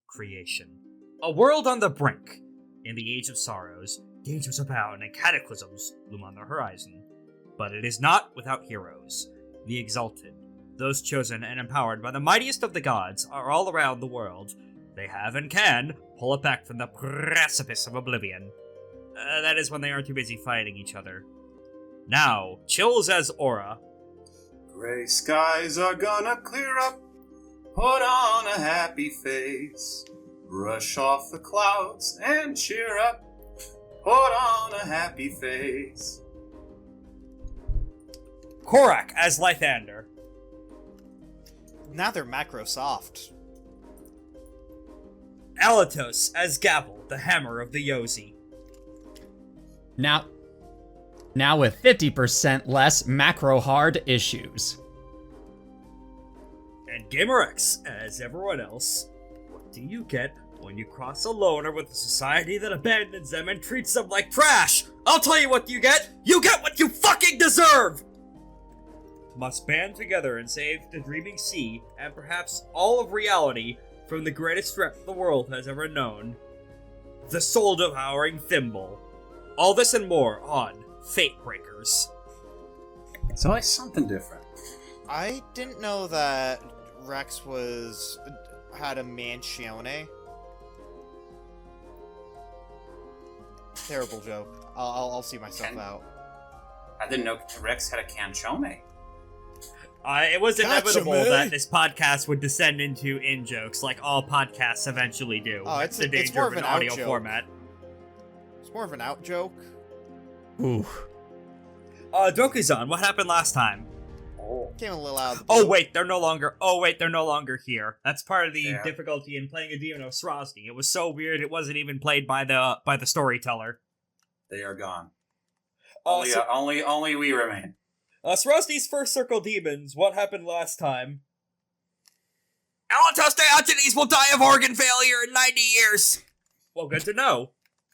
creation. A world on the brink. In the age of sorrows, dangers abound and cataclysms loom on the horizon. But it is not without heroes. The exalted, those chosen and empowered by the mightiest of the gods, are all around the world. They have and can pull it back from the precipice of oblivion. That is when they aren't too busy fighting each other. Now, chills as aura. Gray skies are gonna clear up. Put on a happy face. Brush off the clouds and cheer up. Put on a happy face. Korak as Lythander. Now they're macro soft. Alatos as Gavel, the hammer of the Yozi. Now with 50% less macro hard issues. And GamerX as everyone else. What do you get when you cross a loner with a society that abandons them and treats them like trash? I'll tell you what you get! You get what you fucking deserve! Must band together and save the dreaming sea, and perhaps all of reality, from the greatest threat the world has ever known. The soul-devouring Thimble. All this and more on FateBreakers. It's always something different. I didn't know that Rex had a mansione. Terrible joke. I'll see myself out. I didn't know Rex had a canchome. It was inevitable Gotcha, that this podcast would descend into in-jokes, like all podcasts eventually do. Oh, That's it's the danger more of of an an audio out-joke. format. It's more of an out joke. Ooh. Dokuzan, what happened last time? Came a little out of the Oh blue. wait, they're no longer here. That's part of the Yeah. difficulty in playing a demon of Srosny. It was so weird it wasn't even played by the storyteller. They are gone. Uh, Only we remain. Srosny's first circle demons, what happened last time? Alatos Diogenes will die of organ failure in 90 years! Well, good to know.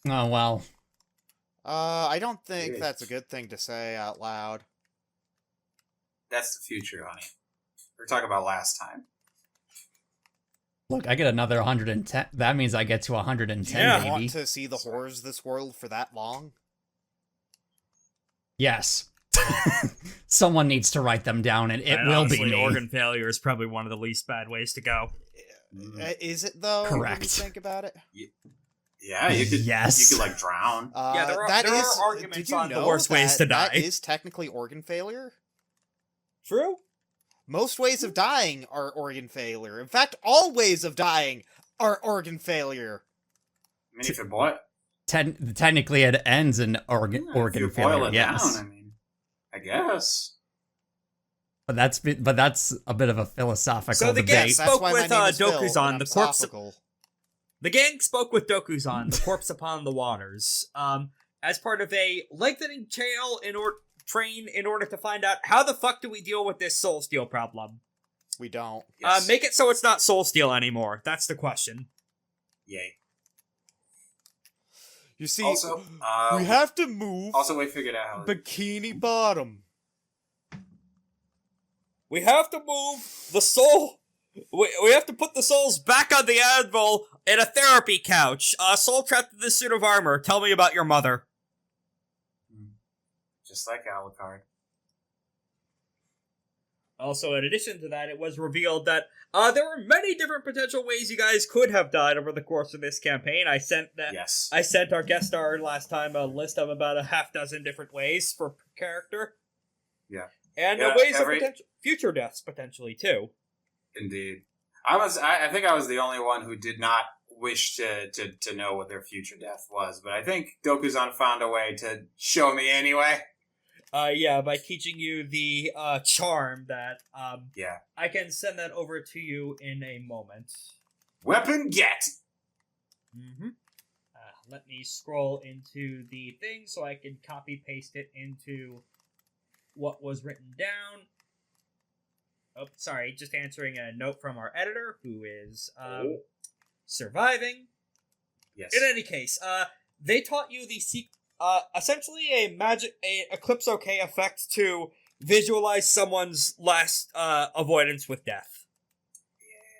Oh, well. I don't think Yeah. that's a good thing to say out loud. That's the future, honey. We're talking about last time. Look, I get another 110. That means I get to 110, Yeah. baby. Want to see the horrors of this world for that long? Yes. Someone needs to write them down, and it And will honestly, be me. organ failure is probably one of the least bad ways to go. Is it though? Correct. When you think about it. Yeah, you could. Yes. You could like drown. Yeah, there are arguments did you on the know worst ways to die. That is technically organ failure. True? Most ways of dying are organ failure. In fact, all ways of dying are organ failure. I mean, if you boil, Technically, it ends in organ if you boil failure. it Yes, down, I mean, I guess. but that's a bit of a philosophical So the debate. gang That's spoke why my with name is Phil, Dokuzan, and the I'm corpse. philosophical. The gang spoke with Dokuzan, the corpse upon the waters, as part of a lengthening train in order to find out how the fuck do we deal with this soul steal problem. We don't. Yes. Make it so it's not soul steal anymore. That's the question. Yay. You see, Also, we have to move Also, we figured out how. Bikini Bottom. We have to move the soul. We have to put the souls back on the anvil in a therapy couch. Soul trapped in this suit of armor. Tell me about your mother. Just like Alucard. Also, in addition to that, it was revealed that there were many different potential ways you guys could have died over the course of this campaign. I sent Yes. our guest star last time a list of about a half dozen different ways for character. Yeah. And Yeah, ways of future deaths, potentially, too. Indeed. I think I was the only one who did not wish to know what their future death was, but I think Dokuzan found a way to show me anyway. Yeah, by teaching you the charm that Yeah. I can send that over to you in a moment. Weapon get! Mm-hmm. Let me scroll into the thing so I can copy paste it into what was written down. Oh, sorry, just answering a note from our editor, who is surviving. Yes. In any case, they taught you the essentially a Eclipse OK effect to visualize someone's last avoidance with death.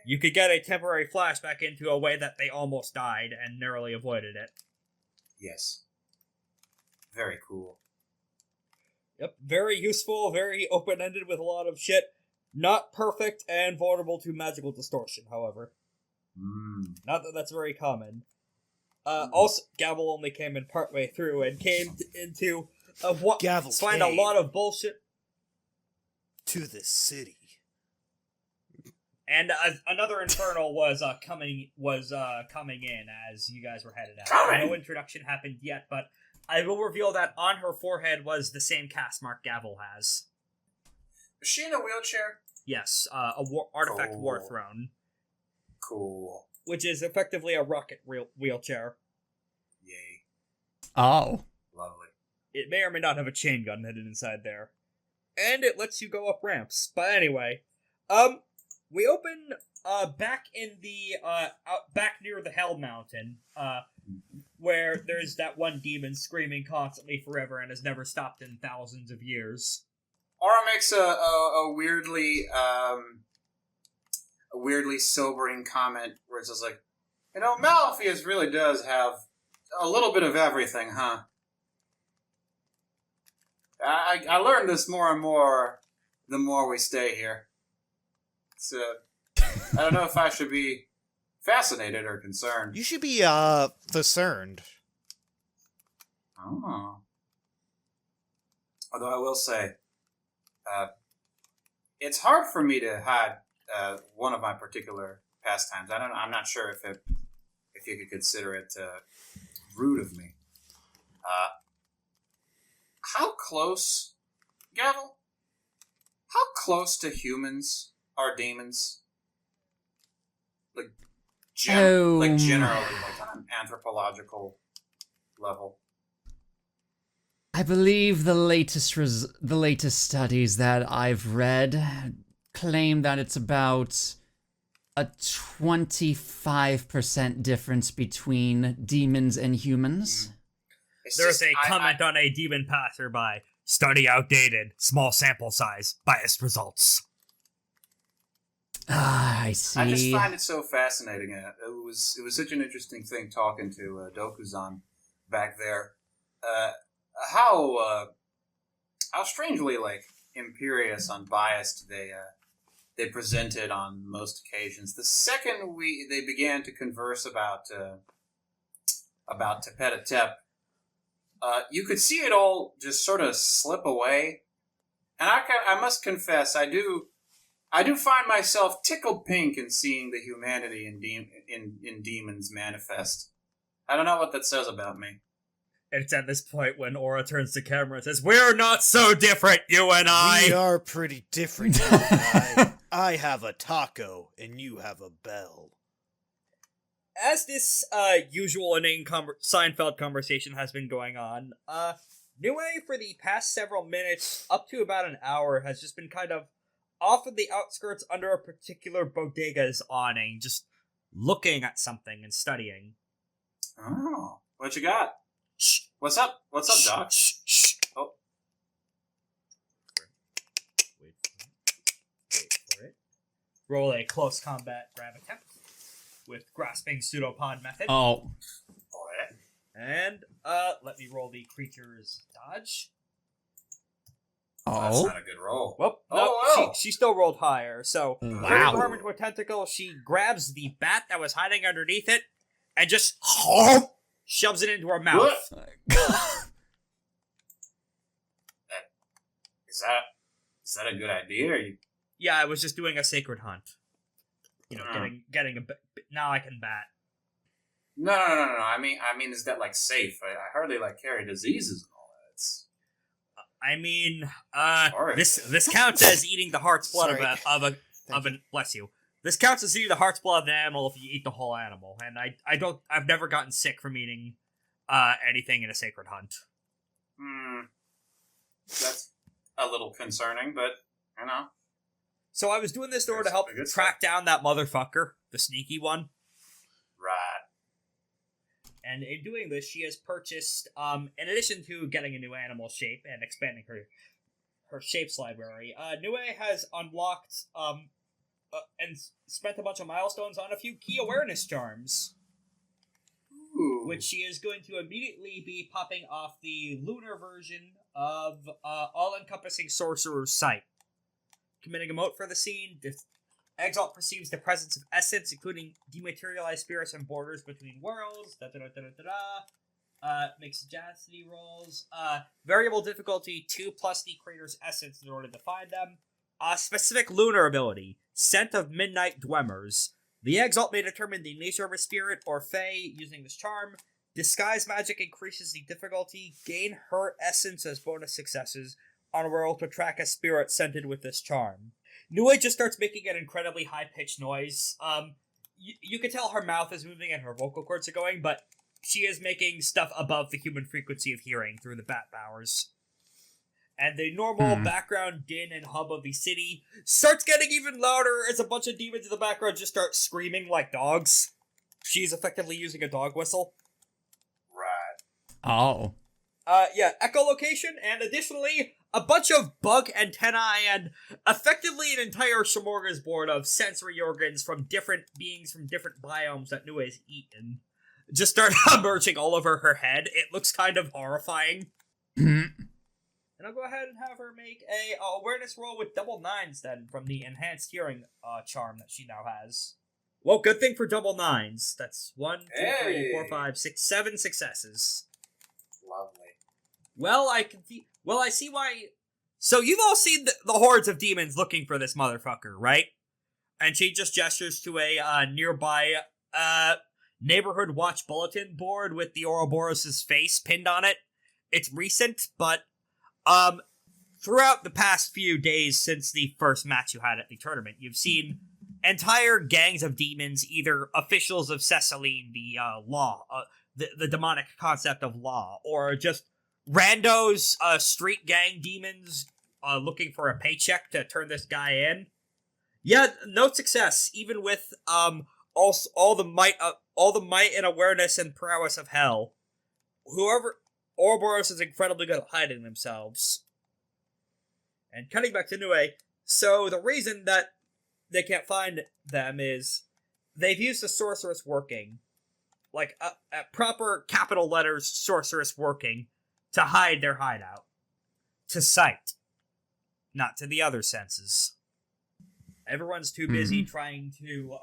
you could get a temporary flashback into a way that they almost died and narrowly avoided it. Yes. Very cool. Yep, very useful, very open-ended with a lot of shit. Not perfect and vulnerable to magical distortion, however. Not that that's very common. Also, Gavel only came in partway through and came into Gavel find a came lot of bullshit. to the city. And another infernal was coming in as you guys were headed out. Coming! No introduction happened yet, but I will reveal that on her forehead was the same cast mark Gavel has. Is she in a wheelchair? Yes, artifact Cool. war throne, Cool. which is effectively a rocket wheelchair. Yay. Oh. Lovely. It may or may not have a chain gun hidden inside there, and it lets you go up ramps. But anyway, we open back in the back near the Hell Mountain, where there's that one demon screaming constantly forever and has never stopped in thousands of years. Aura makes a weirdly sobering comment where it's just like, Malfeas really does have a little bit of everything, huh? I learned this more and more the more we stay here. So, I don't know if I should be fascinated or concerned. You should be, concerned. Oh. Although I will say, it's hard for me to hide one of my particular pastimes. I'm not sure if you could consider it rude of me. How close, Gavel? How close to humans are demons? Like generally, like on an anthropological level. I believe the latest studies that I've read claim that it's about a 25% difference between demons and humans. There's a comment on a demon passerby. Study outdated. Small sample size. Biased results. Ah, I see. I just find it so fascinating. It was such an interesting thing talking to Dokuzan back there. How strangely imperious, unbiased they presented on most occasions. The second they began to converse about Tepetatep, you could see it all just sort of slip away. And I must confess, I do find myself tickled pink in seeing the humanity in demons manifest. I don't know what that says about me. It's at this point when Aura turns to camera and says, "We're not so different, you and I!" We are pretty different, you and I have a taco, and you have a bell. As this usual inane Seinfeld conversation has been going on, Nue for the past several minutes, up to about an hour, has just been kind of off in the outskirts under a particular bodega's awning, just looking at something and studying. Oh, what you got? Shh. What's up? What's up, Doc? Shh. Oh. Wait for it. Roll a close combat grab attempt with grasping pseudopod method. Oh. Alright. And let me roll the creature's dodge. That's Oh. not a good roll. Well, no, Oh, wow. she still rolled higher. So, Wow. turning her into a tentacle, she grabs the bat that was hiding underneath it and just shoves it into her mouth. Is that a good idea? Or you... Yeah, I was just doing a sacred hunt. Getting a now I can bat. No. I mean, is that safe? I hardly carry diseases and all that. It's... I mean, Sorry. this counts as eating the heart's blood Sorry. of an bless you. This counts as eating the heart's blood of an animal if you eat the whole animal, and I've never gotten sick from eating anything in a sacred hunt. That's a little concerning, but So I was doing this in order to help Good track down that motherfucker, the sneaky one. right. And in doing this, she has purchased, in addition to getting a new animal shape and expanding her shapes library, Nue has unlocked spent a bunch of milestones on a few key awareness charms. Ooh. Which she is going to immediately be popping off the lunar version of all-encompassing Sorcerer's Sight. Committing a mote for the scene, Exalt perceives the presence of essence, including dematerialized spirits and borders between worlds. Makes sagacity rolls. Variable difficulty 2 plus the creator's essence in order to find them. Specific lunar ability, Scent of Midnight Dwellers. The Exalt may determine the nature of a spirit or fae using this charm. Disguise magic increases the difficulty. Gain her essence as bonus successes on a roll to track a spirit scented with this charm. Nue just starts making an incredibly high-pitched noise. You can tell her mouth is moving and her vocal cords are going, but she is making stuff above the human frequency of hearing through the bat bowers. And the normal background din and hum of the city starts getting even louder as a bunch of demons in the background just start screaming like dogs. She's effectively using a dog whistle. Right. Oh. Yeah, echolocation, and additionally, a bunch of bug antennae and effectively an entire smorgasbord of sensory organs from different beings from different biomes that Nue has eaten just start emerging all over her head. It looks kind of horrifying. And I'll go ahead and have her make a awareness roll with double nines then from the enhanced hearing charm that she now has. Well, good thing for double nines. That's 1, 2, 3, 4, 5, 6, 7 successes. Lovely. Well, I see why. So you've all seen the hordes of demons looking for this motherfucker, right? And she just gestures to a nearby neighborhood watch bulletin board with the Ouroborous' face pinned on it. It's recent, but throughout the past few days since the first match you had at the tournament, you've seen entire gangs of demons, either officials of Ceciline, the law, the demonic concept of law, or just randos, street gang demons looking for a paycheck to turn this guy in. Yeah, no success, even with all the might and awareness and prowess of hell. Ouroborous is incredibly good at hiding themselves. And cutting back to Nue, so the reason that they can't find them is they've used the sorceress working, like a proper capital letters sorceress working, to hide their hideout. To sight. Not to the other senses. Everyone's too busy trying to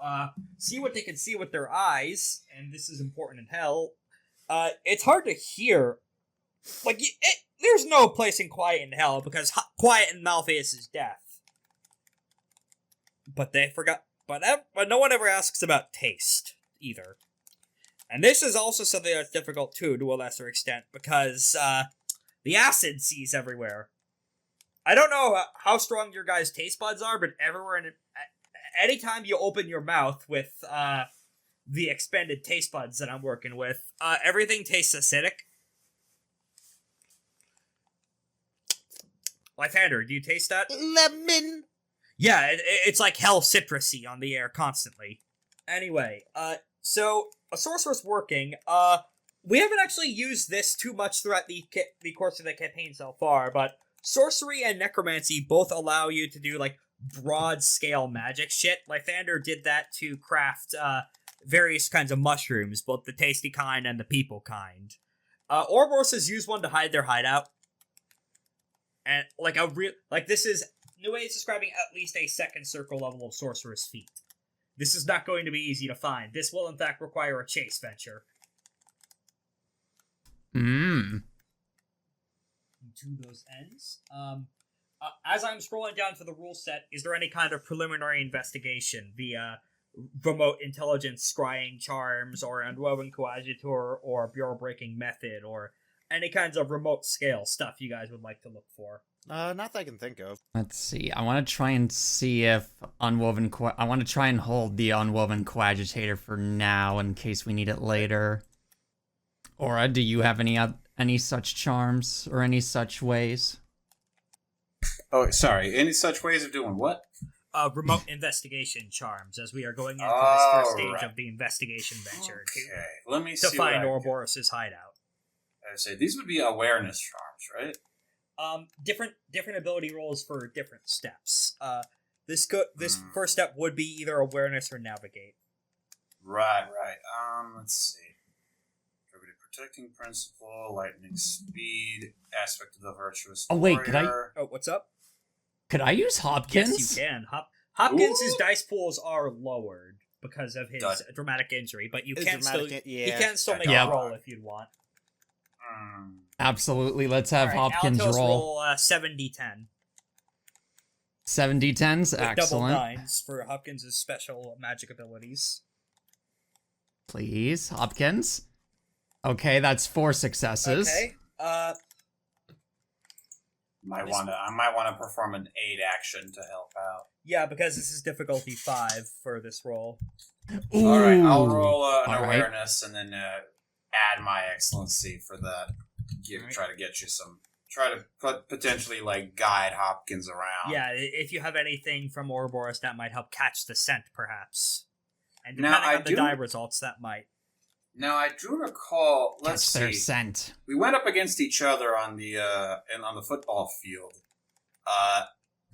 see what they can see with their eyes, and this is important in hell. It's hard to hear. Like, there's no place in quiet in hell, because quiet in Malfeas is death. But they forgot. But no one ever asks about taste, either. And this is also something that's difficult, too, to a lesser extent, because the acid sees everywhere. I don't know how strong your guys' taste buds are, but everywhere, anytime you open your mouth with the expanded taste buds that I'm working with, everything tastes acidic. Lythander, do you taste that? Lemon! Yeah, it's like hell citrusy on the air constantly. Anyway, so a sorceress working, we haven't actually used this too much throughout the course of the campaign so far, but sorcery and necromancy both allow you to do, like, broad-scale magic shit. Lythander did that to craft, various kinds of mushrooms, both the tasty kind and the people kind. Ouroborous has used one to hide their hideout. And, this is, Nue is describing at least a second circle level of sorceress feat. This is not going to be easy to find. This will, in fact, require a chase venture. To those ends. As I'm scrolling down to the rule set, is there any kind of preliminary investigation via remote intelligence scrying charms, or unwoven coadjutor, or bureau-breaking method, or any kinds of remote scale stuff you guys would like to look for? Not that I can think of. Let's see. I want to try and see if I want to try and hold the unwoven coadjutator for now in case we need it later. Aura, do you have any such charms or any such ways? Oh, sorry. Any such ways of doing what? Remote investigation charms, as we are going into this first stage of the investigation venture Let me to see find Ouroborous' hideout. I say these would be awareness charms, right? Different ability rolls for different steps. The This first step would be either awareness or navigate. Right. Let's see. Protecting principle, lightning speed, aspect of the virtuous Oh, wait, could I- warrior. Oh, what's up? Could I use Hopkins? Yes, you can. Hopkins' Ooh. dice pools are lowered because of his Done. dramatic injury, but you His can still dramatic- you yeah. can still make Yeah. a roll if you'd want. Absolutely. Let's have Alright, Hopkins Altos roll. 7d10. 7d10s. With double Excellent. 9s for Hopkins' special magic abilities. Please, Hopkins. Okay, that's 4 successes. Okay. I might want to perform an aid action to help out. Yeah, because this is difficulty 5 for this roll. Ooh. All right, I'll roll an All right. awareness and then add my excellency for that. Try to get you some. Try to potentially guide Hopkins around. Yeah, if you have anything from Ouroborous that might help catch the scent, perhaps. And Now, depending I on the do- die results, that might. Now I do recall. Let's Catch their see. scent. We went up against each other on the on the football field.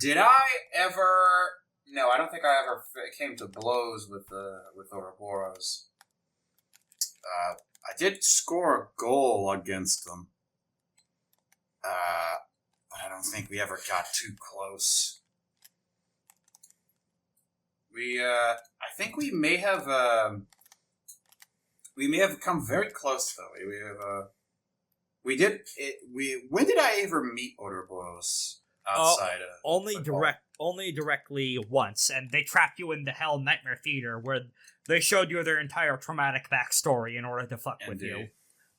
Did I ever? No, I don't think I ever came to blows with Ouroborous. I did score a goal against them. But I don't think we ever got too close. I think we may have come very close though. When did I ever meet Ouroborous outside of Only directly once, and they trapped you in the Hell Nightmare Theater, where they showed you their entire traumatic backstory in order to fuck with you. Indeed.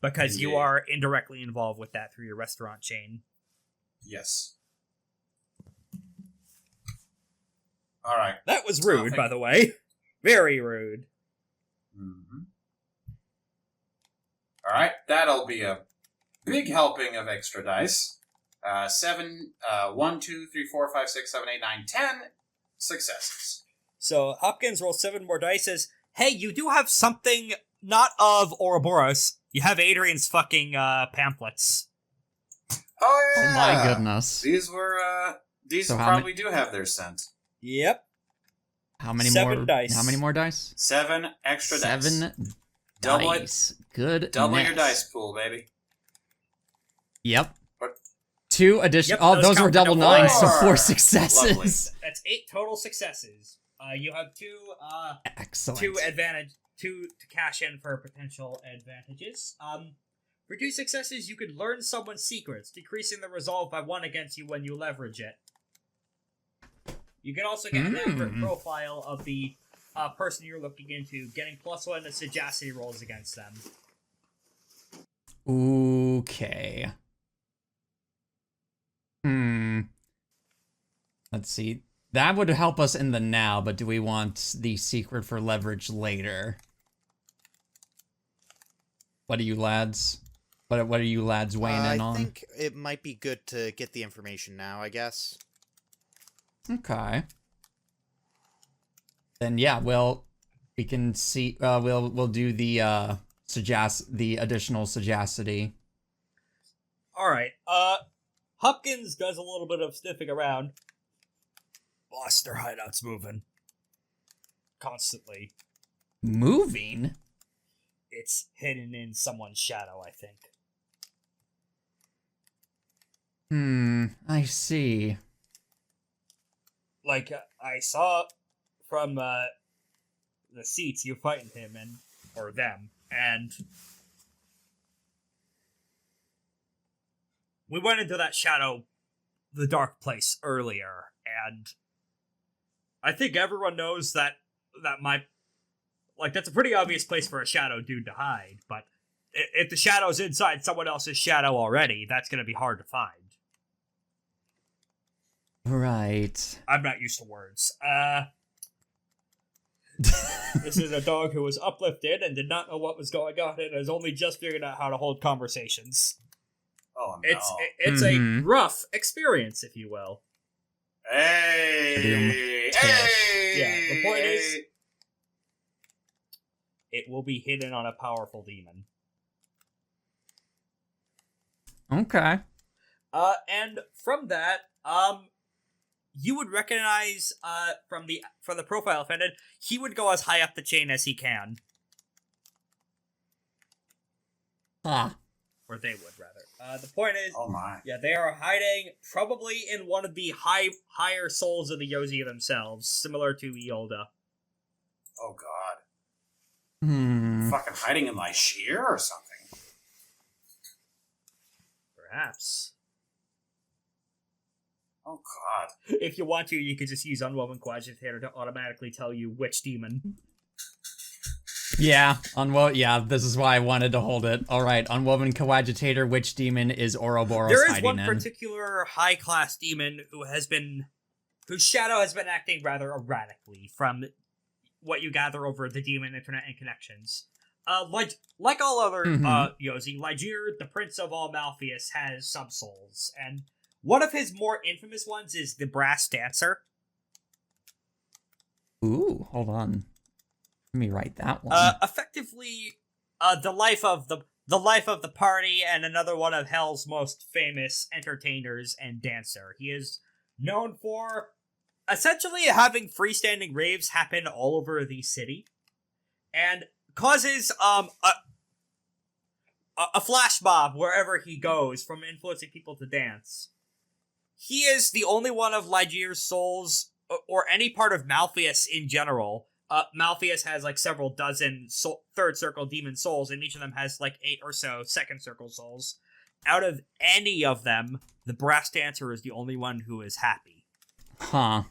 Because you Indeed. are indirectly involved with that through your restaurant chain. Yes. All right. That was rude, by the way. Very rude. Mm-hmm. All right, that'll be a big helping of extra dice. 7, 1, 2, 3, 4, 5, 6, 7, 8, 9, 10 successes. So Hopkins rolls 7 more dice, says, hey, you do have something not of Ouroborous. You have Adrian's fucking pamphlets. Oh yeah! Oh my goodness. These So probably do have their scent. Yep. How many 7 more dice. How many more dice? 7 extra dice. 7 Double it. dice. Good. Double your dice pool, baby. Yep. What? 2 additional. Yep, those those were count for double double 9s, so 4 Lovely. successes. That's 8 total successes. You have 2 Excellent. 2 to cash in for potential advantages. For 2 successes, you could learn someone's secrets, decreasing the resolve by 1 against you when you leverage it. You can also get an accurate profile of the person you're looking into, getting +1 to sagacity rolls against them. Okay. Let's see. That would help us in the now, but do we want the secret for leverage later? What are you lads? What are you lads weighing in on? I think it might be good to get the information now, I guess. Okay. Then yeah, we can see. We'll do the additional sagacity. All right. Hopkins does a little bit of sniffing around. Boss, their hideout's moving. Constantly. Moving. It's hidden in someone's shadow, I think. I see. Like, I saw from the seats you fighting him or them, and we went into that shadow, the dark place earlier, and I think everyone knows that that's a pretty obvious place for a shadow dude to hide, but if the shadow's inside someone else's shadow already, that's gonna be hard to find. Right. I'm not used to words. This is a dog who was uplifted and did not know what was going on and has only just figured out how to hold conversations. Oh no! It's a rough experience, if you will. Hey! Yeah, the point is, it will be hidden on a powerful demon. Okay. And from that, you would recognize from the profile offended, he would go as high up the chain as he can. Ah. Or they would, rather. The point is, Oh my. yeah, they are hiding probably in one of the higher souls of the Yozi themselves, similar to Iolda. Oh god. Hmm. Fucking hiding in my shear or something. Perhaps. Oh god. If you want to, you could just use Unwoven Coadjutator to automatically tell you which demon. Yeah, this is why I wanted to hold it. Alright, Unwoven Coadjutator, which demon is Ouroborous There is hiding one in? particular high-class demon whose shadow has been acting rather erratically from what you gather over the demon internet and connections. Like all other Yozi, Ligear, the prince of all Malfeas, has subsouls, and one of his more infamous ones is the Brass Dancer. Ooh, hold on. Let me write that one. Effectively, the life of the party and another one of Hell's most famous entertainers and dancer. He is known for essentially having freestanding raves happen all over the city, and causes a flash mob wherever he goes, from influencing people to dance. He is the only one of Ligear's souls, or any part of Malfeas in general. Malfeas has like several dozen third circle demon souls, and each of them has like 8 or so second circle souls. Out of any of them, the Brass Dancer is the only one who is happy. Huh.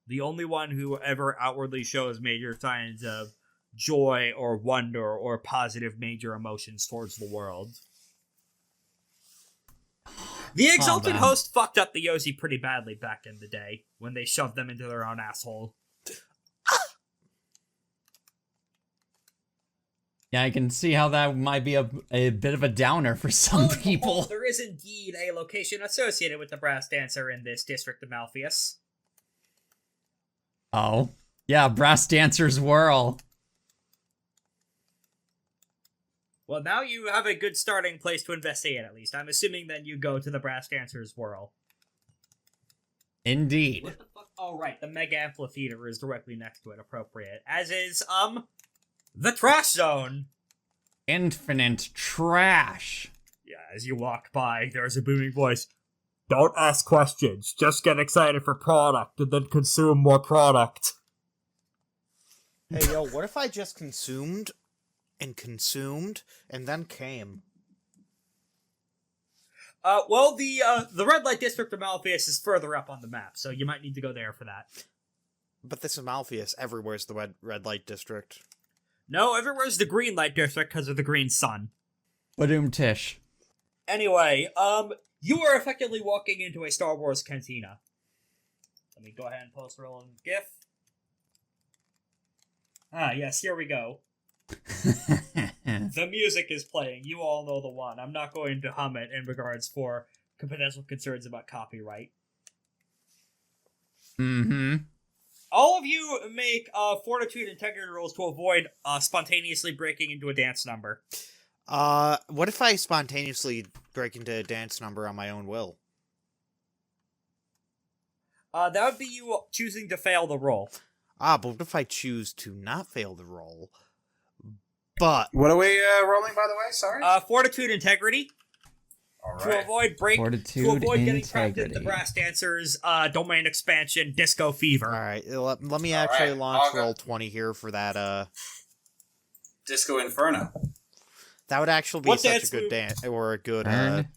The only one who ever outwardly shows major signs of joy or wonder or positive major emotions towards the world. The Exalted man. Host fucked up the Yozi pretty badly back in the day, when they shoved them into their own asshole. Yeah, I can see how that might be a bit of a downer for some people. There is indeed a location associated with the Brass Dancer in this district of Malfeas. Oh. Yeah, Brass Dancer's Whirl. Well, now you have a good starting place to investigate, at least. I'm assuming then you go to the Brass Dancer's Whirl. Indeed. What the fuck? Oh, right, the Mega Amphitheater is directly next to it, appropriate. As is, the Trash Zone! Infinite trash. Yeah, as you walk by, there's a booming voice. Don't ask questions, just get excited for product, and then consume more product. Hey, yo, what if I just consumed, and then came? Well, the Red Light District of Malfeas is further up on the map, so you might need to go there for that. But this is Malfeas. Everywhere's the red light district. No, everywhere's the Green Light District because of the green sun. Badoom tish. Anyway, you are effectively walking into a Star Wars cantina. Let me go ahead and post roll in GIF. Ah, yes, here we go. The music is playing. You all know the one. I'm not going to hum it in regards for potential concerns about copyright. Mm-hmm. All of you make fortitude integrity rolls to avoid spontaneously breaking into a dance number. What if I spontaneously break into a dance number on my own will? That would be you choosing to fail the roll. But what if I choose to not fail the roll? But What are we rolling, by the way? Sorry? Fortitude integrity. All To right. avoid break, Fortitude, to avoid getting trapped in the integrity. Brass Dancer's domain expansion, Disco Fever. alright, let me All actually right, launch I'll go. roll 20 here for that, Disco Inferno. that would actually be What such a dance good move? dance, or a good, Burn.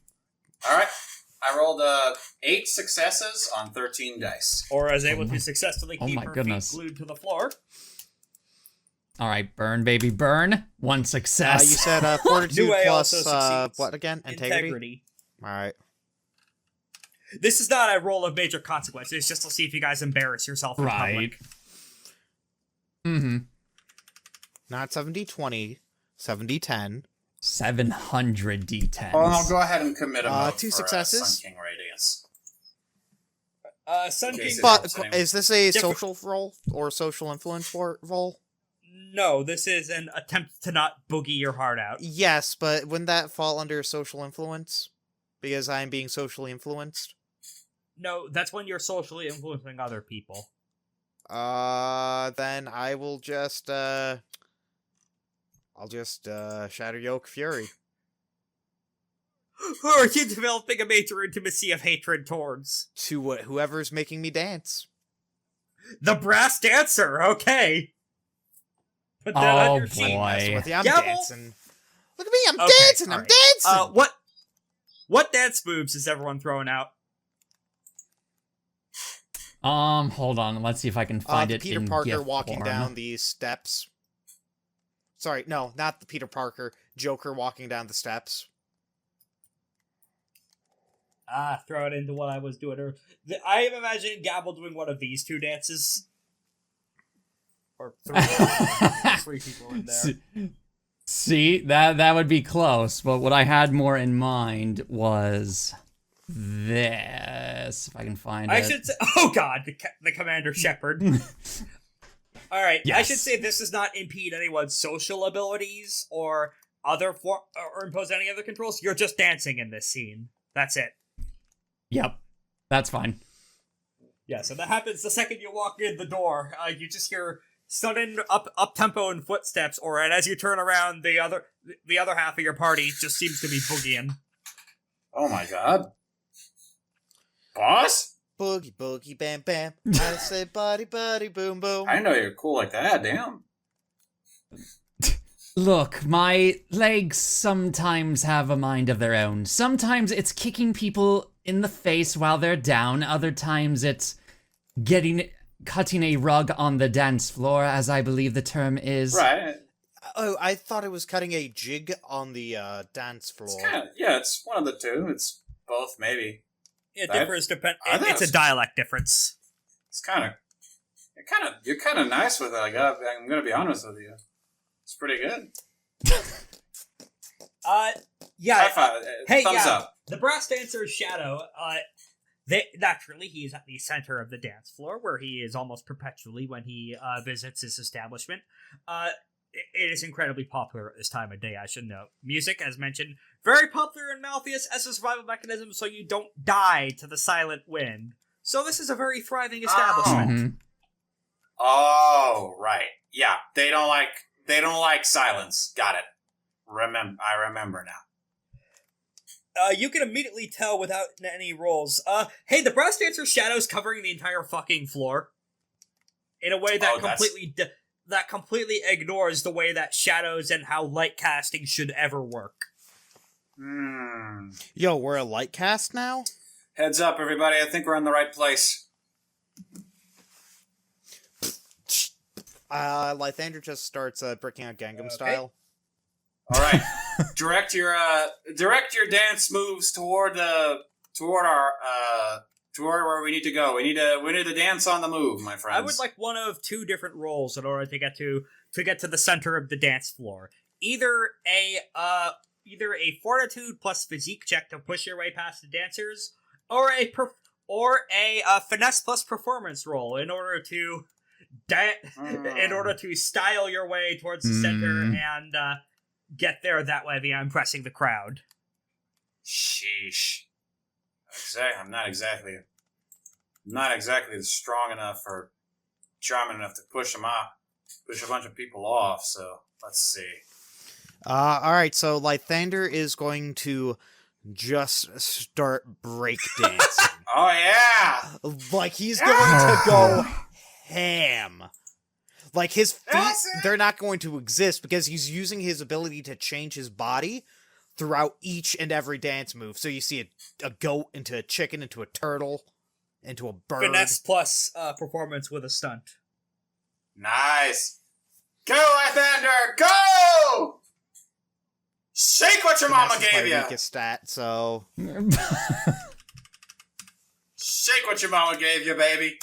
Alright. I rolled 8 successes on 13 dice. Or is able to successfully Oh keep my her goodness. feet glued to the floor. Alright, burn, baby, burn. One success. you said, fortitude New A plus, also succeeds. what again? Integrity? Alright. This is not a roll of major consequence. It's just to see if you guys embarrass yourself in Right. public. Mm-hmm. Not 70-20, 70-10. 700 D10s. Oh, I'll go ahead and commit a vote 2 for, successes. Sun King Radiance. Sun Okay, King... so- But, is this a Different- social roll, or social influence roll? No, this is an attempt to not boogie your heart out. Yes, but wouldn't that fall under social influence? Because I'm being socially influeed? No, that's when you're socially influencing other people. Then I will just, I'll just, Shatter Yoke Fury. Who are you developing a major intimacy of hatred towards? To whoever's making me dance. The brass dancer, okay. Put that on your sheet. Boy. With you, I'm Gavel? dancing. Look at me, I'm Okay, dancing, I'm alright. dancing! What dance moves is everyone throwing out? Hold on. Let's see if I can find it Peter in Parker GIF walking form. down these steps. Sorry, no, not the Peter Parker. Joker walking down the steps. Throw it into what I was doing earlier. I am imagining Gavel doing one of these two dances. Or three people in there. See, that would be close, but what I had more in mind was this. If I can find I it. should say, oh god, the Commander Shepard. Alright, I Yes. should say this does not impede anyone's social abilities or or impose any other controls. You're just dancing in this scene. That's it. Yep, that's fine. Yeah, so that happens the second you walk in the door. You just hear sudden up tempo and footsteps, and as you turn around, the other half of your party just seems to be boogieing. Oh my god. Boss? Boogie, boogie, bam, bam. I say buddy, buddy, boom, boom. I didn't know you were cool like that, damn. Look, my legs sometimes have a mind of their own. Sometimes it's kicking people in the face while they're down. Other times it's cutting a rug on the dance floor, as I believe the term is. Right. Oh, I thought it was cutting a jig on the dance floor. It's one of the two. It's both, maybe. It I- differs I think it's a dialect difference. It's you're kind of nice with it. I'm gonna be honest with you. It's pretty good. Yeah. High five. Hey, Thumbs yeah, up. the brass dancer's shadow, naturally, he is at the center of the dance floor, where he is almost perpetually when he visits his establishment. It is incredibly popular at this time of day, I should note. Music, as mentioned, very popular in Malfeas as a survival mechanism so you don't die to the silent wind. So this is a very thriving establishment. Mhm. Oh, right. Yeah, they don't like silence. Got it. I remember now. You can immediately tell without any rolls. Hey, the brass dancer's shadow's covering the entire fucking floor. In a way that completely ignores the way that shadows and how light casting should ever work. Yo, we're a light cast now? Heads up, everybody. I think we're in the right place. Lythander just starts breaking out Gangnam style. All right. direct your dance moves toward where we need to go. We need to dance on the move, my friends. I would like one of two different rolls in order to get to the center of the dance floor. Either a fortitude plus physique check to push your way past the dancers, or a finesse plus performance roll in order to style your way towards the center and get there that way via impressing the crowd. Sheesh. I'm not exactly strong enough or charming enough to push a bunch of people off. So let's see. All right. So Lythander is going to just start breakdancing. Oh yeah! Like he's going to go ham. Like his feet, they're not going to exist because he's using his ability to change his body throughout each and every dance move. So you see a goat into a chicken into a turtle into a bird. Finesse plus performance with a stunt. Nice. Go, Lythander! Go! Shake what your mama Finesse is gave my you. weakest stat, so Shake what your mama gave you, baby.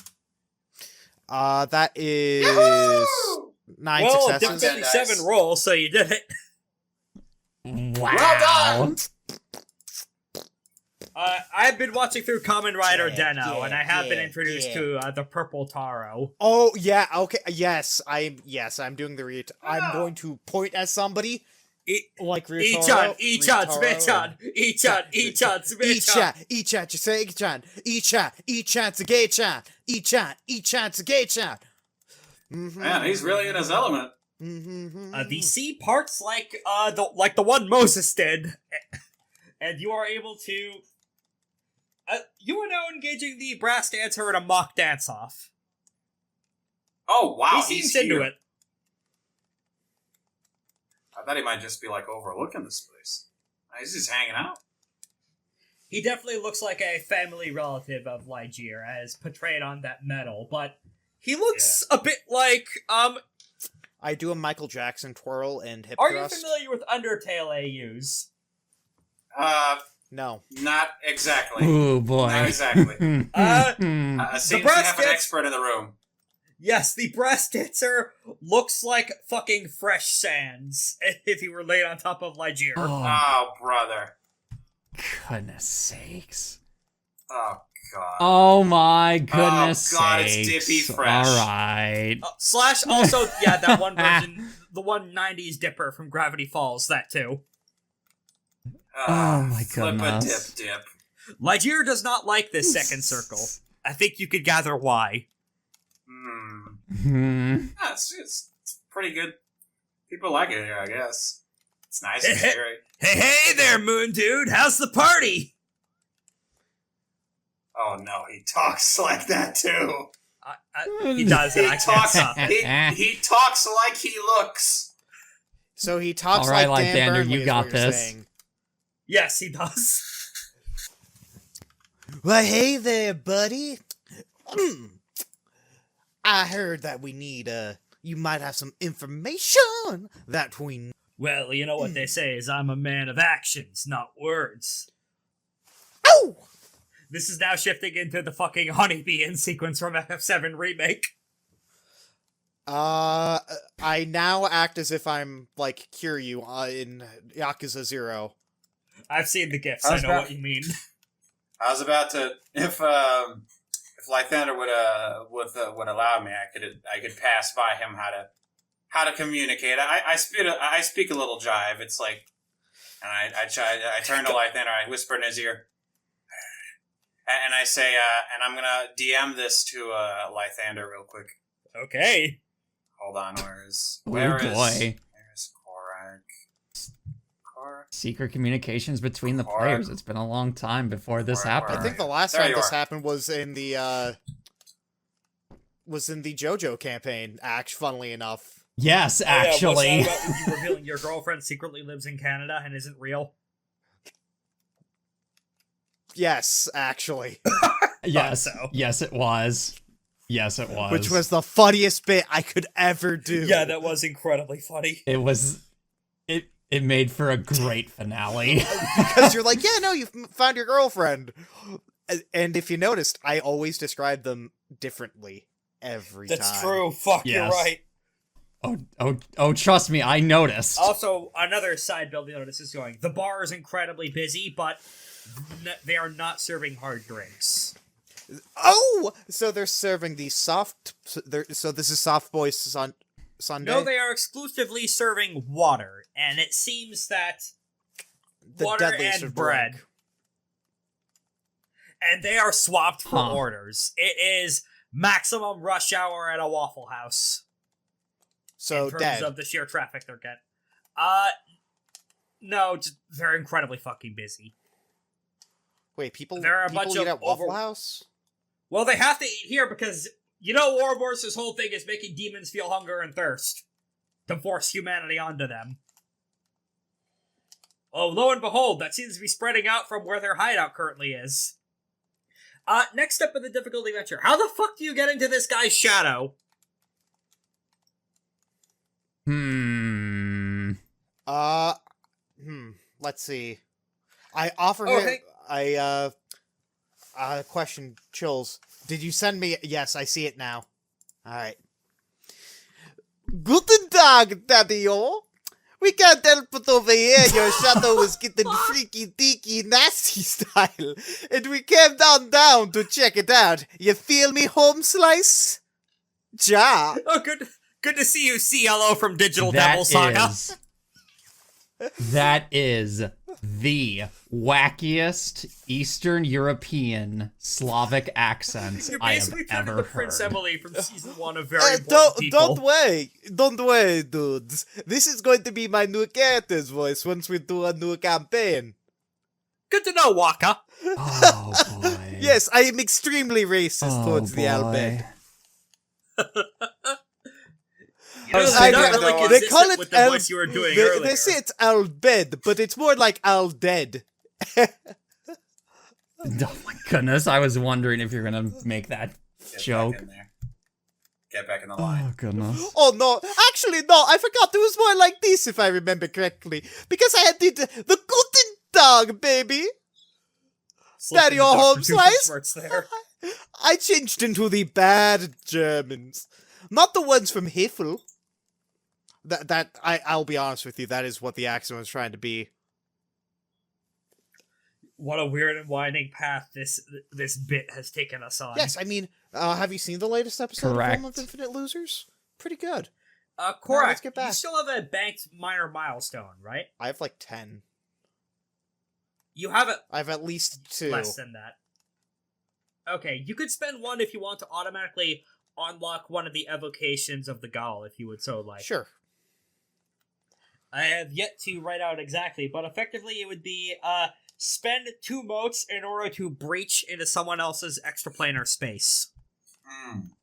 that is Yahoo! 9 Well, successes. difficulty- difficulty 7 roll, so you did it. Wow. Well done! I've been watching through Kamen Rider Yeah, Deno, and I have been introduced to the Purple Taro. Oh yeah, okay. Yes, I'm doing the I'm going to point at somebody Like Ichan, Smichan, Ichan, Smichan. Ichan, Chisegichan, Ichan, Tsugechan, Ichan, Tsugechan. Man, he's really in his element. The sea parts like the one Moses did, and you are able to. You are now engaging the brass dancer in a mock dance-off. Oh wow, he seems he's into here. it. I thought he might just be like overlooking this place. He's just hanging out. He definitely looks like a family relative of Lygear, as portrayed on that medal, but he looks a bit like I do a Michael Jackson twirl and hip Are thrust. you familiar with Undertale AUs? No. Not exactly. Ooh, boy. Not exactly. Hmm. Seems we brass have an dance- expert in the room. Yes, the brass dancer looks like fucking Fresh Sands if he were laid on top of Lygear. Oh, brother. Goodness sakes. Oh, God. Oh my goodness Oh, God, it's sakes. Dippy Fresh. Alright. Slash also, yeah, that one version, the one 90s Dipper from Gravity Falls, that too. Oh my Flip goodness. a dip. Lygear does not like this second circle. I think you could gather why. Yeah, it's pretty good. People like it here, I guess. It's nice and scary. Hey there, Moon Dude, how's the party? Oh no, he talks like that too. He does, and I can't stop. He talks like he looks. So he talks All right, like Dan Lythander, Burnley you is got what you're this. saying. Yes, he does. Well, hey there, buddy. I heard that we need, you might have some information that we... Well, you know what they say is I'm a man of actions, not words. Oh! This is now shifting into the fucking honeybee in sequence from FF7 Remake. I now act as if I'm, like, Kiryu in Yakuza 0. I've seen the gifs, I know what you mean. I was about to, if Lythander would allow me, I could pass by him how to communicate. I speak a little jive. It's like, and I turn to Lythander, I whisper in his ear, and I say, and I'm gonna DM this to Lythander real quick. Okay. Hold on, where is Korak? Secret communications between the players. It's been a long time before this happened. I think the last time this happened was in the JoJo campaign. Funnily enough. Yes, actually. Yeah, what's that about you revealing your girlfriend secretly lives in Canada and isn't real? Yes, actually. Yes, so. Yes, it was. Yes, it was. Which was the funniest bit I could ever do. Yeah, that was incredibly funny. It was. It made for a great finale. Because you're like, yeah, no, you found your girlfriend. And if you noticed, I always describe them differently every time. That's true. Fuck, Yes. you're right. Oh, trust me, I noticed. Also, another side build you'll notice is going, the bar is incredibly busy, but they are not serving hard drinks. Oh! So they're serving the soft... So this is Soft Boys Sunday? No, they are exclusively serving water, and it seems that The water deadliest and of bread. brink. And they are swapped for Huh. orders. It is maximum rush hour at a Waffle House. So in terms dead. of the sheer traffic they're getting. No, just, they're incredibly fucking busy. Wait, people there are a people bunch eat of at Waffle House? Well, they have to eat here because, you know, Ouroborous' whole thing is making demons feel hunger and thirst to force humanity onto them. Oh, lo and behold, that seems to be spreading out from where their hideout currently is. Next step in the difficulty venture. How the fuck do you get into this guy's shadow? Let's see. I offer Oh, him... hey. Question, Chills. Did you send me... Yes, I see it now. Alright. Guten Tag, Daddy-o. We can't help it over here. Your shadow is getting freaky, deaky, nasty style. And we came down to check it out. You feel me, home slice? Ja. Oh, good to see you, CLO from Digital That Devil Saga. is That is the wackiest Eastern European Slavic accent You're I have basically turning ever the heard. Prince Emily from season 1 of Very Important People. Don't worry, dudes. This is going to be my new character's voice once we do a new campaign. Good to know, Waka. Oh boy. Yes, I am extremely racist towards the Albed. You know, I they're not know, really they consistent call it with the voice you were doing earlier. They say it's Albed, but it's more like Al-Dead. Oh my goodness, I was wondering if you're gonna make that joke. Back in there. Get back in the line. Oh goodness. Oh no, actually no, I forgot it was more like this if I remember correctly. Because I had the Guten Tag, baby. Slipped Daddy into or Dr. home Doofenshmirtz slice? there. I changed into the bad Germans. Not the ones from Hiffel. I'll be honest with you, that is what the accent was trying to be. What a weird and winding path this bit has taken us on. Yes, I mean, have you seen the latest episode Correct. of Home of Infinite Losers? Pretty good. Correct. let's get back. You still have a banked minor milestone, right? I have like 10. You have it I have at least 2. less than that. Okay, you could spend 1 if you want to automatically unlock one of the evocations of the Gavel, if you would so like. Sure. I have yet to write out exactly, but effectively it would be, spend 2 motes in order to breach into someone else's extraplanar space.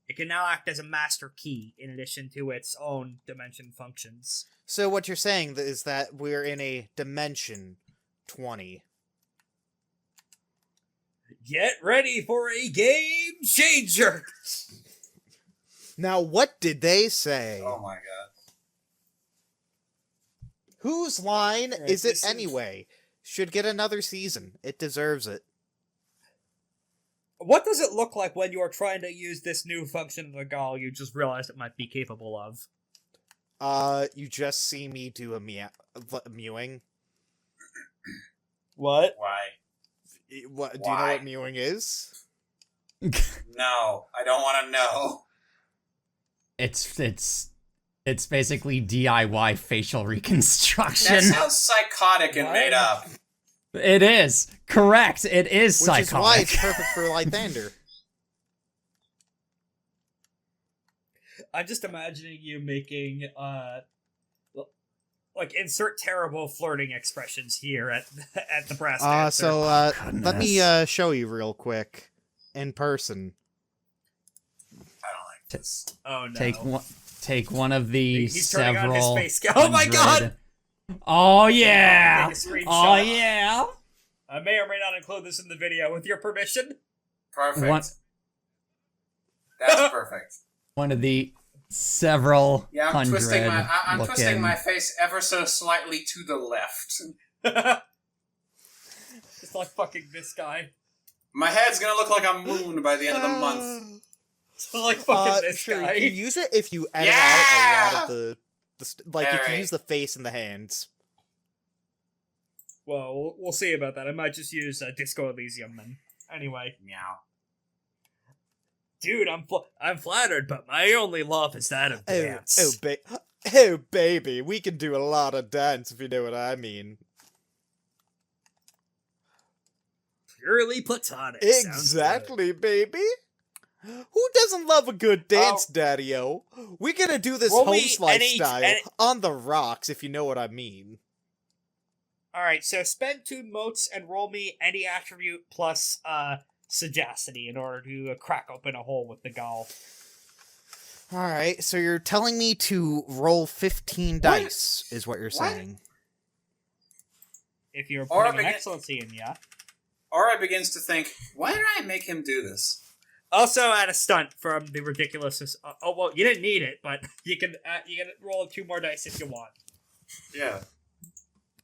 It can now act as a master key, in addition to its own dimension functions. So what you're saying is that we're in a dimension 20. Get ready for a game changer! Now, what did they say? Oh my god. Whose line Right, is it this is- anyway? Should get another season. It deserves it. What does it look like when you are trying to use this new function of the Gavel you just realized it might be capable of? You just see me do a mewing. What? Why? What? Do you know Why? what mewing is? No, I don't want to know. It's basically DIY facial reconstruction. That sounds psychotic and What? made up. It is correct. It is Which psychotic. is why it's perfect for Lythander. I'm just imagining you making, like, insert terrible flirting expressions here at the brass dancer. So, let me, goodness. show you real quick. In person. I don't like this. Oh no. Take one of the He's turning on several. his face. Oh my god! Oh yeah! Take a screenshot. Oh yeah! I may or may not include this in the video with your permission. Perfect. One- That's perfect. One of the several Yeah, I'm hundred I'm twisting looking- my face ever so slightly to the left. Just like fucking this guy. My head's gonna look like a moon by the end of the month. Just like fucking this Sure, guy. you can use it if you edit out a Yeah! lot of like, if you Alright. use the face and the hands. Well, we'll see about that. I might just use Disco Elysium then. Anyway. Meow. Dude, I'm flattered, but my only love is that of dance. Oh, baby, we can do a lot of dance if you know what I mean. Purely platonic. Sounds good. Exactly, baby. Who doesn't love a good dance, Daddy-o? We're gonna do this Roll me host any- lifestyle any- on the rocks, if you know what I mean. Alright, so spend 2 motes and roll me any attribute plus sagacity in order to crack open a hole with the Gavel. Alright, so you're telling me to roll 15 dice, is what you're saying. If you're Or putting an begin- excellency in, yeah. Aura begins to think, why did I make him do this? Also add a stunt from the ridiculousness. Oh well, you didn't need it, but you can roll 2 more dice if you want. Yeah.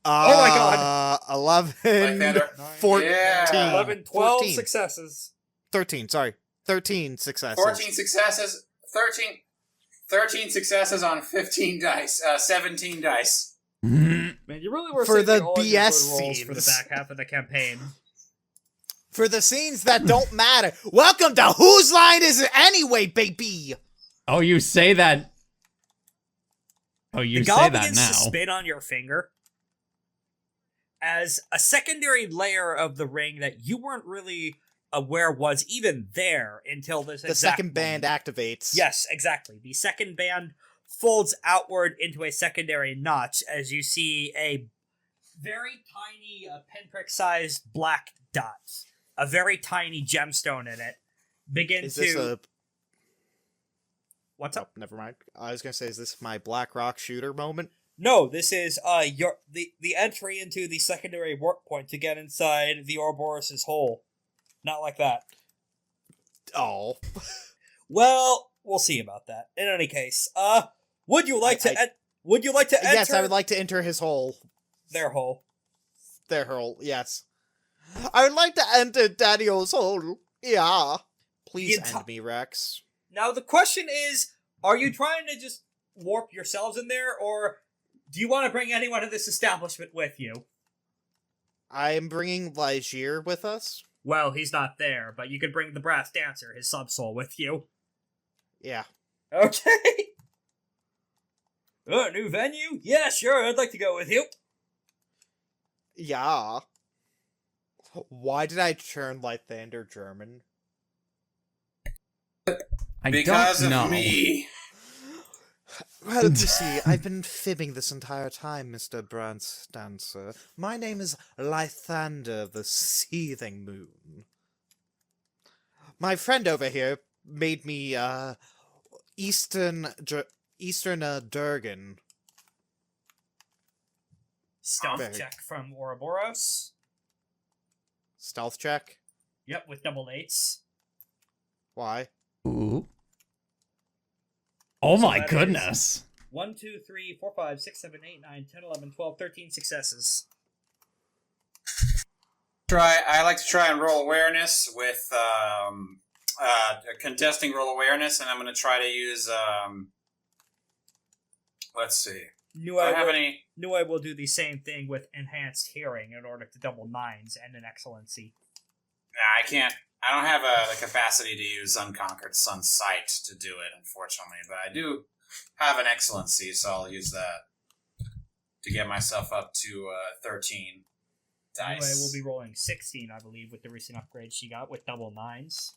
Oh my God. 11, Lythander. 14, Yeah. 11, 12 14. successes. 13, sorry. 13 successes. 14 successes. 13 successes on 15 dice. 17 dice. Mhm. Man, you really were For saving the all of your BS good rolls for the scenes. back half of the campaign. For the scenes that don't matter. Welcome to Whose Line Is It Anyway, baby? Oh, you say that. Oh, you The say Gavel that begins to now. spin on your finger. as a secondary layer of the ring that you weren't really aware was even there until this The exact second band moment. activates. Yes, exactly. The second band folds outward into a secondary notch as you see a very tiny pinprick-sized black dot, a very tiny gemstone in it, begin Is to... this a... What's Oh, up? never mind. I was gonna say, is this my Black Rock shooter moment? No, this is the entry into the secondary warp point to get inside the Ouroborous' hole. Not like that. Oh. Well, we'll see about that. In any case, would you like to enter Yes, I would like to enter his hole. their hole? Their hole, yes. I would like to enter Daniel's hole. Yeah. Please The enti- end me, Rex. Now the question is, are you trying to just warp yourselves in there, or do you want to bring anyone to this establishment with you? I am bringing Ligier with us. Well, he's not there, but you could bring the brass dancer, his subsoul, with you. Yeah. Okay. New venue? Yeah, sure, I'd like to go with you. Yeah. Why did I turn Lythander German? I Because don't know. of me. Well, you see, I've been fibbing this entire time, Mr. Danse. My name is Lythander, the Seething Moon. My friend over here made me, Eastern Durgan. Stealth Very- check from Ouroborous. Stealth check? Yep, with double eights. Why? Ooh. Oh my that is- goodness. 1, 2, 3, 4, 5, 6, 7, 8, 9, 10, 11, 12, 13 successes. I like to try and roll awareness with contesting roll awareness, and I'm going to try to use let's see. Do I have any? Nui will do the same thing with enhanced hearing in order to double nines and an excellency. Nah, I can't. I don't have the capacity to use Unconquered Sun Sight to do it, unfortunately. But I do have an excellency, so I'll use that to get myself up to 13 dice. Nui will be rolling 16, I believe, with the recent upgrade she got with double nines.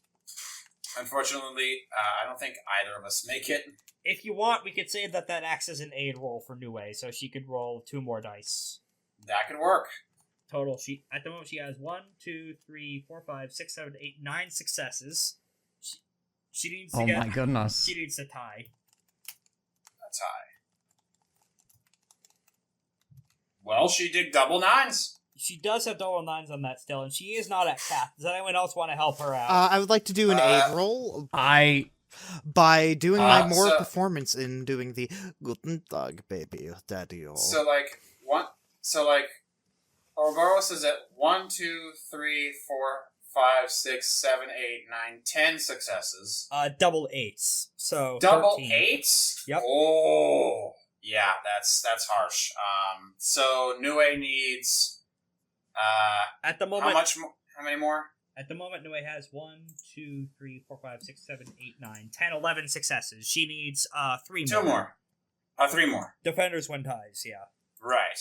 Unfortunately, I don't think either of us make it. If you want, we could say that acts as an aid roll for Nui, so she could roll 2 more dice. That could work. Total, at the moment she has 1, 2, 3, 4, 5, 6, 7, 8, 9 successes. She needs to Oh get. my goodness. She needs to tie. That's high. Well, she did double nines. She does have double nines on that still, and she is not at cap. Does anyone else want to help her out? I would like to do an aid roll by doing my more so- performance in doing the Guten Tag, baby, daddy. So Ouroborous is at 1, 2, 3, 4, 5, 6, 7, 8, 9, 10 successes. Double eights. So Double 13. eights? Yep. Oh, yeah, that's harsh. So Nue needs At the how moment, much? How many more? At the moment, Nue has 1, 2, 3, 4, 5, 6, 7, 8, 9, 10, 11 successes. She needs 3 more. 2 more. 3 more. Defenders win ties. Yeah. Right.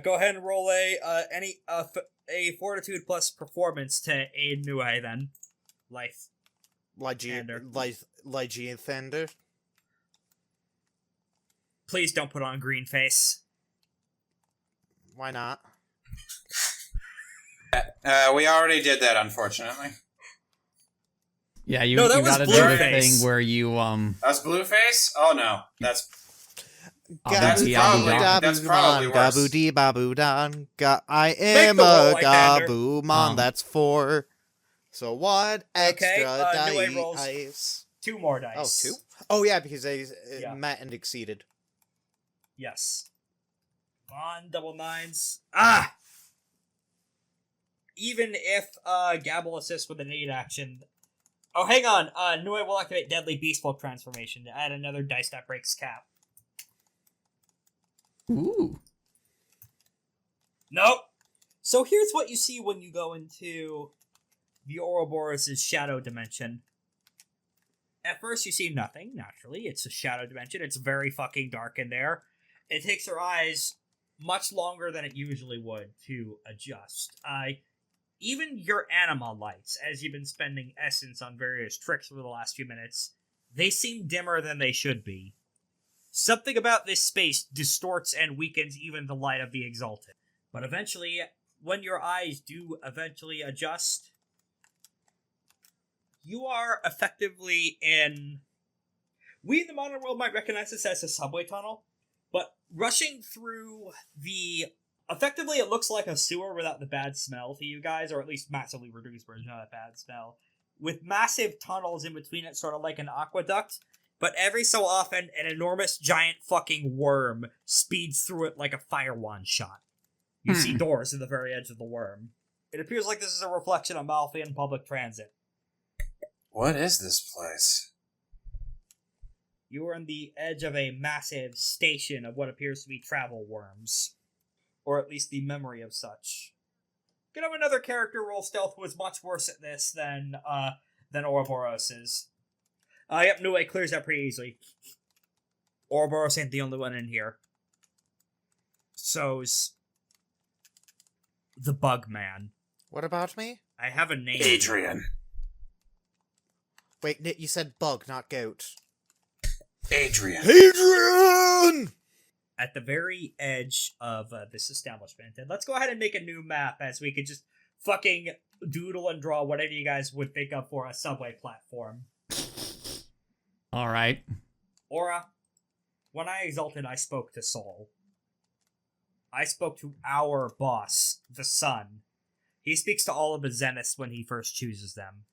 Go ahead and roll a fortitude plus performance to aid Nue then. Life. Lygian Thunder. Please don't put on green face. Why not? We already did that, unfortunately. Yeah, you, No, that you was gotta do the Blueface. thing where you That's Blueface? Oh no, that's That's probably worse. Gabu dee babu dan. I Make am the a roll, Lythander. gabu mon. That's 4. So what extra Nue rolls dice? 2 more dice. 2? Oh yeah, because they Yeah. met and exceeded. Yes. Come on, double nines. Ah! Even if Gavel assists with an aid action. Oh, hang on. Nui will activate Deadly Beastfolk Transformation to add another dice that breaks cap. ooh. Nope. So here's what you see when you go into the Ouroborous' shadow dimension. At first you see nothing, naturally. It's a shadow dimension. It's very fucking dark in there. It takes her eyes much longer than it usually would to adjust. Even your anima lights, as you've been spending essence on various tricks over the last few minutes, they seem dimmer than they should be. Something about this space distorts and weakens even the light of the Exalted. But eventually, when your eyes do eventually adjust, you are effectively in... We in the modern world might recognize this as a subway tunnel, but rushing through the... Effectively, it looks like a sewer without the bad smell to you guys, or at least massively reduced version of that bad smell. With massive tunnels in between it, sort of like an aqueduct, but every so often, an enormous giant fucking worm speeds through it like a fire wand shot. You see doors at the very edge of the worm. It appears like this is a reflection of Malfean public transit. What is this place? You are on the edge of a massive station of what appears to be travel worms. Or at least the memory of such. Could have another character roll stealth who is much worse at this than Ouroborous is. Yep, Nue clears that pretty easily. Ouroborous ain't the only one in here. So's the Bug Man. What about me? I have a name. Adrian. Wait, Nick, you said bug, not goat. Adrian. Adrian! At the very edge of this establishment. And let's go ahead and make a new map as we could just fucking doodle and draw whatever you guys would think of for a subway platform. Alright. Aura, when I exalted, I spoke to Sol. I spoke to our boss, the Sun. He speaks to all of the Zeniths when he first chooses them.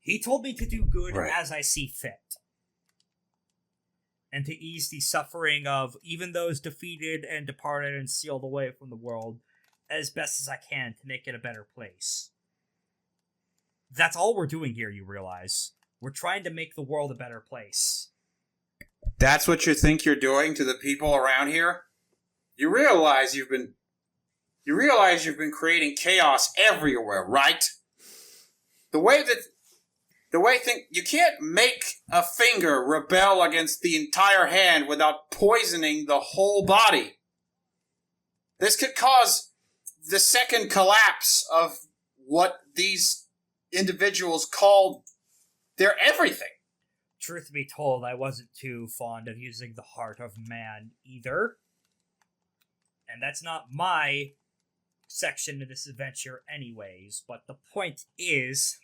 He told me to do good as I see fit. And to ease the suffering of even those defeated and departed and sealed away from the world as best as I can to make it a better place. That's all we're doing here, you realize. We're trying to make the world a better place. That's what you think you're doing to the people around here? You realize you've been creating chaos everywhere, right? You can't make a finger rebel against the entire hand without poisoning the whole body. This could cause the second collapse of what these individuals call their everything. Truth be told, I wasn't too fond of using the heart of man either. And that's not my section of this adventure anyways, but the point is,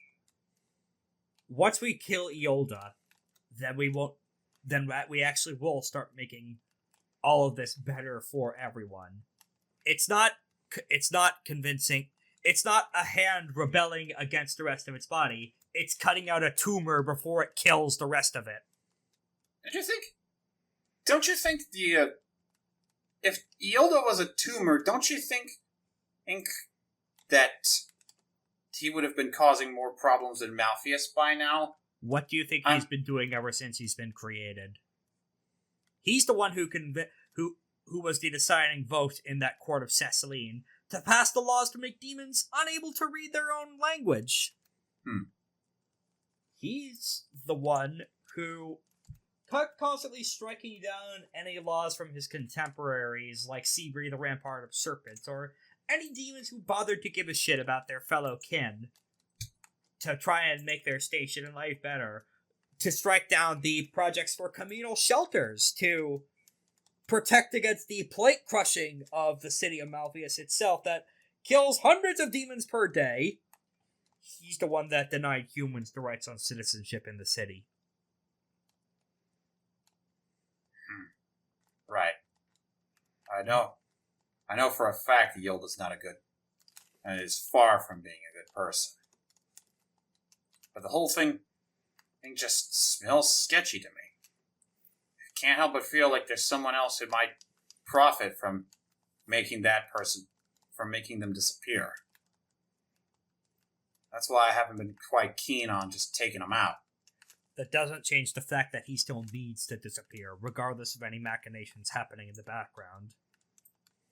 once we kill Eolda, then we actually will start making all of this better for everyone. It's not convincing. It's not a hand rebelling against the rest of its body. It's cutting out a tumor before it kills the rest of it. Don't you think if Eolda was a tumor, don't you think that he would have been causing more problems than Malfeas by now? What do you think he's been doing ever since he's been created? He's the one who was the deciding vote in that court of Ceciline to pass the laws to make demons unable to read their own language. He's the one who constantly striking down any laws from his contemporaries like Seabury the Rampart of Serpents, or any demons who bothered to give a shit about their fellow kin to try and make their station in life better, to strike down the projects for communal shelters, to protect against the plate crushing of the city of Malfeas itself that kills hundreds of demons per day. He's the one that denied humans the rights on citizenship in the city. Right. I know for a fact that Yilda's not a good, and is far from being a good person. But the whole thing just smells sketchy to me. I can't help but feel like there's someone else who might profit from making them disappear. That's why I haven't been quite keen on just taking them out. That doesn't change the fact that he still needs to disappear, regardless of any machinations happening in the background.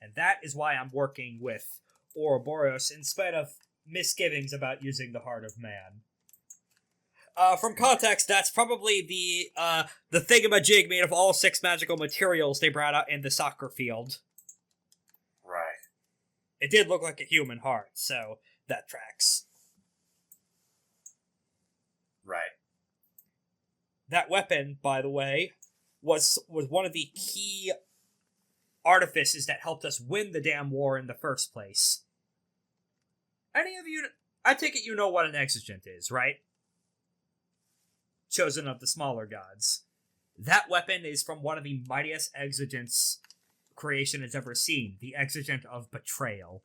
And that is why I'm working with Ouroborous, in spite of misgivings about using the heart of man. From context, that's probably the thingamajig made of all 6 magical materials they brought out in the soccer field. It did look like a human heart, so that tracks. Right. That weapon, by the way, was one of the key artifices that helped us win the damn war in the first place. Any of you... I take it you know what an exigent is, right? Chosen of the smaller gods. That weapon is from one of the mightiest exigents creation has ever seen, the exigent of betrayal.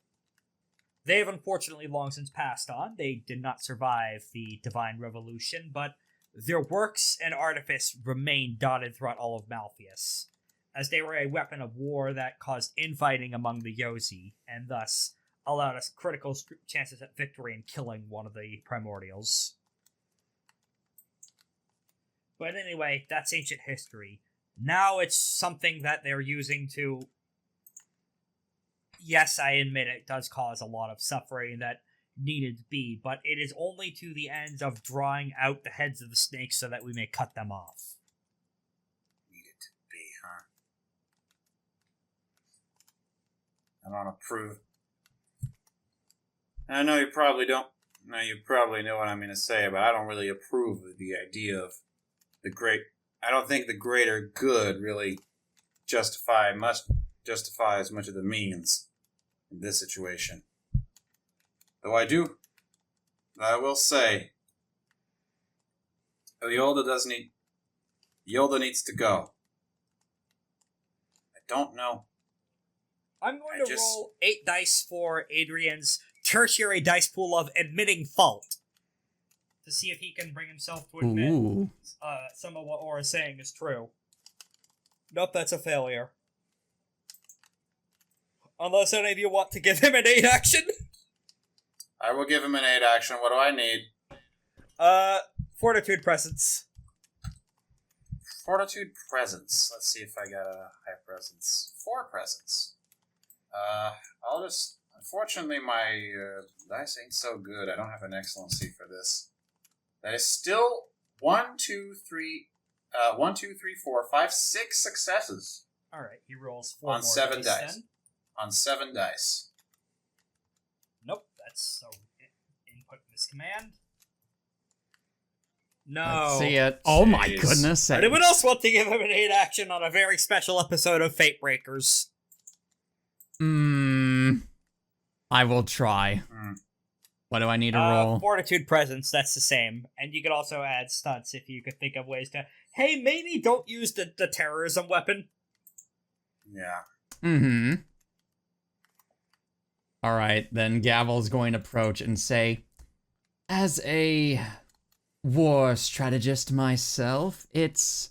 They have unfortunately long since passed on. They did not survive the Divine Revolution, but their works and artifice remain dotted throughout all of Malfeas, as they were a weapon of war that caused infighting among the Yozi, and thus allowed us critical chances at victory in killing one of the primordials. But anyway, that's ancient history. Now it's something that they're using to... Yes, I admit it does cause a lot of suffering that needed to be, but it is only to the ends of drawing out the heads of the snakes so that we may cut them off. Needed to be, huh? I don't approve. I know you probably don't. Now you probably know what I'm going to say, but I don't really approve of the idea of the great. I don't think the greater good really justifies much of the means in this situation. Though I will say, Yolda needs to go. I don't know. I'm going to roll 8 dice for Adrian's tertiary dice pool of admitting fault, to see if he can bring himself to admit some of what Aura's saying is true. Nope, that's a failure. Unless any of you want to give him an 8 action. I will give him an 8 action. What do I need? Fortitude presence. Fortitude presence. Let's see if I got a high presence. 4 presence. I'll just... Unfortunately, my dice ain't so good. I don't have an excellency for this. That is still 1, 2, 3, 4, 5, 6 successes. Alright, he rolls 4 on more 7 dice. Then. On 7 dice. Nope, that's so input this command. No. Let's see it. Oh my Jeez. goodness. Anyone else want to give him an 8 action on a very special episode of FateBreakers? I will try. What do I need to roll? Fortitude presence, that's the same. And you could also add stunts if you could think of ways to, hey, maybe don't use the terrorism weapon. Yeah. Alright, then Gavel's going to approach and say, as a war strategist myself, it's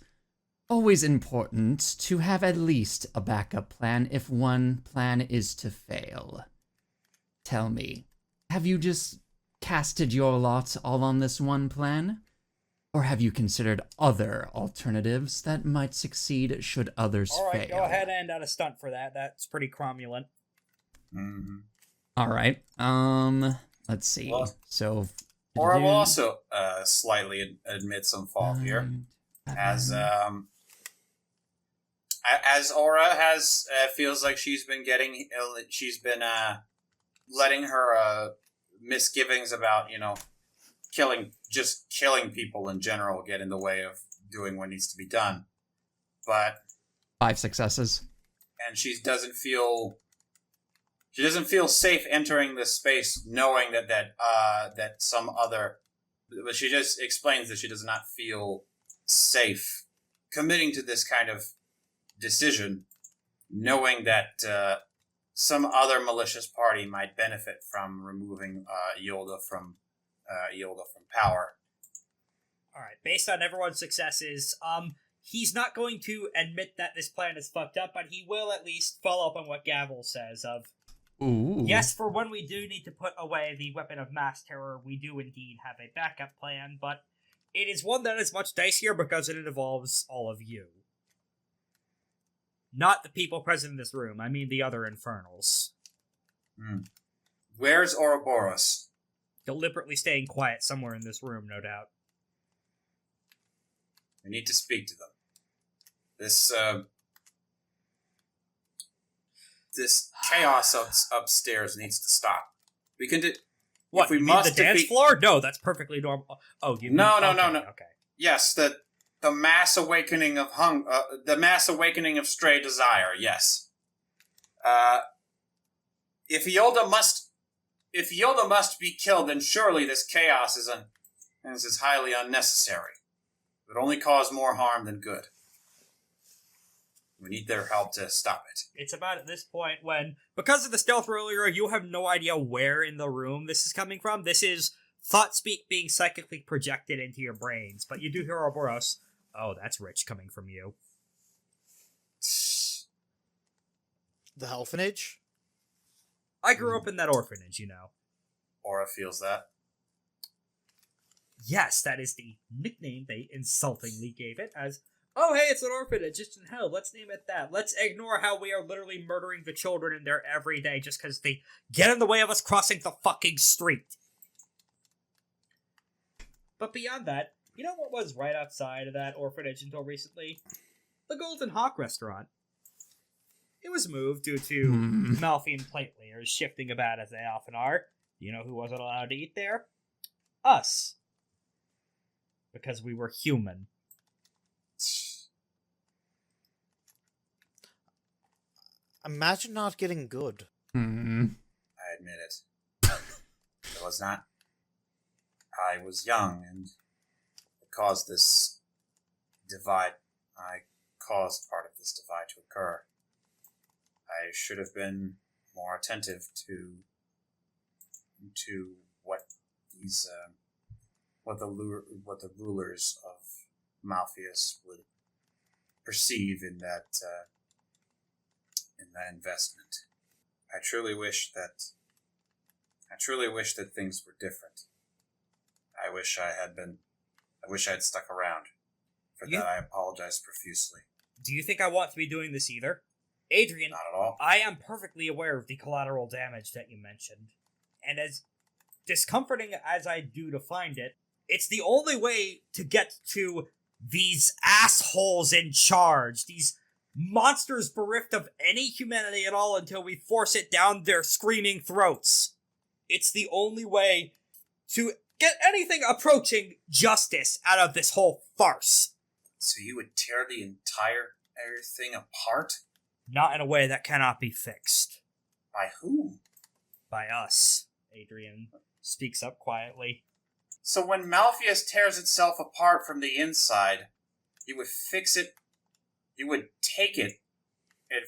always important to have at least a backup plan if one plan is to fail. Tell me, have you just casted your lot all on this one plan? Or have you considered other alternatives that might succeed should others fail? Alright, go ahead and add a stunt for that. That's pretty cromulent. Alright, let's see. Well, so... Aura will also slightly admit some fault here. As Aura has feels like she's been letting her misgivings about, killing people in general get in the way of doing what needs to be done. But 5 successes. And she doesn't feel safe entering this space knowing that some other, but she just explains that she does not feel safe committing to this kind of decision, knowing that some other malicious party might benefit from removing Yolda from power. Alright, based on everyone's successes, he's not going to admit that this plan is fucked up, but he will at least follow up on what Gavel says of, Ooh. yes, for when we do need to put away the weapon of mass terror, we do indeed have a backup plan, but it is one that is much dicier because it involves all of you. Not the people present in this room, I mean the other infernals. Where's Ouroborous? Deliberately staying quiet somewhere in this room, no doubt. We need to speak to them. This, this chaos upstairs needs to stop. We can do... What, if we you mean must the dance floor? No, that's perfectly normal. Oh, you mean... No. Okay. Yes, the mass awakening of the mass awakening of stray desire, yes. If Yolda must be killed, then surely this chaos is highly unnecessary. It would only cause more harm than good. We need their help to stop it. It's about at this point when, because of the stealth earlier, you have no idea where in the room this is coming from. This is thought speak being psychically projected into your brains. But you do hear Ouroborous. Oh, that's rich coming from you. The orphanage? I grew up in that orphanage, you know. Aura feels that. Yes, that is the nickname they insultingly gave it as, oh hey, it's an orphanage, it's in hell, let's name it that. Let's ignore how we are literally murdering the children in there every day just because they get in the way of us crossing the fucking street. But beyond that, you know what was right outside of that orphanage until recently? The Golden Hawk restaurant. It was moved due to Malfean plate layers shifting about as they often are. You know who wasn't allowed to eat there? Us. Because we were human. Imagine not getting good. I admit it. It was not. I was young and it caused this divide. I caused part of this divide to occur. I should have been more attentive to what these what the rulers of Malfeas would perceive in that investment. I truly wish that things were different. I wish I had stuck around. For that, I apologize profusely. Do you think I want to be doing this either? Adrian, not at all. I am perfectly aware of the collateral damage that you mentioned. And as discomforting as I do to find it, it's the only way to get to these assholes in charge, these monsters bereft of any humanity at all until we force it down their screaming throats. It's the only way to get anything approaching justice out of this whole farce. So you would tear the entire thing apart? Not in a way that cannot be fixed. By whom? By us, Adrian speaks up quietly. So when Malfeas tears itself apart from the inside, you would fix it. You would take it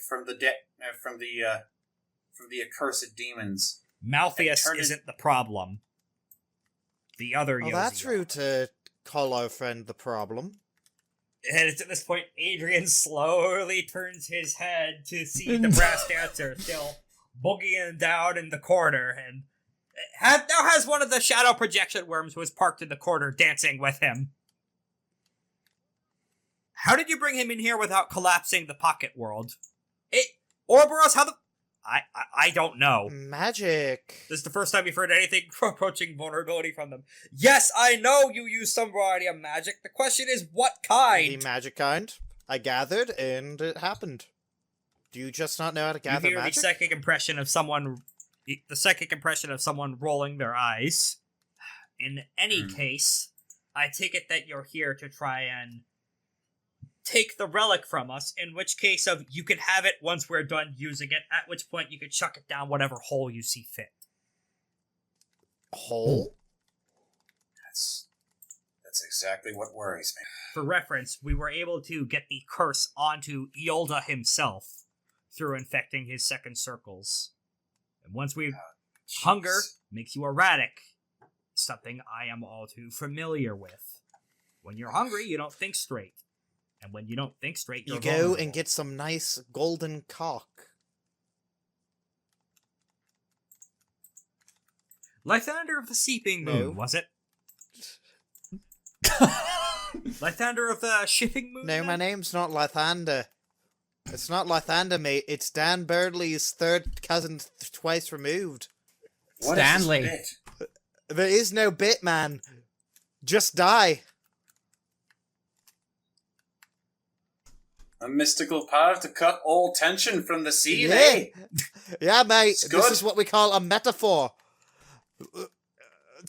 from the accursed demons. Malfeas isn't the problem. The other Well, Yozi that's are. rude to call our friend the problem. And it's at this point Adrian slowly turns his head to see the brass dancer still boogieing down in the corner, and now has one of the shadow projection worms who is parked in the corner dancing with him. How did you bring him in here without collapsing the pocket world? Ouroborous, how the... I don't know. Magic. This is the first time you've heard anything approaching vulnerability from them. Yes, I know you use some variety of magic. The question is, what kind? The magic kind. I gathered, and it happened. Do you just not know how to gather you hear magic? the psychic impression of someone rolling their eyes. In any case, I take it that you're here to try and take the relic from us, in which case you can have it once we're done using it, at which point you can chuck it down whatever hole you see fit. Hole? That's exactly what worries me. For reference, we were able to get the curse onto Yolda himself through infecting his second circles. And once hunger makes you erratic, something I am all too familiar with. When you're hungry, you don't think straight. And when you don't think straight, you're vulnerable. And get some nice golden cock. Lythander of the Seeping Moon, No. was it? Lythander of the Shipping Moon? No, then? my name's not Lythander. It's not Lythander, mate. It's Dan Birdley's third cousin twice removed. What is Stanley. this bit? There is no bit, man. Just die. A mystical power to cut all tension from the scene, eh? Yeah, mate. It's This good. is what we call a metaphor.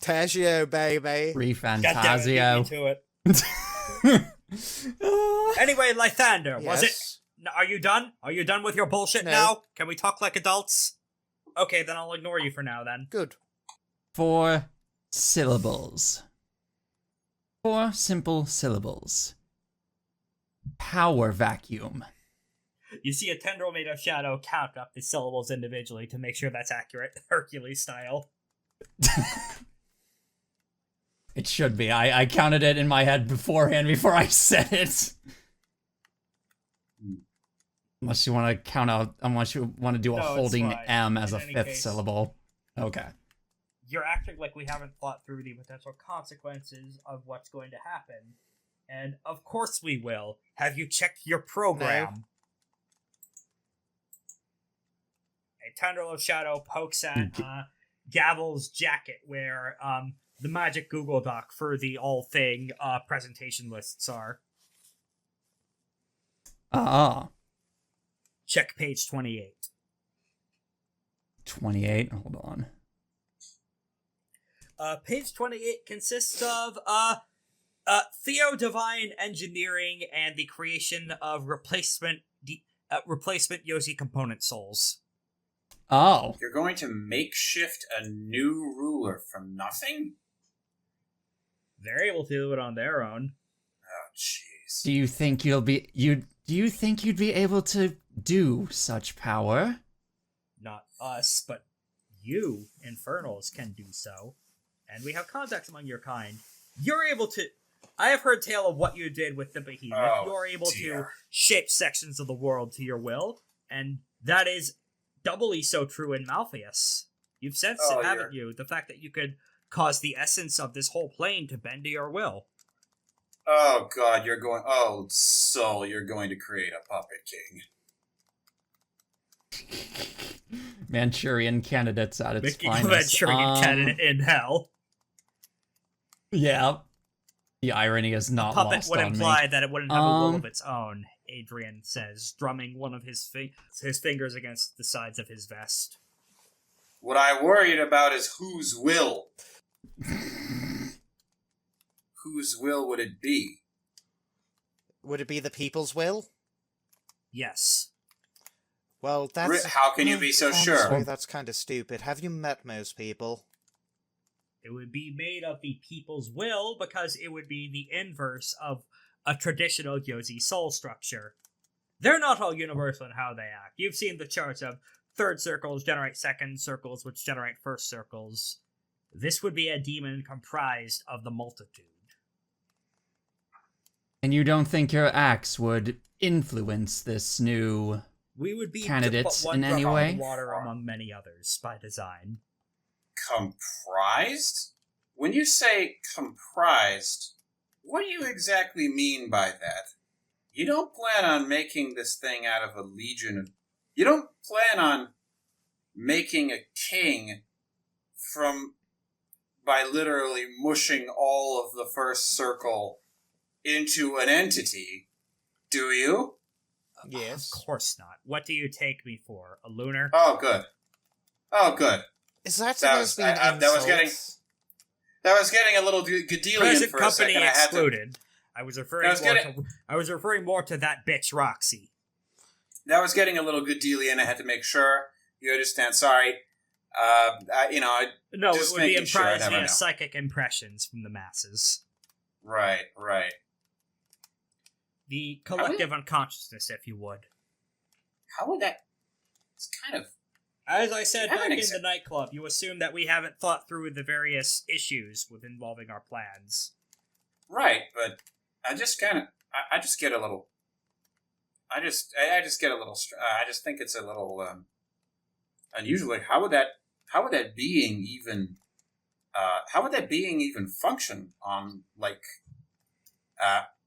Tertio, baby. God damn it, beat me Refantasio. to it. Anyway, Lythander, was it? Yes. Are you done? Are you done with your bullshit No. now? Can we talk like adults? Okay, then I'll ignore you for now, then. Good. 4 syllables. 4 simple syllables. Power vacuum. You see a tendril made of shadow count up the syllables individually to make sure that's accurate, Hercules style. It should be. I counted it in my head beforehand before I said it. Unless you want to count out, unless you want to do a No, it's holding fine. M as In a any 5th case. syllable. Okay. You're acting like we haven't thought through the potential consequences of what's going to happen. And of course we will. Have you checked your program? A tendril of shadow pokes at Gavel's jacket where the magic Google Doc for the all thing presentation lists are. Ah. Check page 28. 28. Hold on. Page 28 consists of Theo-Divine engineering and the creation of replacement Yosi component souls. Oh. You're going to makeshift a new ruler from nothing? They're able to do it on their own. Oh, jeez. Do you think do you think you'd be able to do such power? Not us, but you, Infernals, can do so. And we have contacts among your kind. You're able to... I have heard tale of what you did with the behemoth. Oh, You're able to dear. shape sections of the world to your will, and that is doubly so true in Malfeas. You've sensed Oh, it, haven't you? The fact that you could cause the essence of this whole plane to bend to your will. Oh, God, you're going... Oh, Soul, you're going to create a puppet king. Manchurian candidates at its Making finest. Manchurian candidate in hell. Yeah. The irony is not Puppet lost would on imply me. that it wouldn't have a will of its own, Adrian says, drumming one of his fingers against the sides of his vest. What I worried about is whose will. Whose will would it be? Would it be the people's will? Yes. Well, that's... How can you be so honestly, sure? that's kind of stupid. Have you met most people? It would be made of the people's will because it would be the inverse of a traditional Yosi soul structure. They're not all universal in how they act. You've seen the charts of third circles generate second circles, which generate first circles. This would be a demon comprised of the multitude. And you don't think your acts would influence this new... We would be Candidates but one in any drop way? on the water among many others by design. Comprised? When you say comprised, what do you exactly mean by that? You don't plan on making this thing out of a legion of... You don't plan on making a king by literally mushing all of the first circle into an entity, do you? Yes. Of course not. What do you take me for? A lunar? Oh, good. Oh, good. Is that That supposed to was- be an I- insult? That was getting a little Gadelian Present for a company second. excluded. I was referring I was referring more to that bitch Roxy. That was getting a little Gadelian. I had to make sure you understand. Sorry. No, Just it would be making sure, I imprised never via know. psychic impressions from the masses. Right. The collective unconsciousness, if you would. How would that... It's kind of... As I said You back haven't in the accept- nightclub, you assume that we haven't thought through the various issues with involving our plans. Right, but I just kind of... I just get a little... I just get a little... I just think it's a little... unusual. How would that being even... how would that being even function on, like...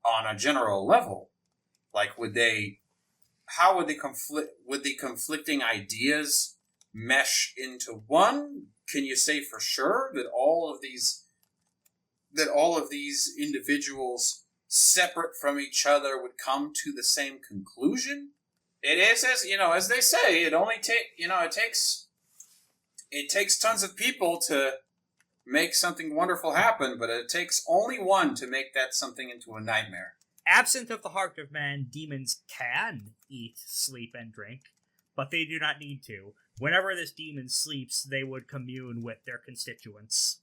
on a general level? Like, would they... How would the conflicting ideas mesh into one? Can you say for sure that all of these individuals separate from each other would come to the same conclusion. It is, as they say, it takes tons of people to make something wonderful happen, but it takes only one to make that something into a nightmare. Absent of the heart of man, demons can eat, sleep, and drink, but they do not need to. Whenever this demon sleeps, they would commune with their constituents.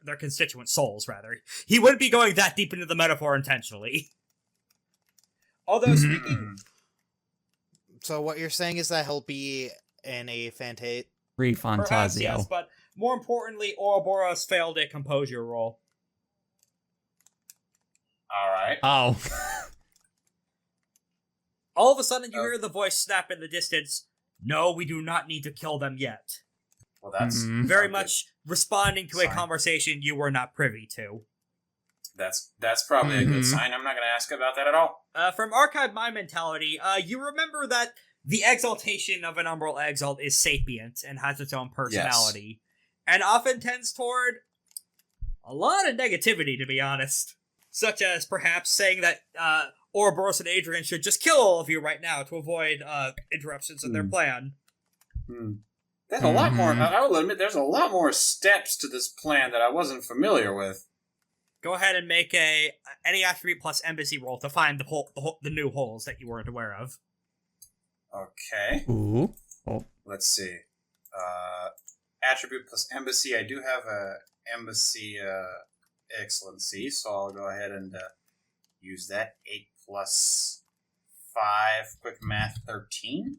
Their constituent souls, rather. He wouldn't be going that deep into the metaphor intentionally. Although, speaking... So what you're saying is that he'll be in a Perhaps, Fantasio. yes, but more importantly, Ouroborous failed a composure roll. Alright. Oh. All of a sudden, you hear the voice snap in the distance, "No, we do not need to kill them yet." Well, that's... Very much responding to a Sign. conversation you were not privy to. That's probably a good sign. I'm not going to ask about that at all. From Archive My Mentality, you remember that the exaltation of an Umbral Exalt is sapient and has its own personality, and often tends toward a lot of negativity, to be honest. Such as perhaps saying that Oruborous and Adrian should just kill all of you right now to avoid interruptions in their plan. There's a lot more... I will admit, there's a lot more steps to this plan that I wasn't familiar with. Go ahead and make any attribute plus embassy roll to find the new holes that you weren't aware of. Okay. Ooh. Oh. Let's see. Attribute plus embassy. I do have a embassy excellency, so I'll go ahead and use that. 8 plus 5. Quick math, 13.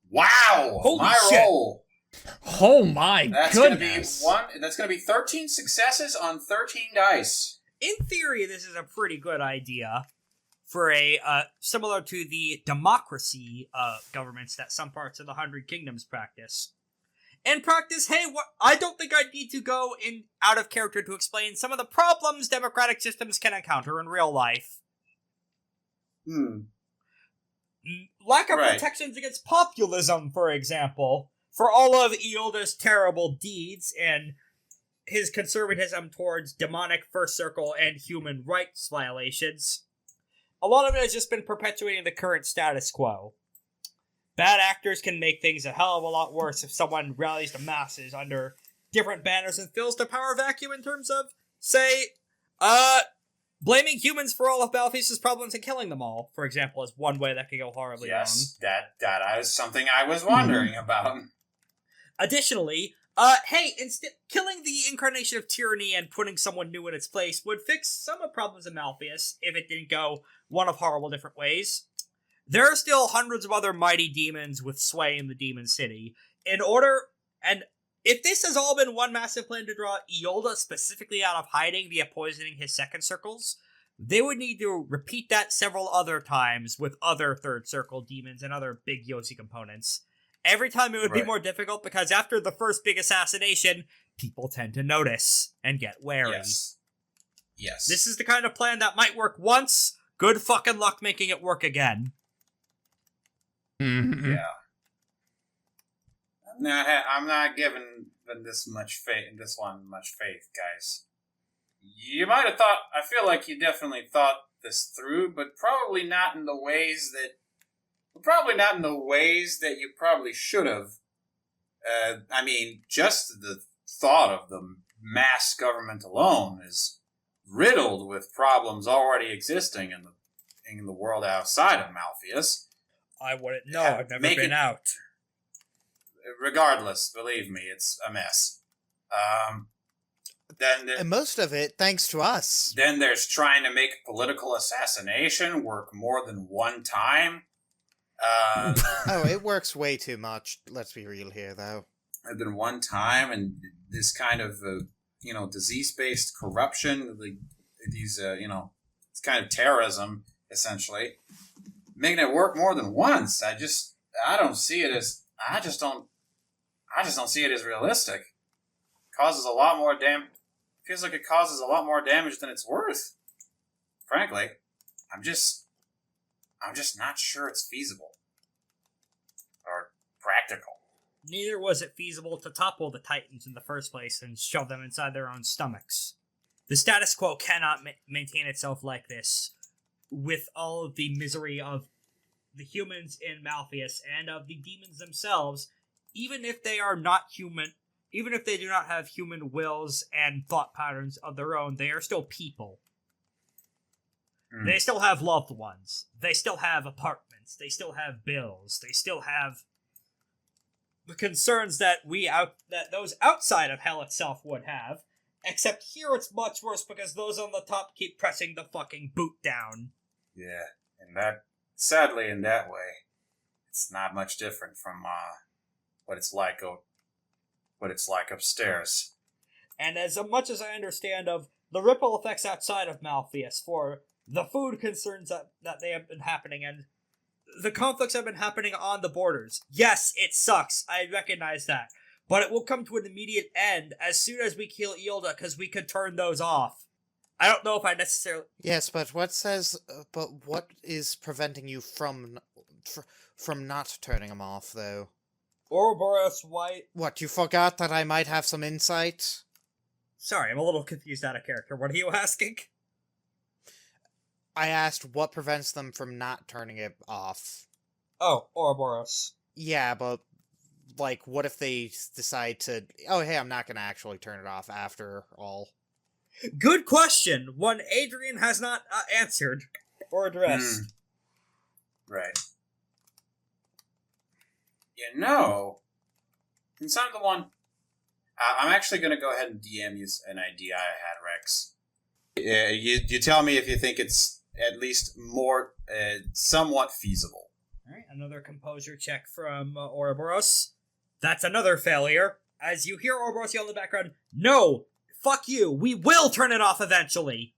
Wow! Holy my shit. roll! Oh my That's goodness. That's gonna be 13 successes on 13 dice. In theory, this is a pretty good idea for a similar to the democracy governments that some parts of the 100 Kingdoms practice. In practice, I don't think I need to go out of character to explain some of the problems democratic systems can encounter in real life. Lack of protections against populism, for example. For all of Eolda's terrible deeds and his conservatism towards demonic First Circle and human rights violations, a lot of it has just been perpetuating the current status quo. Bad actors can make things a hell of a lot worse if someone rallies the masses under different banners and fills the power vacuum in terms of, say, blaming humans for all of Malfeas' problems and killing them all, for example, is one way that could go horribly wrong. Yes, that is something I was wondering about. Additionally, killing the incarnation of tyranny and putting someone new in its place would fix some of the problems of Malfeas if it didn't go one of horrible different ways. There are still hundreds of other mighty demons with sway in the demon city. If this has all been one massive plan to draw Eolda specifically out of hiding via poisoning his second circles, they would need to repeat that several other times with other third circle demons and other big Yossi components. Every time it would be more difficult because after the first big assassination, people tend to notice and get wary. Yes. This is the kind of plan that might work once. Good fucking luck making it work again. Mm-hmm. Yeah. I'm not giving this one much faith, guys. You might have thought, I feel like you definitely thought this through, but probably not in the ways that you probably should have. I mean, just the thought of the mass government alone is riddled with problems already existing in the world outside of Malfeas. I wouldn't know. I've never been out. Regardless, believe me, it's a mess. And most of it thanks to us. Then there's trying to make political assassination work more than one time. Oh, it works way too much. Let's be real here, though. Than one time, and this kind of disease-based corruption, these it's kind of terrorism essentially, making it work more than once. I just don't see it as realistic. Causes a lot more feels like it causes a lot more damage than it's worth. Frankly, I'm just not sure it's feasible or practical. Neither was it feasible to topple the Titans in the first place and shove them inside their own stomachs. The status quo cannot maintain itself like this, with all of the misery of the humans in Malfeas and of the demons themselves, even if they are not human, even if they do not have human wills and thought patterns of their own, they are still people. They still have loved ones. They still have apartments. They still have bills. They still have the concerns that that those outside of hell itself would have. Except here it's much worse because those on the top keep pressing the fucking boot down. Yeah, and that, sadly, in that way, it's not much different from what it's like upstairs. And as much as I understand of the ripple effects outside of Malfeas for the food concerns that they have been happening and the conflicts have been happening on the borders. Yes, it sucks. I recognize that. But it will come to an immediate end as soon as we kill Eilda, because we could turn those off. I don't know if I necessarily... Yes, but what is preventing you from not turning them off, though? Ouroborous, why... What, you forgot that I might have some insight? Sorry, I'm a little confused out of character. What are you asking? I asked what prevents them from not turning it off. Oh, Ouroborous. Yeah, but, like, what if they decide to... Oh, hey, I'm not gonna actually turn it off after all. Good question. One Adrian has not answered or addressed. Right. You know, inside of the one... I'm actually going to go ahead and DM you an idea I had, Rex. You tell me if you think it's at least more somewhat feasible. Alright, another composure check from Ouroborous. That's another failure. As you hear Ouroborous yell in the background, "No! Fuck you! We will turn it off eventually!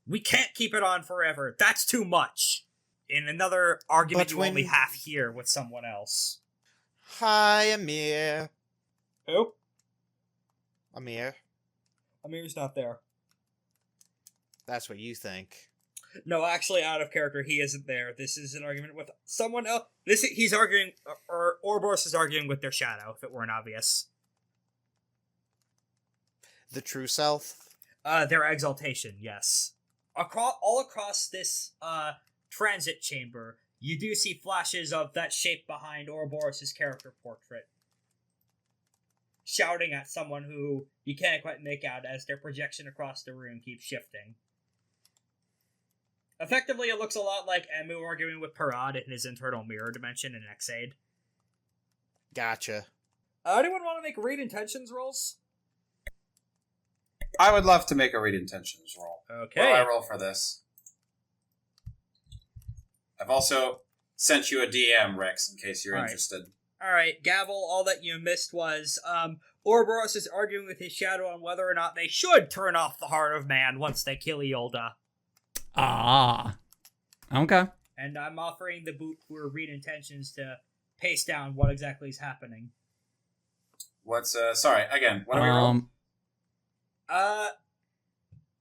We can't keep it on forever. That's too much!" In another argument But you when... only half hear with someone else. Hi, Amir. Who? Amir. Amir's not there. That's what you think. No, actually, out of character, he isn't there. This is an argument with someone else. He's arguing, or Ouroborous is arguing with their shadow, if it weren't obvious. The true self? Their exaltation, yes. All across this, transit chamber, you do see flashes of that shape behind Ouroborous' character portrait. Shouting at someone who you can't quite make out as their projection across the room keeps shifting. Effectively, it looks a lot like Emu arguing with Parad in his internal mirror dimension in Xaid. Gotcha. Anyone want to make read intentions rolls? I would love to make a read intentions roll. Okay. What do I roll for this? I've also sent you a DM, Rex, in case you're interested. Alright, Gavel, all that you missed was, Ouroborous is arguing with his shadow on whether or not they should turn off the heart of man once they kill Eilda. Ah. Okay. And I'm offering the boot for read intentions to pace down what exactly is happening. What's, sorry, again, what do we roll?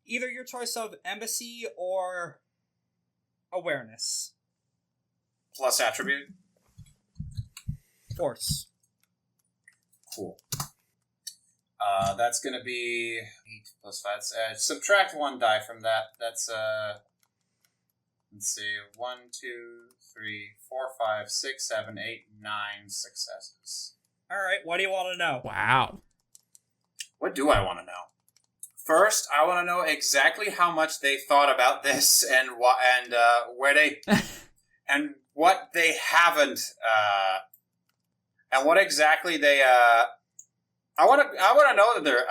Either your choice of embassy or awareness. Plus attribute? Force. Cool. That's gonna be 8 plus 5. Subtract 1 die from that. That's, let's see, 1, 2, 3, 4, 5, 6, 7, 8, 9 successes. Alright, what do you want to know? Wow. What do I want to know? First, I want to know exactly how much they thought about this and where they and what they haven't and what exactly they I want to know that they're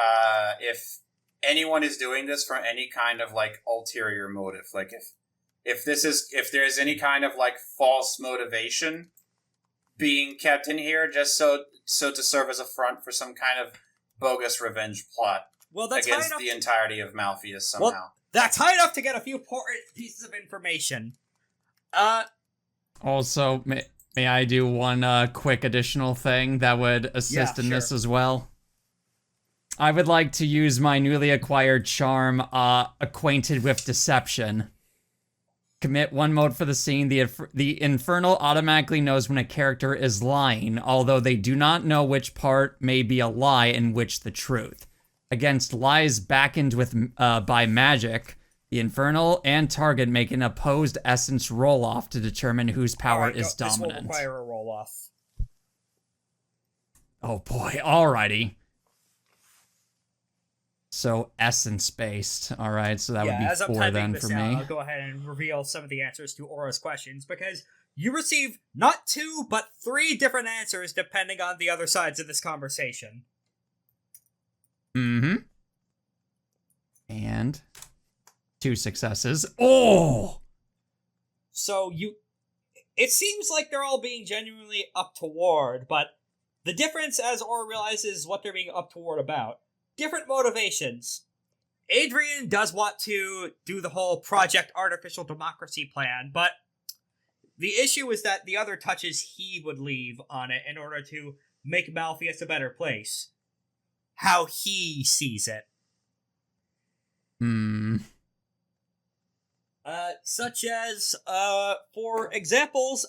if anyone is doing this for any kind of like ulterior motive, like if there's any kind of like false motivation being kept in here just so to serve as a front for some kind of bogus revenge plot. Well, that's against the entirety of Malfeas somehow. Well, that's high enough to get a few important pieces of information. Also, may I do one quick additional thing that would assist in this as well? I would like to use my newly acquired charm, Acquainted with Deception. Commit 1 mode for the scene. The Infernal automatically knows when a character is lying, although they do not know which part may be a lie and which the truth. against lies backened with by magic. The infernal and target make an opposed essence roll-off to determine whose power is dominant. This will require a roll-off. Oh boy, alrighty. So essence-based. Alright, so that would be 4 then for me. I'll go ahead and reveal some of the answers to Aura's questions, because you receive not 2, but 3 different answers depending on the other sides of this conversation. Mm-hmm. And 2 successes. Oh! So it seems like they're all being genuinely up toward, but the difference, as Aura realizes what they're being up toward about, different motivations. Adrian does want to do the whole Project Artificial Democracy plan, but the issue is that the other touches he would leave on it in order to make Malfeas a better place. How he sees it. Such as, for examples,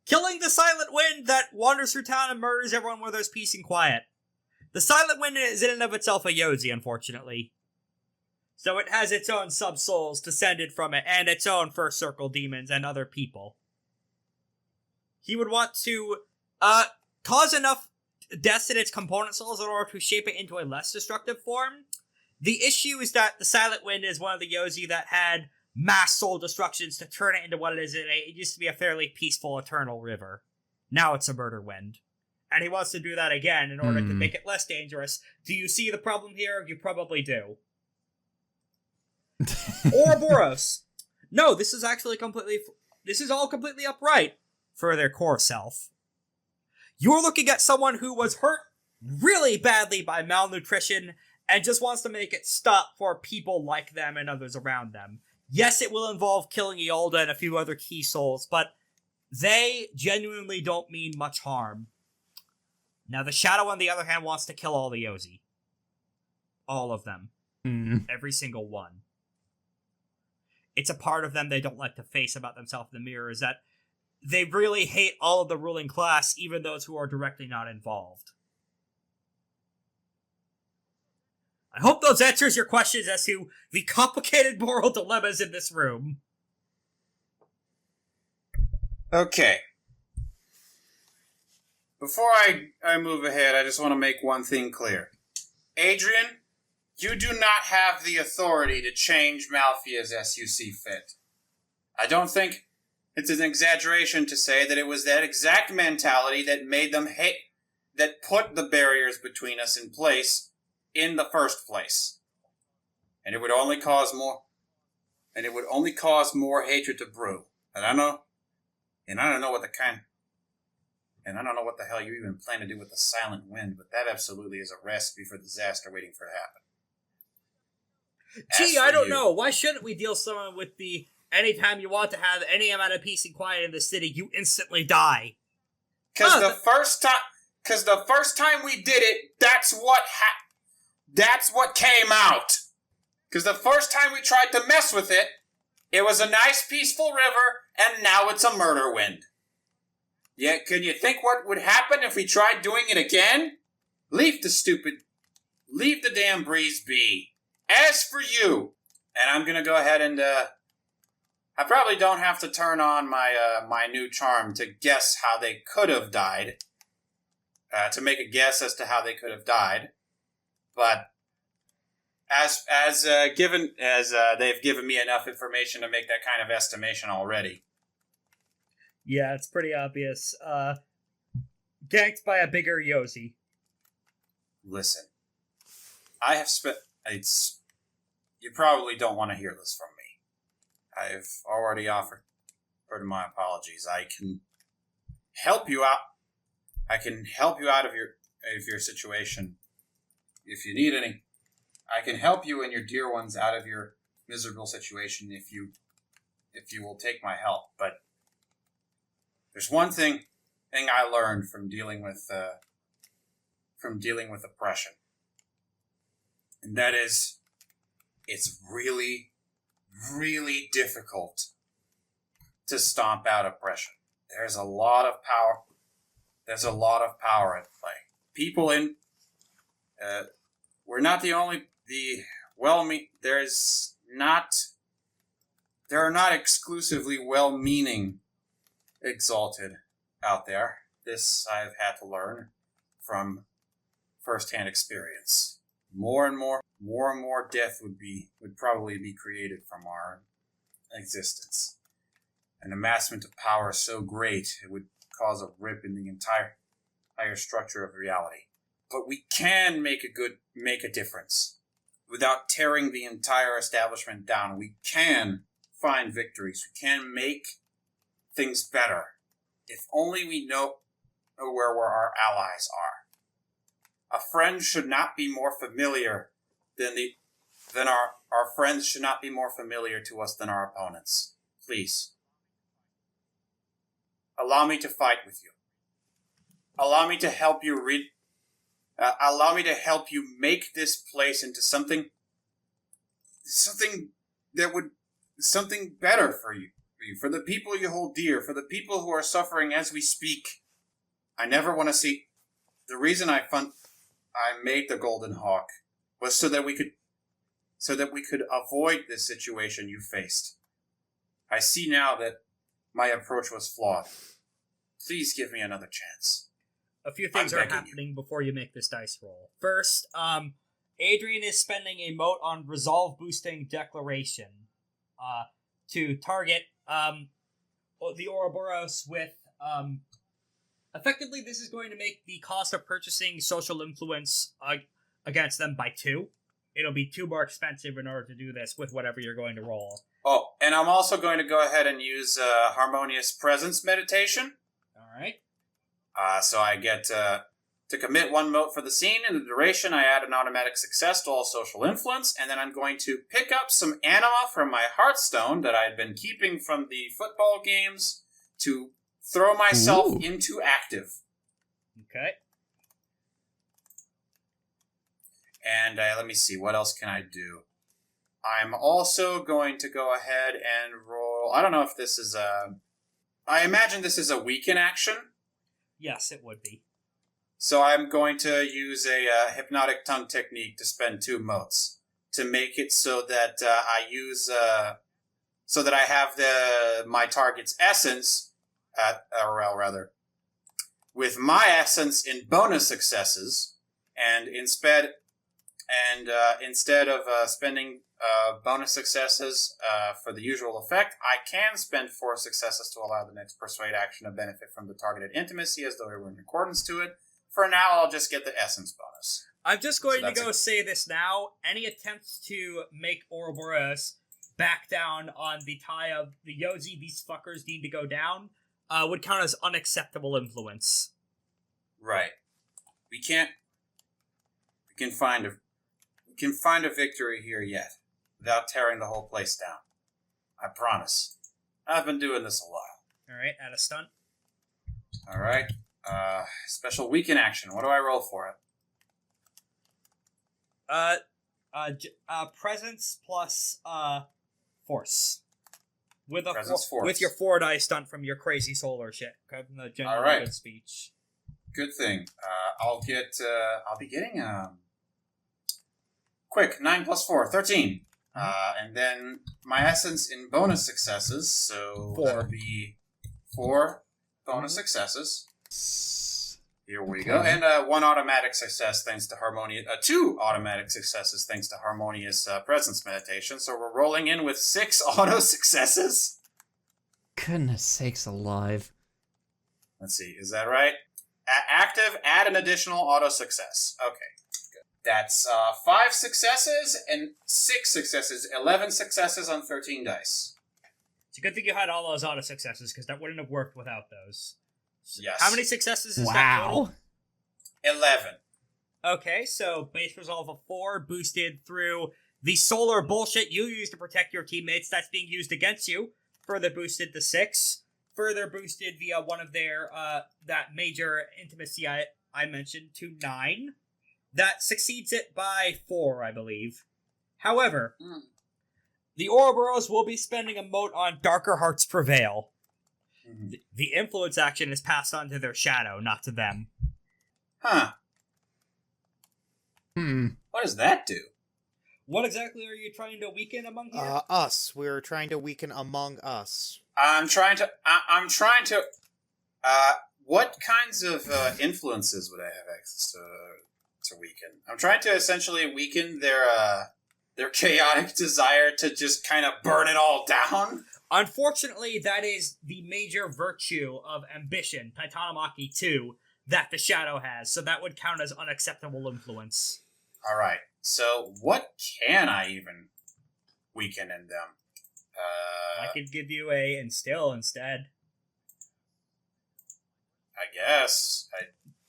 killing the Silent Wind that wanders through town and murders everyone where there's peace and quiet. The Silent Wind is in and of itself a Yozi, unfortunately. So it has its own sub-souls descended from it, and its own first circle demons and other people. He would want to, cause enough deaths in its component souls in order to shape it into a less destructive form. The issue is that the Silent Wind is one of the Yozi that had mass soul destructions to turn it into what it is. It used to be a fairly peaceful, eternal river. Now it's a murder wind. And he wants to do that again in order to make it less dangerous. Do you see the problem here? You probably do. Ouroborous. No, this is all completely upright for their core self. You're looking at someone who was hurt really badly by malnutrition and just wants to make it stop for people like them and others around them. Yes, it will involve killing Iolda and a few other key souls, but they genuinely don't mean much harm. Now, the Shadow, on the other hand, wants to kill all the Yozi. All of them. Every single one. It's a part of them they don't like to face about themselves in the mirror, is that they really hate all of the ruling class, even those who are directly not involved. I hope those answers your questions as to the complicated moral dilemmas in this room. Okay. Before I move ahead, I just want to make one thing clear. Adrian, you do not have the authority to change Malfeas as you see fit. I don't think it's an exaggeration to say that it was that exact mentality that made them hate, that put the barriers between us in place in the first place. And it would only cause more hatred to brew. And I don't know what the hell you even plan to do with the Silent Wind, but that absolutely is a recipe for disaster waiting for it to happen. Gee, I don't know. Why shouldn't we deal someone with the anytime you want to have any amount of peace and quiet in the city, you instantly die? Because the first time we did it, that's what came out. Because the first time we tried to mess with it, it was a nice peaceful river, and now it's a murder wind. Yeah, can you think what would happen if we tried doing it again? Leave the damn breeze be. As for you, and I'm gonna go ahead and, I probably don't have to turn on my new charm to guess how they could have died. To make a guess as to how they could have died. But as they've given me enough information to make that kind of estimation already. Yeah, it's pretty obvious. Ganked by a bigger Yozi. Listen, I have spent... You probably don't want to hear this from me. I've already offered my apologies. I can help you out. I can help you out of your situation if you need any. I can help you and your dear ones out of your miserable situation if you will take my help. But there's one thing I learned from dealing with oppression, and that is, it's really, really difficult to stomp out oppression. There's a lot of power. There's a lot of power at play. People we're not the only there are not exclusively well-meaning exalted out there. This I've had to learn from first-hand experience. More and more death would probably be created from our existence. An amassment of power so great it would cause a rip in the entire structure of reality. But we can make a difference. Without tearing the entire establishment down, we can find victories. We can make things better. If only we know where our allies are. A friend should not be more familiar than our friends should not be more familiar to us than our opponents. Please. Allow me to fight with you. Allow me to help you allow me to help you make this place into something better for you, for the people you hold dear, for the people who are suffering as we speak. I never want to see. The reason I made the Golden Hawk was so that we could avoid this situation you faced. I see now that my approach was flawed. Please give me another chance. A few things are happening before you make this dice roll. First, Adrian is spending a mote on resolve boosting declaration to target the Ouroborous with effectively this is going to make the cost of purchasing social influence against them by 2. It'll be 2 more expensive in order to do this with whatever you're going to roll. Oh, and I'm also going to go ahead and use harmonious presence meditation. Alright. So I get to commit 1 mote for the scene. In the duration, I add an automatic success to all social influence, and then I'm going to pick up some anima from my Hearthstone that I had been keeping from the football games to throw myself into active. Okay. And let me see, what else can I do? I'm also going to go ahead and roll... I don't know if this is a... I imagine this is a weaken action. Yes, it would be. So I'm going to use a hypnotic tongue technique to spend 2 motes to make it so that so that I have my target's essence with my essence in bonus successes, and instead of spending bonus successes for the usual effect, I can spend 4 successes to allow the next persuade action to benefit from the targeted intimacy as though it were in accordance to it. For now, I'll just get the essence bonus. I'm just going to go say this now. Any attempts to make Ouroborous back down on the tie of the Yozi, these fuckers need to go down, would count as unacceptable influence. Right. We can find a victory here yet, without tearing the whole place down. I promise. I've been doing this a while. Alright, add a stunt. Alright. Special weaken action. What do I roll for it? Presence plus, force. With Force. With your 4 dice stunt from your crazy solar shit. From the general good speech. Good thing. I'll be getting, quick, 9 plus 4, 13. And then my essence in bonus successes, so 4. That'll be 4 bonus successes. Here we go. And 1 automatic success thanks to harmonious... 2 automatic successes thanks to harmonious presence meditation. So we're rolling in with 6 auto successes. Goodness sakes alive. Let's see, is that right? Active, add an additional auto success. Okay, good. That's 5 successes and 6 successes. 11 successes on 13 dice. It's a good thing you had all those auto successes, because that wouldn't have worked without those. Yes. How many successes is that total? 11. Okay, so base resolve of 4, boosted through the solar bullshit you use to protect your teammates. That's being used against you. Further boosted to 6. Further boosted via one of their, that major intimacy I mentioned, to 9. That succeeds it by 4, I believe. However, the Ouroborous will be spending a mote on Darker Hearts Prevail. The influence action is passed on to their shadow, not to them. Huh. What does that do? What exactly are you trying to weaken among here? Us. We're trying to weaken among us. I'm trying to. What kinds of influences would I have access to weaken? I'm trying to essentially weaken their chaotic desire to just kind of burn it all down. Unfortunately, that is the major virtue of ambition, Titanomachy 2, that the Shadow has, so that would count as unacceptable influence. Alright, so what can I even weaken in them? I could give you a instill instead. I guess.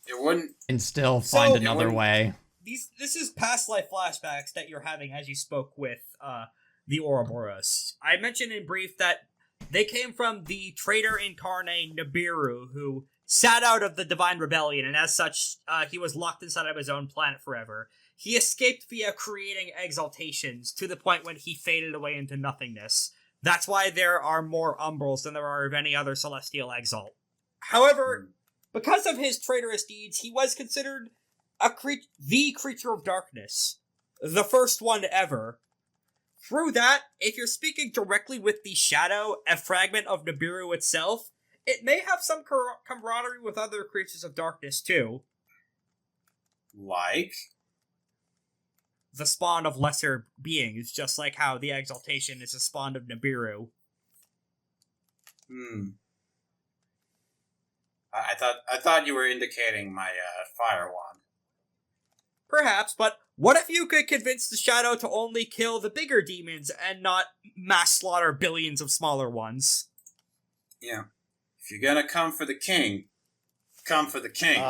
It wouldn't... And still find another way. This is past life flashbacks that you're having as you spoke with the Ouroborous. I mentioned in brief that they came from the traitor incarnate Nibiru, who sat out of the Divine Rebellion, and as such, he was locked inside of his own planet forever. He escaped via creating exaltations to the point when he faded away into nothingness. That's why there are more Umbrals than there are of any other celestial exalt. However, because of his traitorous deeds, he was considered the creature of darkness. The first one ever. Through that, if you're speaking directly with the Shadow, a fragment of Nibiru itself, it may have some camaraderie with other creatures of darkness, too. Like? The spawn of lesser beings, just like how the Exaltation is a spawn of Nibiru. I thought you were indicating my fire wand. Perhaps, but what if you could convince the Shadow to only kill the bigger demons and not mass slaughter billions of smaller ones? Yeah. If you're gonna come for the king, come for the king.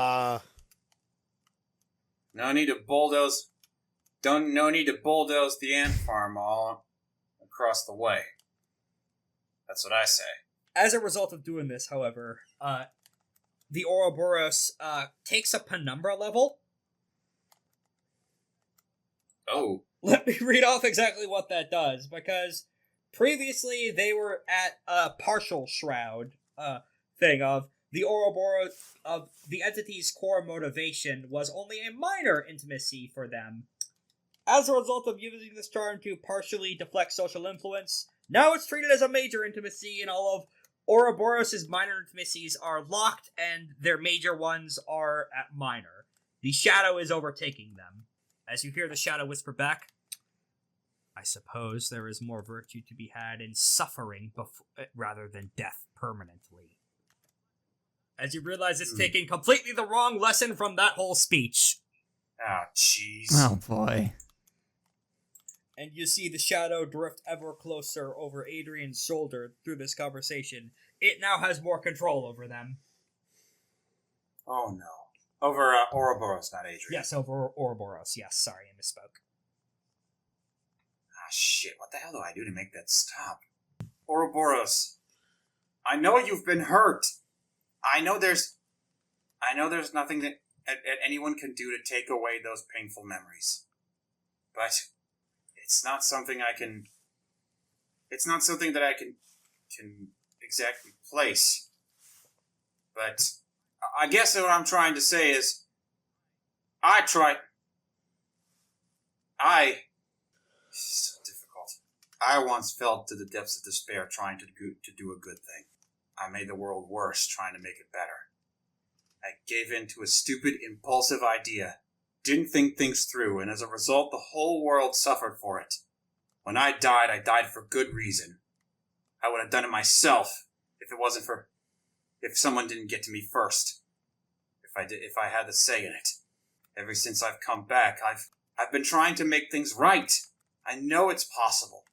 No need to bulldoze the ant farm all across the way. That's what I say. As a result of doing this, however, the Ouroborous takes a penumbra level. Oh. Let me read off exactly what that does, because previously they were at a partial shroud thing of the Ouroborous, of the entity's core motivation was only a minor intimacy for them. As a result of using this charm to partially deflect social influence, now it's treated as a major intimacy, and all of Ouroboros' minor intimacies are locked, and their major ones are at minor. The Shadow is overtaking them. As you hear the Shadow whisper back, I suppose there is more virtue to be had in suffering rather than death permanently. As you realize it's taking completely the wrong lesson from that whole speech. Oh, jeez. Oh, boy. And you see the Shadow drift ever closer over Adrian's shoulder through this conversation. It now has more control over them. Oh, no. Over Ouroborous, not Adrian. Yes, over Ouroborous. Yes, sorry, I misspoke. Ah, shit. What the hell do I do to make that stop? Ouroborous, I know you've been hurt. I know there's nothing that anyone can do to take away those painful memories. But it's not something I can... It's not something that I can exactly place. But I guess what I'm trying to say is, It's so difficult. I once fell to the depths of despair trying to do a good thing. I made the world worse trying to make it better. I gave in to a stupid, impulsive idea, didn't think things through, and as a result, the whole world suffered for it. When I died for good reason. I would have done it myself if someone didn't get to me first. If I had the say in it. Ever since I've come back, I've been trying to make things right. I know it's possible.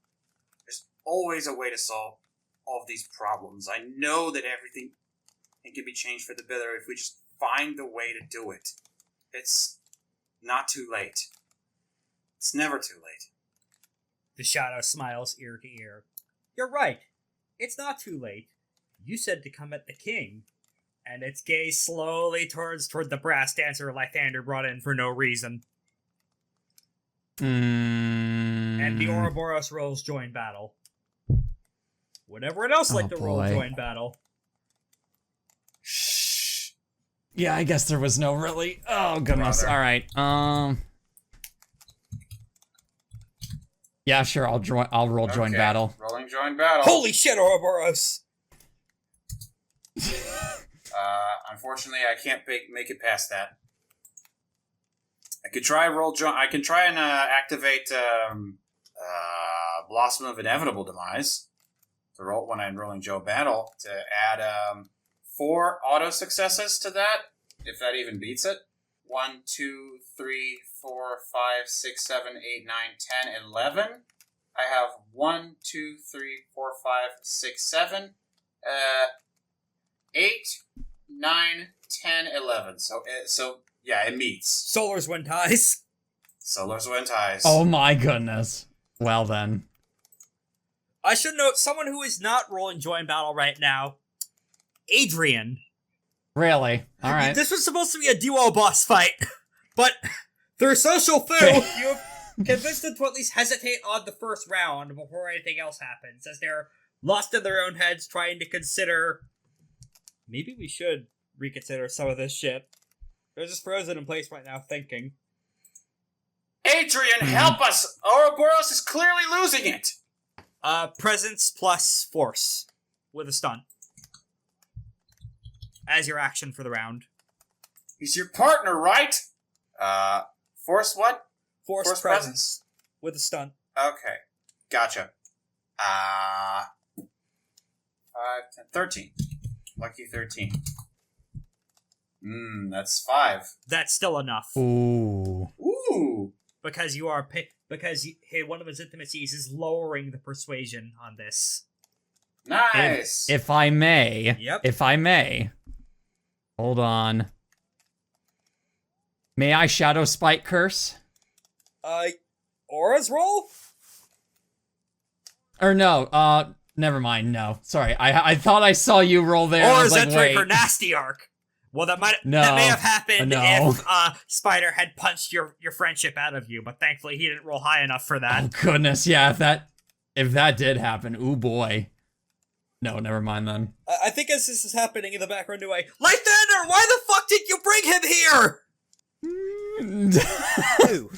There's always a way to solve all of these problems. I know that everything can be changed for the better if we just find the way to do it. It's not too late. It's never too late. The Shadow smiles ear to ear. You're right. It's not too late. You said to come at the king. And its gaze slowly turns toward the brass dancer Lythander brought in for no reason. And the Ouroborous rolls join battle. Would everyone else like to roll join battle? Yeah, I guess there was no really... Oh, goodness. Brother. Alright, Yeah, sure. I'll roll join Okay, battle. Rolling join battle. Holy shit, Ouroborous! Unfortunately, I can't make it past that. I could try roll join. I can try and activate Blossom of Inevitable Demise to roll when I'm rolling Joe battle to add 4 auto successes to that, if that even beats it. 1, 2, 3, 4, 5, 6, 7, 8, 9, 10, 11. I have 1, 2, 3, 4, 5, 6, 7, 8, 9, 10, 11. So yeah, it meets. Solar's win ties. Solar's win ties. Oh my goodness. Well then. I should note, someone who is not rolling join battle right now, Adrian. Really? Alright. This was supposed to be a duo boss fight, but through social foo, you have convinced them to at least hesitate on the first round before anything else happens, as they're lost in their own heads trying to consider, maybe we should reconsider some of this shit. They're just frozen in place right now thinking. Adrian, help us! Ouroborous is clearly losing it! Presence plus force with a stun as your action for the round. He's your partner, right? Force what? Force presence with a stun. Okay, gotcha. 5, 10, 13. Lucky 13. That's 5. That's still enough. Ooh. Ooh! Because one of his intimacies is lowering the persuasion on this. Nice! If I may. Yep. If I may. Hold on. May I Shadow Spike Curse? Aura's roll? Or no, never mind, no. Sorry, I thought I saw you roll there. Aura's like, entering her wait. nasty arc. Well, that may have happened No. if Spider had punched your friendship out of you, but thankfully he didn't roll high enough for that. Oh goodness, yeah, if that did happen, ooh boy. No, never mind then. I think as this is happening in the background, anyway, Lythander, why the fuck did you bring him here? Ooh.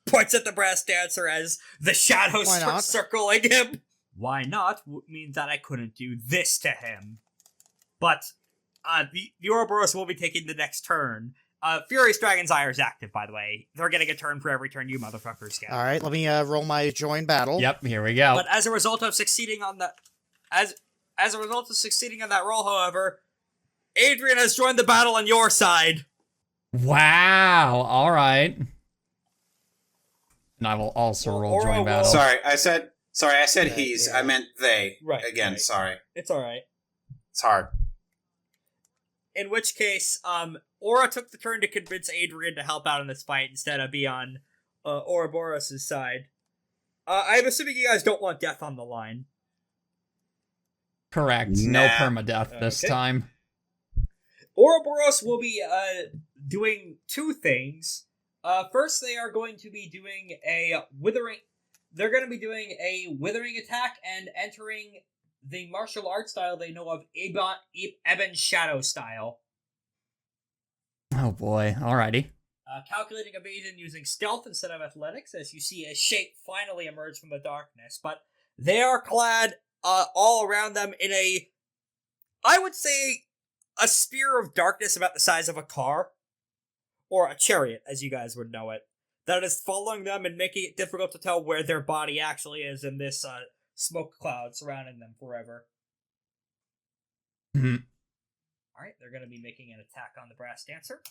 Points at the brass dancer as the shadows Why start not? circling him. Why not means that I couldn't do this to him. But the Ouroborous will be taking the next turn. Furious Dragon's Ire is active, by the way. They're getting a turn for every turn you motherfuckers get. All right, let me roll my join battle. Yep, here we go. But as a result of succeeding on that, as a result of succeeding on that roll, however, Adrian has joined the battle on your side. Wow, alright. And I will also Well, roll Aura join will- battle. Sorry, I said Yeah, he's. yeah. I meant they. Right, Again, right. sorry. It's alright. It's hard. In which case, Aura took the turn to convince Adrian to help out in this fight instead of be on Ouroborous' side. I'm assuming you guys don't want death on the line. Correct. No Nah. permadeath this Okay. time. Ouroborous will be doing two things. First, they are going to be doing a withering. They're going to be doing a withering attack and entering the martial art style they know of, Ebon Shadow style. Oh boy, alrighty. Calculating evasion using stealth instead of athletics, as you see a shape finally emerge from the darkness. But they are clad all around them in I would say, a sphere of darkness about the size of a car. Or a chariot, as you guys would know it. That is following them and making it difficult to tell where their body actually is in this smoke cloud surrounding them forever. Mhm. Alright, they're going to be making an attack on the brass dancer.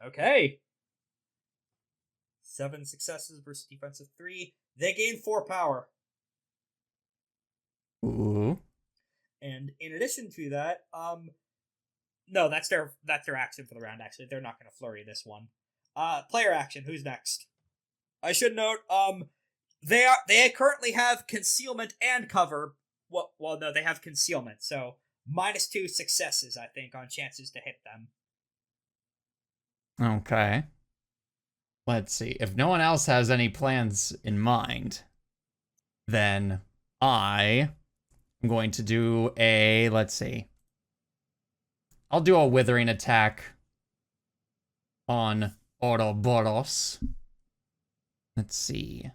Okay. 7 successes versus defensive 3. They gain 4 power. Ooh. And in addition to that, no, that's their action for the round, actually. They're not going to flurry this one. Player action, who's next? I should note, they currently have concealment and cover. Well, no, they have concealment, so -2 successes, I think, on chances to hit them. Okay. Let's see. If no one else has any plans in mind, then I am going to do let's see. I'll do a withering attack on Ouroborous. Let's see.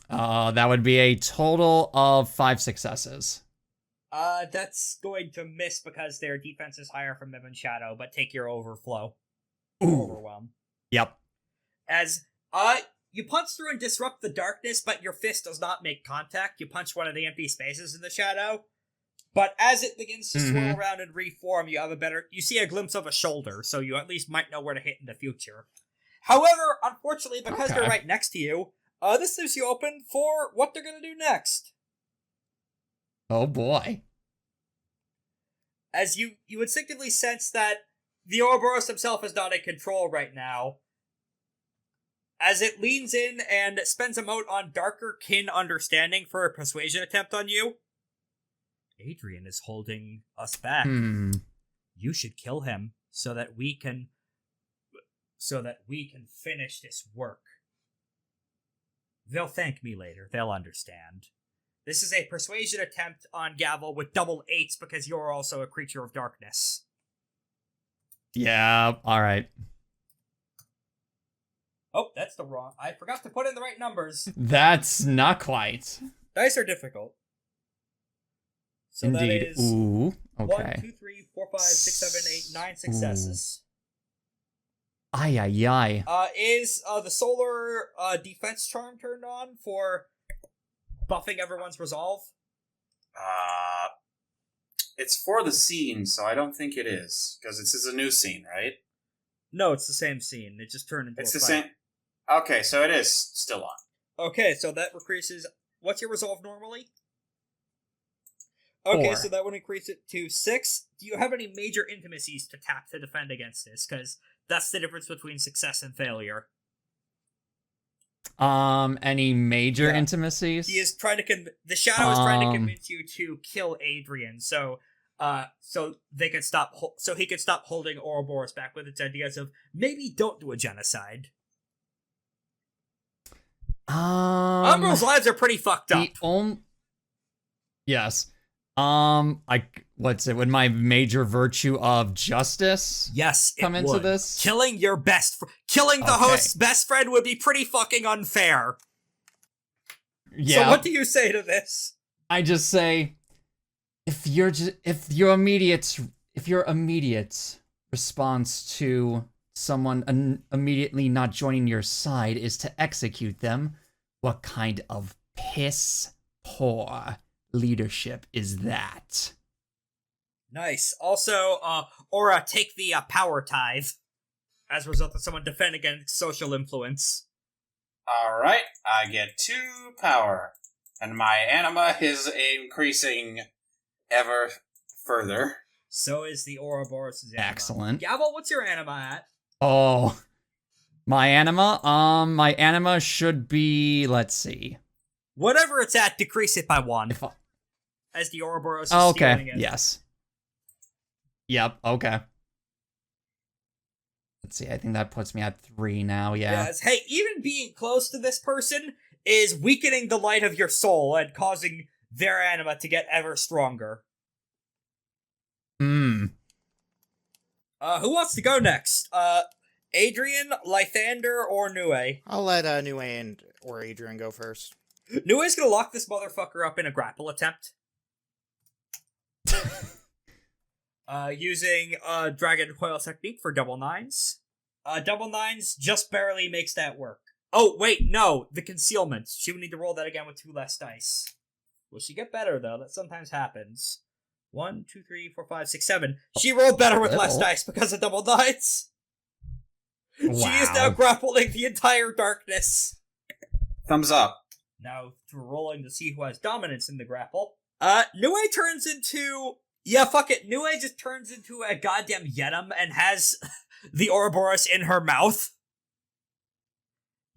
That would be a total of 5 successes. That's going to miss because their defense is higher from them in shadow, but take your overflow. Ooh. Overwhelm. Yep. As, you punch through and disrupt the darkness, but your fist does not make contact. You punch one of the empty spaces in the shadow. But as it begins to swirl around and reform, you see a glimpse of a shoulder, so you at least might know where to hit in the future. However, unfortunately, because they're right next to you, this leaves you open for what they're gonna do next. Oh boy. As you instinctively sense that the Ouroborous himself is not in control right now, as it leans in and spends a mote on darker kin understanding for a persuasion attempt on you. Adrian is holding us back. You should kill him so that we can finish this work. They'll thank me later. They'll understand. This is a persuasion attempt on Gavel with double 8s because you're also a creature of darkness. Yeah, alright. Oh, that's the wrong. I forgot to put in the right numbers. That's not quite. Dice are difficult. So Indeed. that is Ooh, okay. 1, 2, 3, 4, 5, 6, 7, 8, 9 successes. Ay, ay, ay. Is the solar defense charm turned on for buffing everyone's resolve? It's for the scene, so I don't think it is. Because this is a new scene, right? No, it's the same scene. It just turned into It's a the fight. same. Okay, so it is still on. Okay, so that increases... What's your resolve normally? Okay, 4. so that would increase it to 6. Do you have any major intimacies to tap to defend against this? Because that's the difference between success and failure. Any major intimacies? He is trying to the shadow is trying to convince you to kill Adrian, so they can stop so he can stop holding Ouroborous back with its ideas of maybe don't do a genocide. Umbro's lives are pretty fucked up. Yes. Would my major virtue of justice come into this? Killing your killing the host's best friend would be pretty fucking unfair. Yeah. So what do you say to this? I just say, if your immediate response to someone immediately not joining your side is to execute them, what kind of piss poor leadership is that? Nice. Also, Aura, take the power tithe as a result of someone defending against social influence. Alright, I get 2 power. And my anima is increasing ever further. So is the Ouroborous' anima. Excellent. Gavel, what's your anima at? Oh, my anima? My anima should be, let's see. Whatever it's at, decrease it by 1. As the Ouroborous is stealing it. Yes. Yep, okay. Let's see, I think that puts me at 3 now, yeah. Yes. Hey, even being close to this person is weakening the light of your soul and causing their anima to get ever stronger. Hmm. Who wants to go next? Adrian, Lythander, or Nue? I'll let Nue or Adrian go first. Nue's gonna lock this motherfucker up in a grapple attempt. Using Dragon Coil technique for double 9s. Double 9s just barely makes that work. Oh, wait, no, the concealment. She would need to roll that again with 2 less dice. Will she get better, though? That sometimes happens. 1, 2, 3, 4, 5, 6, 7. She rolled better with less dice because of double 9s. Wow. She is now grappling the entire darkness. Thumbs up. Now, we're rolling to see who has dominance in the grapple. Nue turns into... Yeah, fuck it. Nue just turns into a goddamn Yetum and has the Ouroborous in her mouth.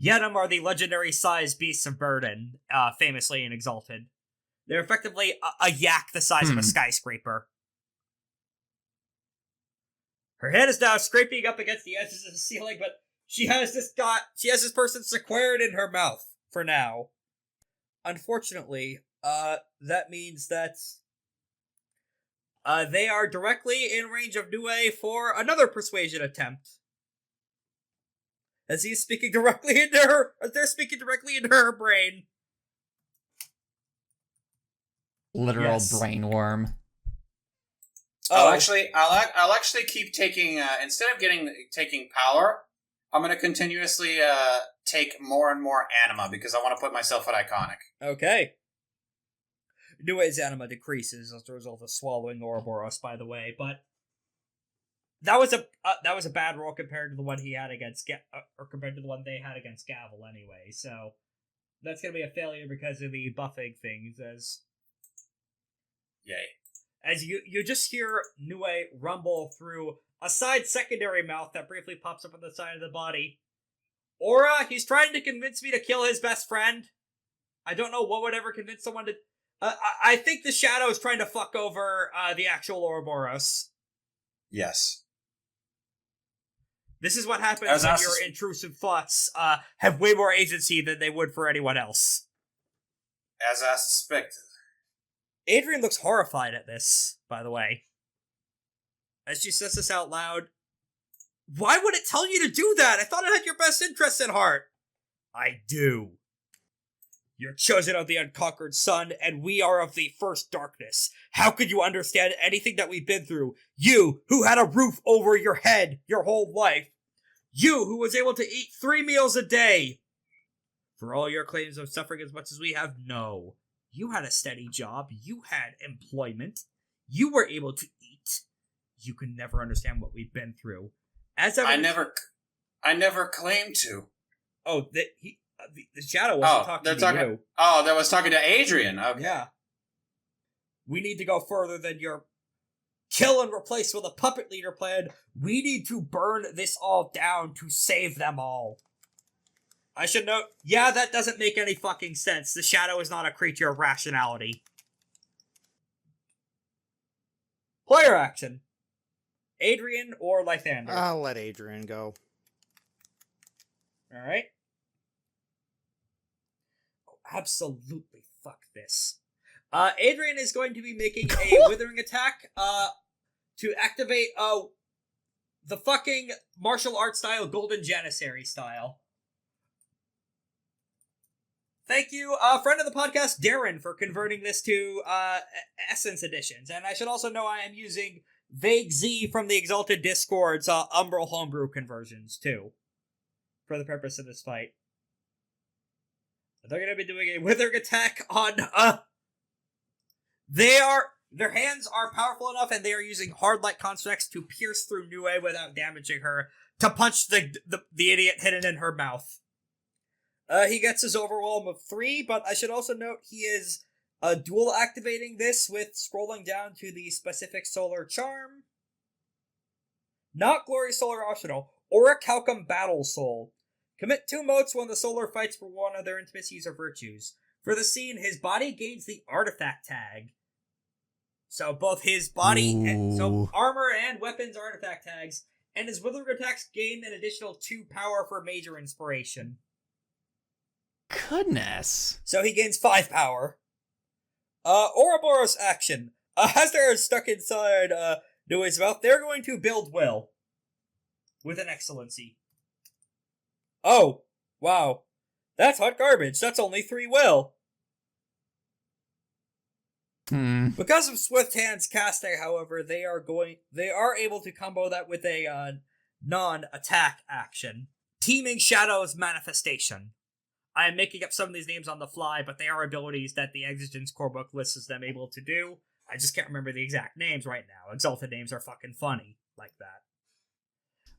Yetum are the legendary sized beasts of burden, famously in Exalted. They're effectively a yak the size of a skyscraper. Her head is now scraping up against the edges of the ceiling, but she has this person sequestered in her mouth for now. Unfortunately, that means that They are directly in range of Nue for another persuasion attempt. As he's speaking directly into her, as they're speaking directly into her brain. Literal Yes. brainworm. I'll actually keep taking instead of taking power, I'm gonna continuously take more and more anima because I want to put myself at iconic. Okay. Nue's anima decreases as a result of swallowing Ouroborous, by the way, but that was a bad roll compared to the one he had against or compared to the one they had against Gavel anyway. So that's gonna be a failure because of the buffing things. As you just hear Nue rumble through a side secondary mouth that briefly pops up on the side of the body. Aura, he's trying to convince me to kill his best friend. I don't know what would ever convince someone to. I think the shadow is trying to fuck over the actual Ouroborous. Yes. This is what happens when your intrusive thoughts have way more agency than they would for anyone else. As I suspected. Adrian looks horrified at this, by the way. As she says this out loud. Why would it tell you to do that? I thought it had your best interests at heart. I do. You're chosen of the unconquered sun, and we are of the first darkness. How could you understand anything that we've been through? You, who had a roof over your head your whole life. You, who was able to eat 3 meals a day. For all your claims of suffering as much as we have, no. You had a steady job. You had employment. You were able to eat. You can never understand what we've been through. I never claimed to. Oh, the shadow wasn't talking to you. Oh, that was talking to Adrian. Okay. Yeah. We need to go further than your kill and replace with a puppet leader plan. We need to burn this all down to save them all. I should note, yeah, that doesn't make any fucking sense. The shadow is not a creature of rationality. Player action. Adrian or Lythander? I'll let Adrian go. Alright. Oh, absolutely fuck this. Adrian is going to be making a withering attack, to activate, the fucking martial arts style, Golden Janissary style. Thank you, friend of the podcast, Darren, for converting this to, Essence editions. And I should also know I am using Vague Z from the Exalted Discord's, Umbral Homebrew conversions, too. For the purpose of this fight. They're gonna be doing a withering attack on, their hands are powerful enough and they are using hard light constructs to pierce through Nue without damaging her, to punch the idiot hidden in her mouth. He gets his overwhelm of 3, but I should also note he is dual activating this with scrolling down to the specific solar charm. Not Glory Solar Optional, Orichalcum Battle Soul. Commit 2 motes when the solar fights for one of their intimacies or virtues. For the scene, his body gains the artifact tag. So both his body, so armor and weapons artifact tags, and his withering attacks gain an additional 2 power for major inspiration. Goodness. So he gains 5 power. Ouroborous action. As they're stuck inside Nue's mouth, they're going to build will. With an excellency. Oh, wow. That's hot garbage. That's only 3 will. Because of Swift Hand's casting, however, they are able to combo that with a non-attack action. Teeming Shadows Manifestation. I am making up some of these names on the fly, but they are abilities that the Exigence core book lists them able to do. I just can't remember the exact names right now. Exalted names are fucking funny like that.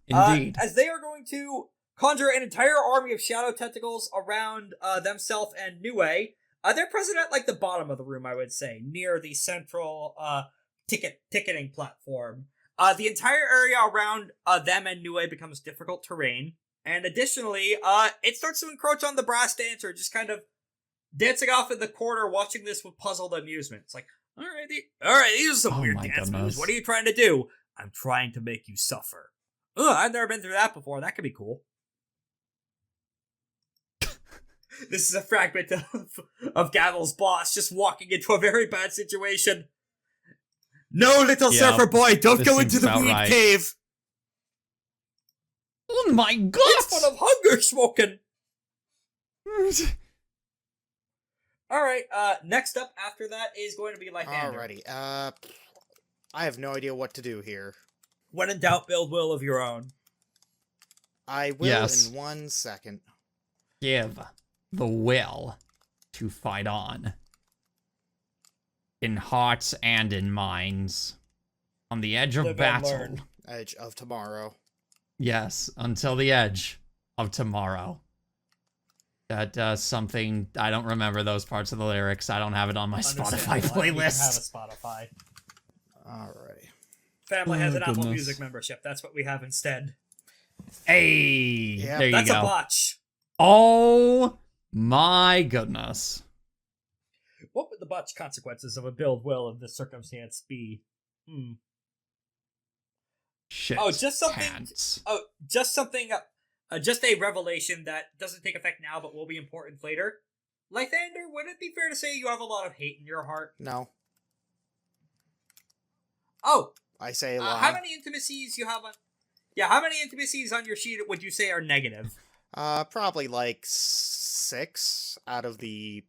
Indeed. As they are going to conjure an entire army of shadow tentacles around themselves and Nue. They're present at like the bottom of the room, I would say, near the central ticketing platform. The entire area around them and Nue becomes difficult terrain. And additionally, it starts to encroach on the brass dancer, just kind of dancing off in the corner, watching this with puzzled amusement. It's like, all right, these are some weird dance moves. What are you trying to do? I'm trying to make you suffer. I've never been through that before. That could be cool. This is a fragment of Gavel's boss just walking into a very bad situation. No, little Yep, surfer boy, don't this go seems into the about weed right. cave. Oh my It's full god! of hunger smoking. Alright, next up after that is going to be Lythander. Alrighty, I have no idea what to do here. When in doubt, build will of your own. I will Yes. in 1 second. Give the will to fight on. In hearts and in minds. On the edge of Live and battle. learn. Edge of tomorrow. Yes, until the edge of tomorrow. That does something. I don't remember those parts of the lyrics. I don't have it on my Spotify Understandable. I don't even have a playlist. Spotify. Alrighty. Family has Oh, an Apple goodness. Music membership. That's what we have instead. Hey, Yep, there you That's go. a botch. Oh my goodness. What would the botch consequences of a build will in this circumstance be? Shit. Oh, just something- pants. Oh, just something, just a revelation that doesn't take effect now but will be important later. Lythander, would it be fair to say you have a lot of hate in your heart? No. Oh, I say a lie. how many intimacies you have on... Yeah, how many intimacies on your sheet would you say are negative? Probably like 6 out of the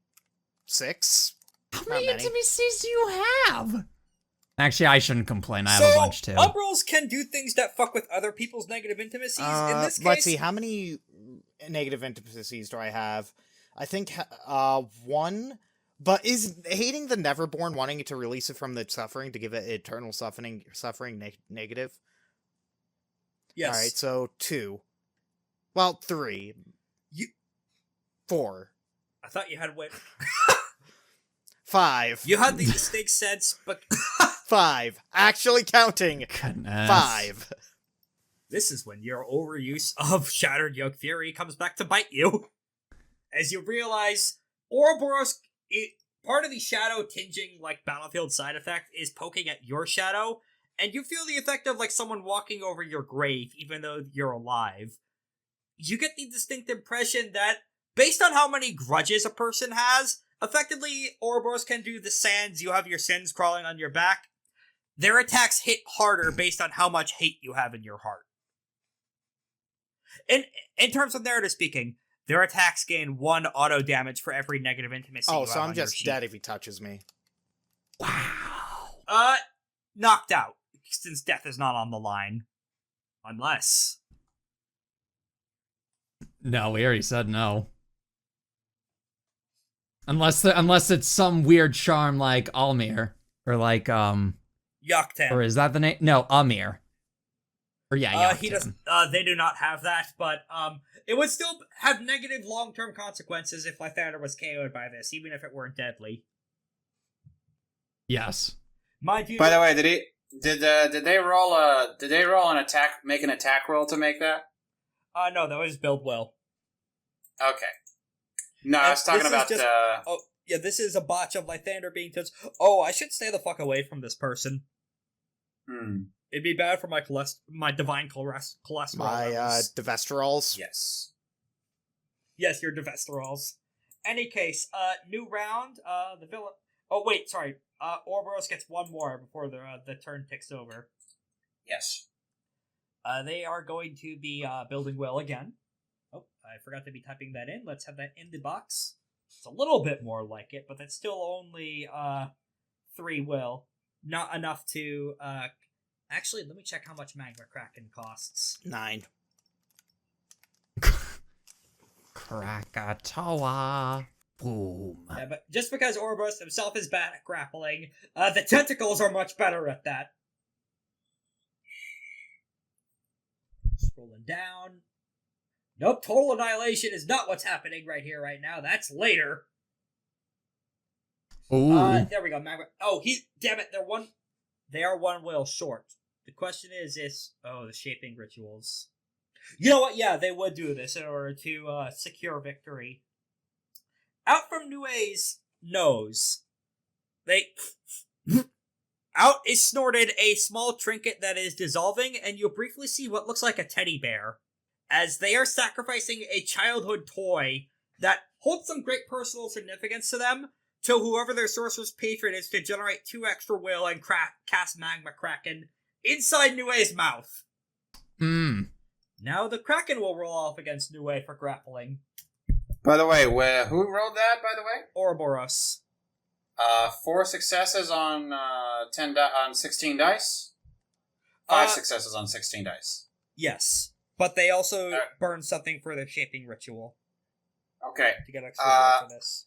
6. How Not many many. intimacies do you have? Actually, I shouldn't complain. I have a bunch too. Umbrals can do things that fuck with other people's negative intimacies. In this case, Let's see, how many negative intimacies do I have? I think 1. But is hating the Neverborn, wanting it to release it from the suffering to give it eternal suffering negative? yes. Alright, so 2. Well, 3. 4. I thought you had way... 5. You had the distinct sense, but 5. Actually counting. Goodness. 5. this is when your overuse of Shattered Yoke Fury comes back to bite you. As you realize, Ouroborous, part of the shadow tinging like battlefield side effect is poking at your shadow, and you feel the effect of like someone walking over your grave even though you're alive. You get the distinct impression that, based on how many grudges a person has, effectively, Ouroborous can do the sands, you have your sins crawling on your back. Their attacks hit harder based on how much hate you have in your heart. In terms of narrative speaking, their attacks gain 1 auto damage for every negative intimacy you Oh, have so I'm on your just sheet. dead if he touches me. Wow. Knocked out, since death is not on the line. Unless... No, we already said no. Unless it's some weird charm like Almir. Or like, Yoktan. or is that the name? No, Amir. Or yeah, He Yoktan. doesn't. They do not have that, but it would still have negative long-term consequences if Lythander was KO'd by this, even if it weren't deadly. Yes. Mind you, By the way, did they roll an attack, make an attack roll to make that? no, that was build well. Okay. No, I was talking This is about just- Oh, yeah, this is a botch of Lythander being touched. Oh, I should stay the fuck away from this person. It'd be bad for my divine cholesterol. My, levels. Devesterols. Yes. Yes, your Devesterols. Any case, new round, the villain... Oh, wait, sorry. Ouroborous gets 1 more before the turn ticks over. Yes. They are going to be building will again. Oh, I forgot to be typing that in. Let's have that in the box. It's a little bit more like it, but that's still only 3 will. Not enough to... Actually, let me check how much Magma Kraken costs. 9. Krakatoa. Boom. Yeah, but just because Ouroborous himself is bad at grappling, the tentacles are much better at that. Scrolling down. Nope, total annihilation is not what's happening right here, right now. That's later. Ooh. There we go. Oh, damn it, they are 1 will short. The question is, the shaping rituals. You know what? Yeah, they would do this in order to secure victory. Out from Nue's nose, out is snorted a small trinket that is dissolving, and you'll briefly see what looks like a teddy bear, as they are sacrificing a childhood toy that holds some great personal significance to them, to whoever their sorcerer's patron is to generate 2 extra will and cast Magma Kraken inside Nue's mouth. Now the Kraken will roll off against Nue for grappling. By the way, who rolled that, by the way? Ouroborous. 4 successes on 16 dice? 5 successes on 16 dice. Yes. But they also burn something for their shaping ritual. Okay. To get extra roll for this.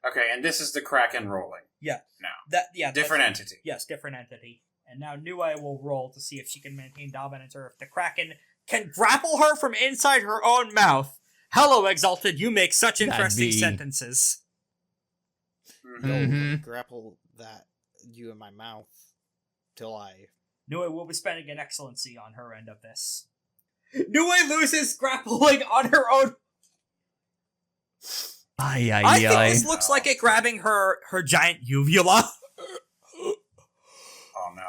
Okay, and this is the Kraken rolling. Yeah. Now. Different entity. Yes, different entity. And now Nue will roll to see if she can maintain dominance or if the Kraken can grapple her from inside her own mouth. Hello, Exalted, you make such interesting sentences. Grapple you in my mouth till I... Nue will be spending an excellency on her end of this. Nue loses grappling on her own... I think this looks like it grabbing her giant uvula. Oh no.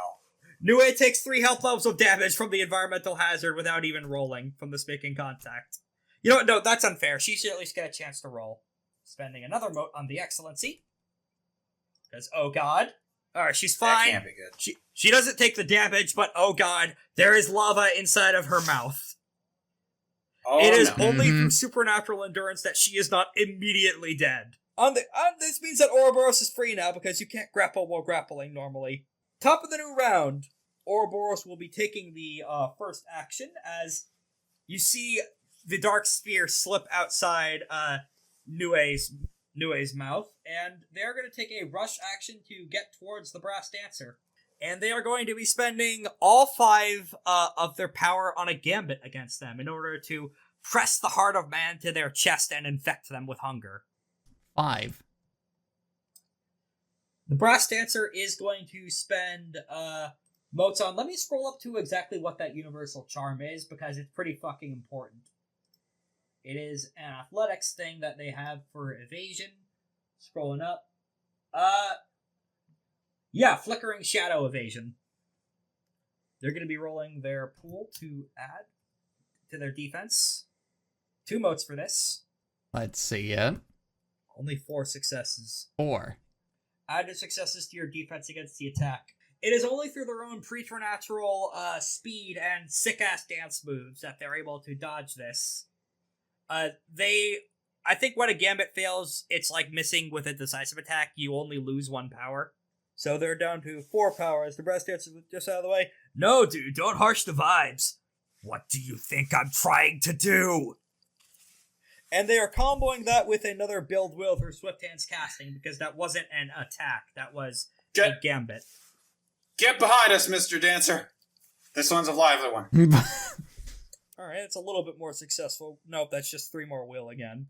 Nue takes 3 health levels of damage from the environmental hazard without even rolling from this making contact. You know what? No, that's unfair. She should at least get a chance to roll. Spending another mote on the excellency. Because, oh god. Alright, she's fine. That can't be good. She doesn't take the damage, but oh god, there is lava inside of her mouth. Oh, it is only through supernatural endurance that she is not immediately dead. This means that Ouroborous is free now because you can't grapple while grappling normally. Top of the new round, Ouroborous will be taking the first action as you see the dark sphere slip outside Nue's mouth, and they're going to take a rush action to get towards the brass dancer. And they are going to be spending all 5 of their power on a gambit against them in order to press the heart of man to their chest and infect them with hunger. 5. The brass dancer is going to spend motes on... Let me scroll up to exactly what that universal charm is, because it's pretty fucking important. It is an athletics thing that they have for evasion. Scrolling up. Yeah, Flickering Shadow Evasion. They're going to be rolling their pool to add to their defense. 2 motes for this. Let's see it. Only 4 successes. 4. Add your successes to your defense against the attack. It is only through their own preternatural speed and sick-ass dance moves that they're able to dodge this. I think when a gambit fails, it's like missing with a decisive attack. You only lose 1 power. So they're down to 4 powers. The brass dancer just out of the way. No, dude, don't harsh the vibes. What do you think I'm trying to do? And they are comboing that with another build will through Swift Hands casting, because that wasn't an attack. That was a gambit. Get behind us, Mr. Dancer. This one's a lively one. Alright, it's a little bit more successful. Nope, that's just 3 more will again.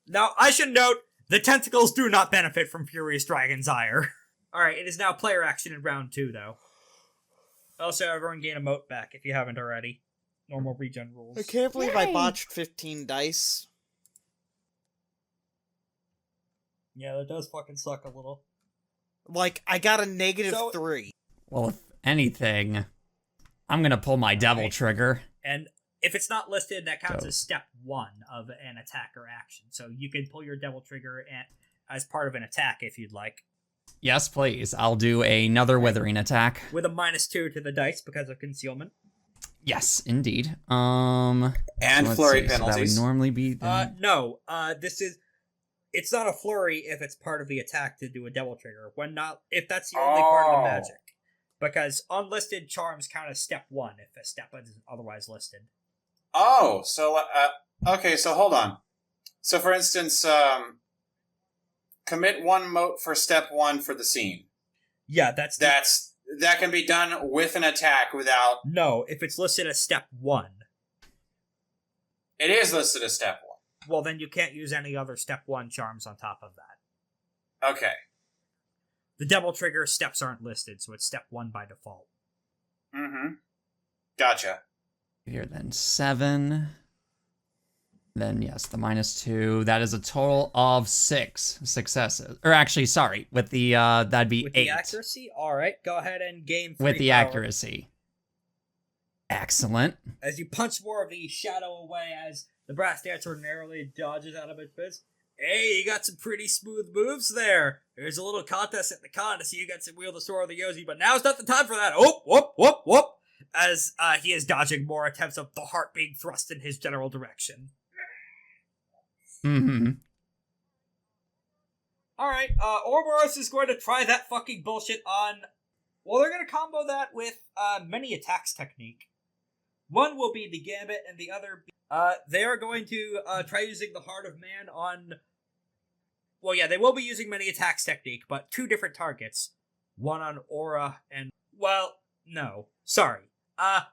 Now, I should note, the tentacles do not benefit from Furious Dragon's Ire. Alright, it is now player action in round 2, though. Also, everyone gain a mote back if you haven't already. Normal regen rules. I can't believe I botched 15 dice. Yeah, that does fucking suck a little. Like, I got a -3. Well, if anything, I'm gonna pull my devil trigger. And if it's not listed, that counts as step 1 of an attack or action. So you can pull your devil trigger as part of an attack if you'd like. Yes, please. I'll do another withering attack. With a -2 to the dice because of concealment. Yes, indeed. And flurry penalties. So that would normally be... No. It's not a flurry if it's part of the attack to do a devil trigger. If that's the only part of the magic. Because unlisted charms count as step 1 if a step isn't otherwise listed. Oh, so, okay, so hold on. So, for instance, commit 1 mote for step 1 for the scene. Yeah, that can be done with an attack without... No, if it's listed as step 1. It is listed as step 1. Well, then you can't use any other step 1 charms on top of that. Okay. The devil trigger steps aren't listed, so it's step 1 by default. Mm-hmm. Gotcha. Here, then 7. Then, yes, the -2. That is a total of 6 successes. Or actually, sorry, with the, that'd be 8. With the accuracy? Alright, go ahead and gain 3 With the power. accuracy. Excellent. As you punch more of the shadow away as the brass dancer narrowly dodges out of its biz. Hey, you got some pretty smooth moves there. There's a little contest at the con to see who gets to wield the sword of the Yoshi, but now's not the time for that. Oh, whoop, whoop, whoop. As he is dodging more attempts of the heart being thrust in his general direction. Mm-hmm. Alright, Ouroborous is going to try that fucking bullshit on... Well, they're going to combo that with many attacks technique. One will be the Gambit, and the other... they are going to try using the Heart of Man on... Well, yeah, they will be using many attacks technique, but two different targets. One on Aura and... Well, no. Sorry.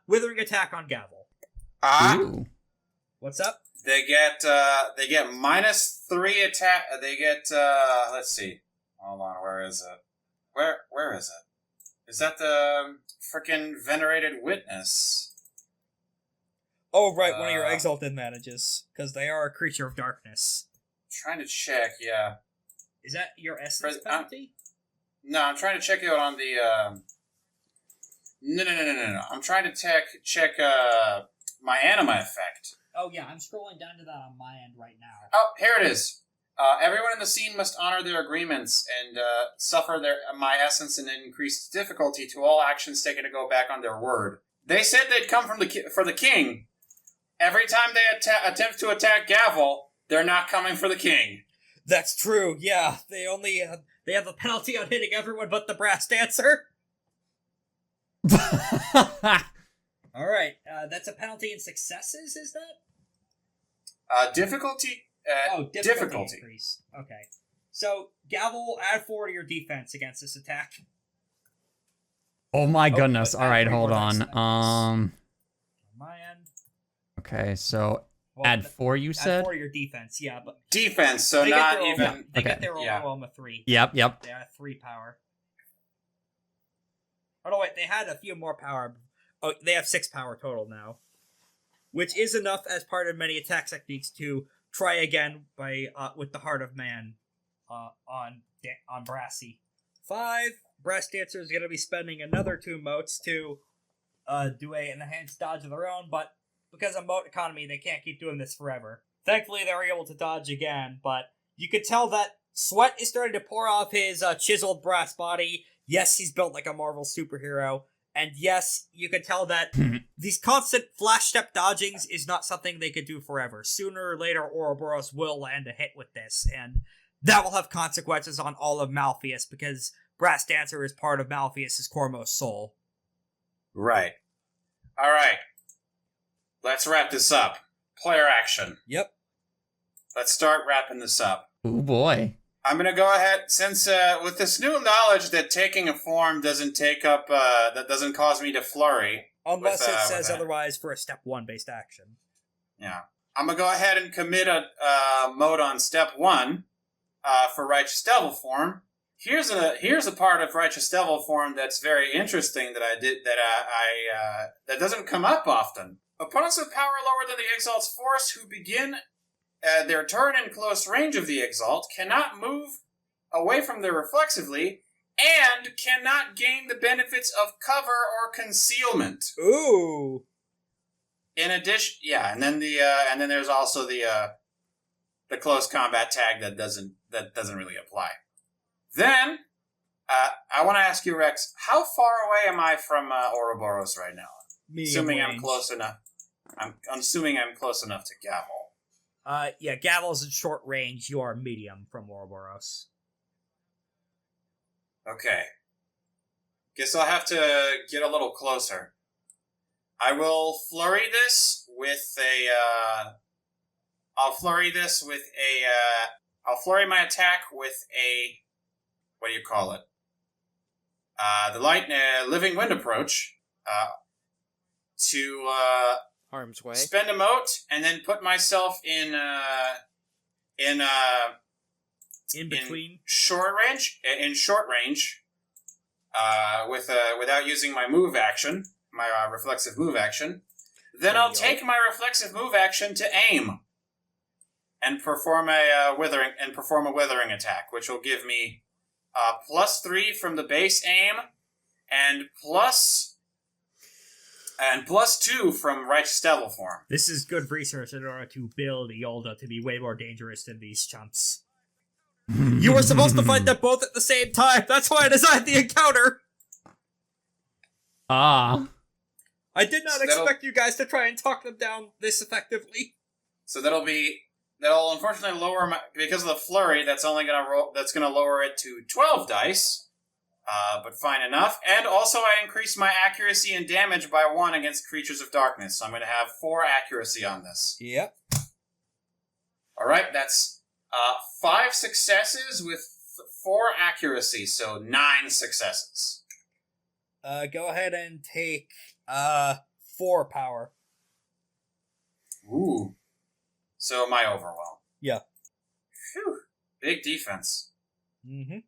Withering attack on Gavel. Ooh. What's up? They get -3 attack. They get let's see. Hold on, where is it? Where is it? Is that the frickin' venerated witness? Oh, right, one of your exalted advantages, because they are a creature of darkness. Trying to check, yeah. Is that your essence penalty? No, I'm trying to check it on the No. I'm trying to check my anima effect. Oh yeah, I'm scrolling down to that on my end right now. Oh, here it is. Everyone in the scene must honor their agreements and suffer my essence and increased difficulty to all actions taken to go back on their word. They said they'd come for the king. Every time they attempt to attack Gavel, they're not coming for the king. That's true. Yeah, they only they have the penalty on hitting everyone but the brass dancer. All right, that's a penalty in successes, is that? Difficulty. Difficulty increase. Okay, so Gavel, add 4 to your defense against this attack. Oh my goodness. but All right, add hold 3 more on. dice on my end. Okay, so Well, add 4, you add said? 4 to your defense. Yeah, but Defense, so they not get their even. own, they get Okay. their own Yeah. Roma 3. Yep. They have 3 power. Oh no, wait, they had a few more power. Oh, they have 6 power total now, which is enough as part of many attack techniques to try again by with the Heart of Man on Brassy. 5 Brass Dancer is going to be spending another 2 motes to do a enhanced dodge of their own, but because of mote economy, they can't keep doing this forever. Thankfully, they were able to dodge again, but you could tell that sweat is starting to pour off his chiseled brass body. Yes, he's built like a Marvel superhero. And yes, you can tell that these constant flash step dodgings is not something they could do forever. Sooner or later, Ouroborous will land a hit with this, and that will have consequences on all of Malfeas, because Brass Dancer is part of Malfeas' coremost soul. Right. All right. Let's wrap this up. Player action. Yep. Let's start wrapping this up. Oh boy. I'm going to go ahead, since with this new knowledge that taking a form doesn't take up, that doesn't cause me to flurry. Unless with, it says with otherwise for a step 1 based action. Yeah. I'm going to go ahead and commit a mode on step 1 for Righteous Devil form. Here's a part of Righteous Devil form that's very interesting that I did, that doesn't come up often. Opponents with power lower than the Exalt's force who begin their turn in close range of the Exalt cannot move away from them reflexively and cannot gain the benefits of cover or concealment. Ooh. In addition, yeah, and then and then there's also the close combat tag that doesn't really apply. Then I want to ask you, Rex, how far away am I from Ouroborous right now? Assuming I'm close enough. I'm assuming I'm close enough to Gavel. Yeah, Gavel's in short range. You are medium from Ouroborous. Okay. Guess I'll have to get a little closer. I will flurry this with a, I'll flurry my attack with a, what do you call it? The Living Wind approach, to, Harm's way. spend a mote and then put myself in between? short range, without using my move action, my reflexive move action. Then I'll take my reflexive move action to aim and perform a withering attack, which will give me +3 from the base aim and plus And +2 from Righteous Devil form. This is good research in order to build Yolda to be way more dangerous than these chumps. You were supposed to fight them both at the same time. That's why I designed the encounter. Ah. I did not So expect you guys to try and talk them down this effectively. So that'll unfortunately lower my, because of the flurry. That's only gonna lower it to 12 dice. But fine enough. And also I increase my accuracy and damage by 1 against creatures of darkness. So I'm going to have 4 accuracy on this. Yep. Alright, that's 5 successes with 4 accuracy, so 9 successes. Go ahead and take 4 power. Ooh. So my overwhelm. Yeah. Phew. Big defense. Mm-hmm.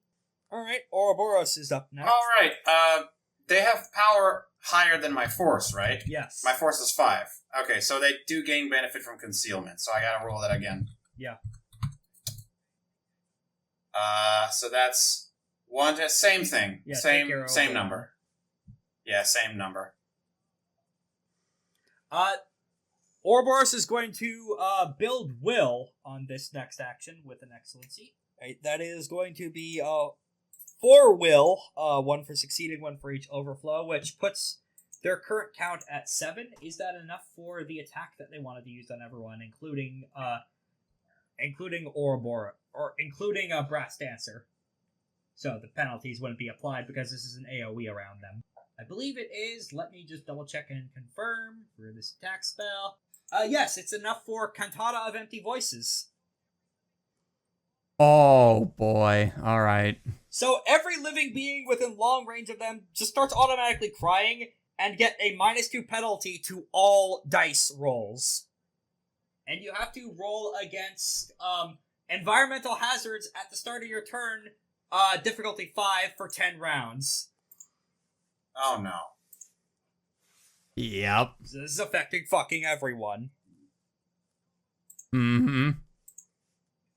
Alright, Ouroborous is up next. Alright, they have power higher than my force, right? Yes. My force is 5. Okay, so they do gain benefit from concealment, so I gotta roll that again. Yeah. So that's same thing. Yeah, same number. Yeah, same number. Ouroborous is going to build Will on this next action with an excellency. Right, that is going to be 4 Will, 1 for succeeding, 1 for each overflow, which puts their current count at 7. Is that enough for the attack that they wanted to use on everyone, including Ouroborous, or including Brass Dancer? So the penalties wouldn't be applied because this is an AoE around them. I believe it is. Let me just double check and confirm for this attack spell. Yes, it's enough for Cantata of Empty Voices. Oh boy. Alright. So every living being within long range of them just starts automatically crying and get a -2 penalty to all dice rolls. And you have to roll against environmental hazards at the start of your turn, difficulty 5 for 10 rounds. Oh no. Yep. So this is affecting fucking everyone. Mm-hmm.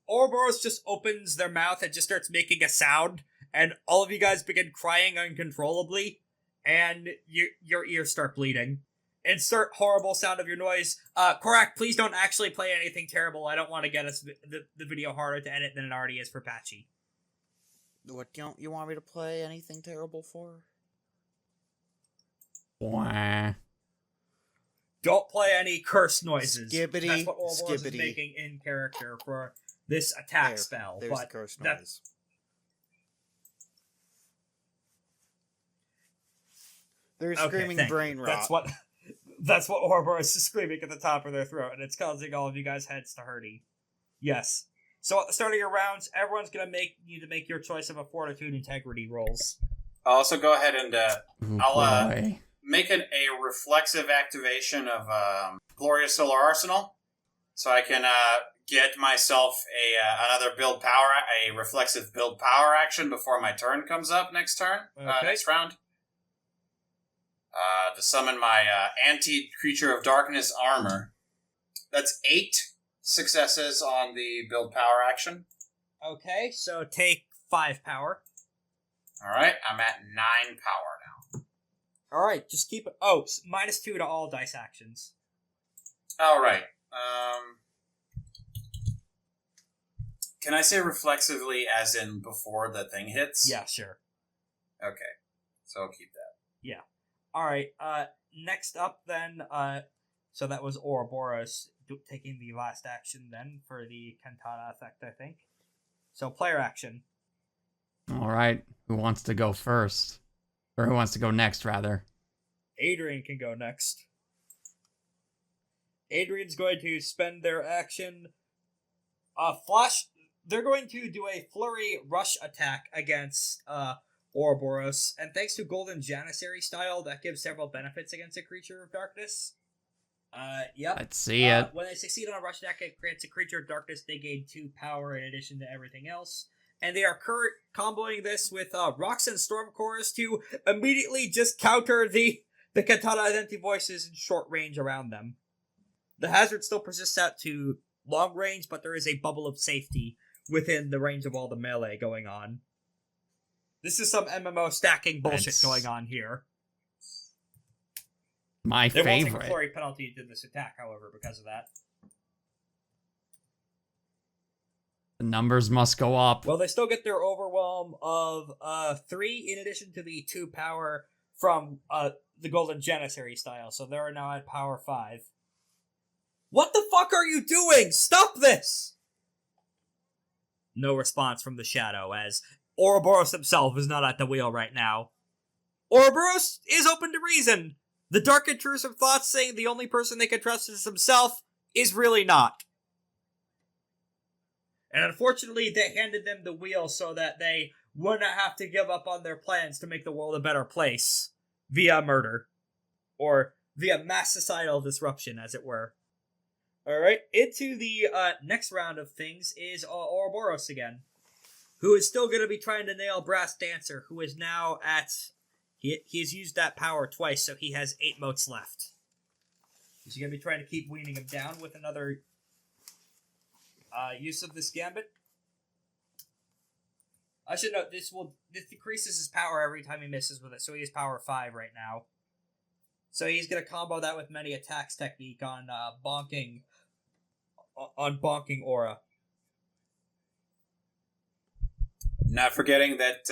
Ouroborous just opens their mouth and just starts making a sound, and all of you guys begin crying uncontrollably, and your ears start bleeding. Insert horrible sound of your noise. Korak, please don't actually play anything terrible. I don't want to get us the video harder to edit than it already is for Patchy. What don't you want me to play anything terrible for? Wah. Don't play any curse noises. Skibbity, That's what Ouroborous is skibbity. making in character for this attack spell. There's But curse that- noise. They're screaming thank you. brain rot. That's what Ouroborous is screaming at the top of their throat, and it's causing all of you guys' heads to hurty. Yes. So at the start of your rounds, everyone's gonna make your choice of a fortitude integrity rolls. I'll also go ahead and I'll Boy. make a reflexive activation of Glorious Solar Arsenal, so I can get myself another a reflexive build power action before my turn comes up next round. To summon my anti-creature of darkness armor. That's 8 successes on the build power action. Okay, so take 5 power. Alright, I'm at 9 power now. Alright, just keep it. Oh, -2 to all dice actions. Alright. Can I say reflexively as in before the thing hits? Yeah, sure. Okay. So I'll keep that. Yeah. Alright, next up then, so that was Ouroborous taking the last action then for the Cantata effect, I think. So player action. Alright. Who wants to go first? Or who wants to go next, rather? Adrian can go next. Adrian's going to spend their action. They're going to do a flurry rush attack against Ouroborous, and thanks to Golden Janissary style, that gives several benefits against a creature of darkness. Yep. Let's see it. When they succeed on a rush attack, it grants a creature of darkness, they gain 2 power in addition to everything else. And they are comboing this with Rocks and Storm Chorus to immediately just counter the Cantata Identity Voices in short range around them. The hazard still persists out to long range, but there is a bubble of safety within the range of all the melee going on. This is some MMO stacking bullshit going on here. My They won't take a favorite. flurry penalty to this attack, however, because of that. The numbers must go up. Well, they still get their overwhelm of 3 in addition to the 2 power from the Golden Janissary style, so they're now at power 5. What the fuck are you doing? Stop this! No response from the Shadow, as Ouroborous himself is not at the wheel right now. Ouroborous is open to reason. The dark intrusive thoughts saying the only person they can trust is himself is really not. And unfortunately, they handed them the wheel so that they wouldn't have to give up on their plans to make the world a better place via murder. Or via mass societal disruption, as it were. Alright, into the next round of things is Ouroborous again, who is still going to be trying to nail Brass Dancer, who is now at... He's used that power twice, so he has 8 motes left. Is he going to be trying to keep weaning him down with another... use of this gambit? I should note, this decreases his power every time he misses with it, so he has power 5 right now. So he's going to combo that with many attacks technique on bonking Aura. Not forgetting that,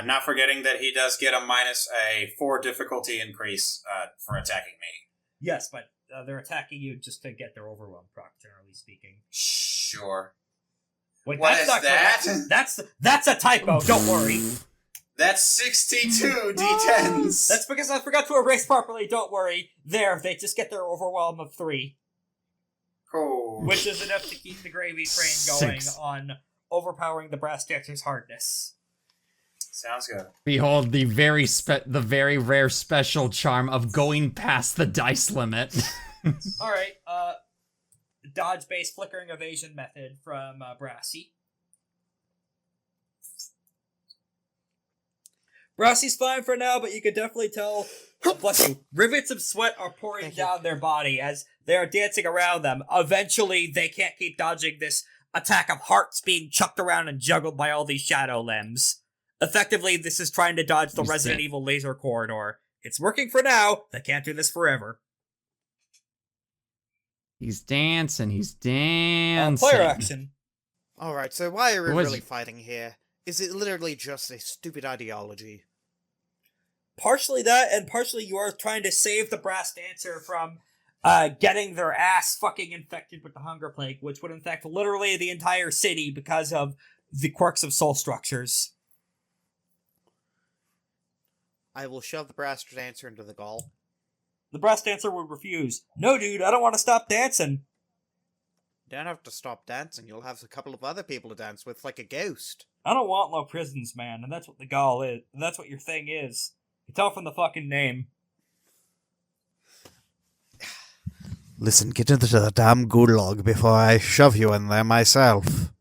not forgetting that he does get a 4 difficulty increase for attacking me. Yes, but they're attacking you just to get their overwhelm proc, generally speaking. Sure. Wait, What that's is not that? correct. That's a typo, don't worry. That's 62 d10s. That's because I forgot to erase properly, don't worry. There, they just get their overwhelm of 3. Cool. Which is enough to keep the gravy train going 6. on overpowering the Brass Dancer's hardness. Sounds good. Behold the very rare special charm of going past the dice limit. Alright, dodge-based flickering evasion method from Brassy. Brassy's fine for now, but you can definitely tell, bless you, rivets of sweat are pouring down their body as they are dancing around them. Eventually, they can't keep dodging this attack of hearts being chucked around and juggled by all these shadow limbs. Effectively, this is trying to dodge the Resident Evil laser corridor. It's working for now, they can't do this forever. He's dancing, he's dancing. Player action. Alright, so why are we Was- really fighting here? Is it literally just a stupid ideology? Partially that, and partially you are trying to save the Brass Dancer from getting their ass fucking infected with the Hunger Plague, which would infect literally the entire city because of the quirks of soul structures. I will shove the Brass Dancer into the gall. The Brass Dancer would refuse. No, dude, I don't want to stop dancing. You don't have to stop dancing, you'll have a couple of other people to dance with, like a ghost. I don't want low prisons, man, and that's what the gall is. And that's what your thing is. You tell from the fucking name. Listen, get into the damn gulag before I shove you in there myself.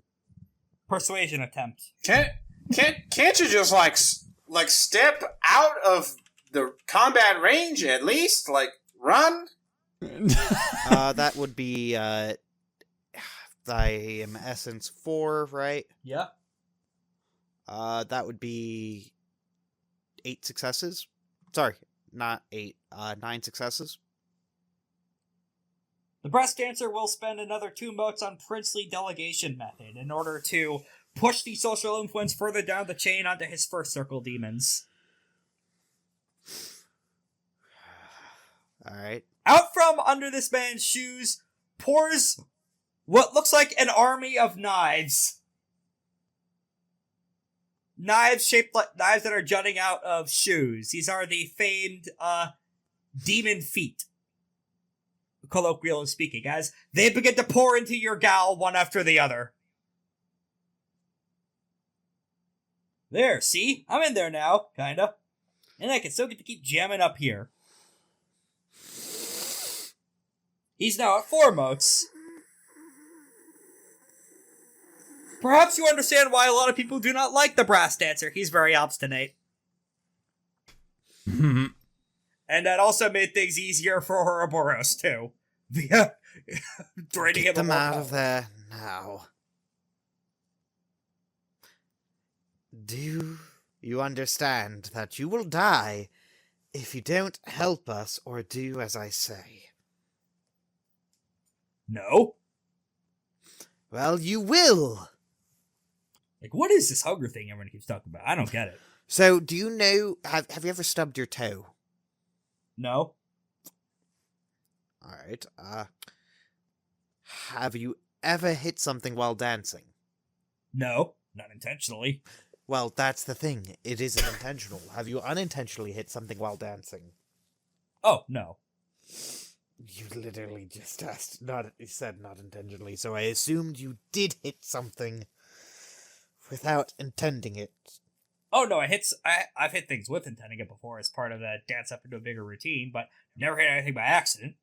Persuasion attempt. Can't you just like step out of the combat range at least? Like run? That would be, I am essence 4, right? Yeah. That would be 8 successes. Sorry, not 8, 9 successes. The Brass Dancer will spend another 2 motes on Princely Delegation Method in order to push the social influence further down the chain onto his first circle demons. Alright. Out from under this man's shoes pours what looks like an army of knives. Knives shaped like knives that are jutting out of shoes. These are the famed demon feet, colloquially speaking, as they begin to pour into your gal one after the other. There, see? I'm in there now, kinda. And I can still get to keep jamming up here. He's now at 4 motes. Perhaps you understand why a lot of people do not like the Brass Dancer. He's very obstinate. And that also made things easier for Ouroborous, too. Via draining him Get them more out power. of there now. Do you understand that you will die if you don't help us or do as I say. No? Well, you will! Like, what is this hunger thing everyone keeps talking about? I don't get it. So, do you know... Have you ever stubbed your toe? No? Alright, have you ever hit something while dancing? No, not intentionally. Well, that's the thing. It isn't intentional. Have you unintentionally hit something while dancing? Oh, no. You literally just asked, you said not intentionally, so I assumed you did hit something without intending it. Oh, no, I've hit things with intending it before as part of the dance up into a bigger routine, but never hit anything by accident.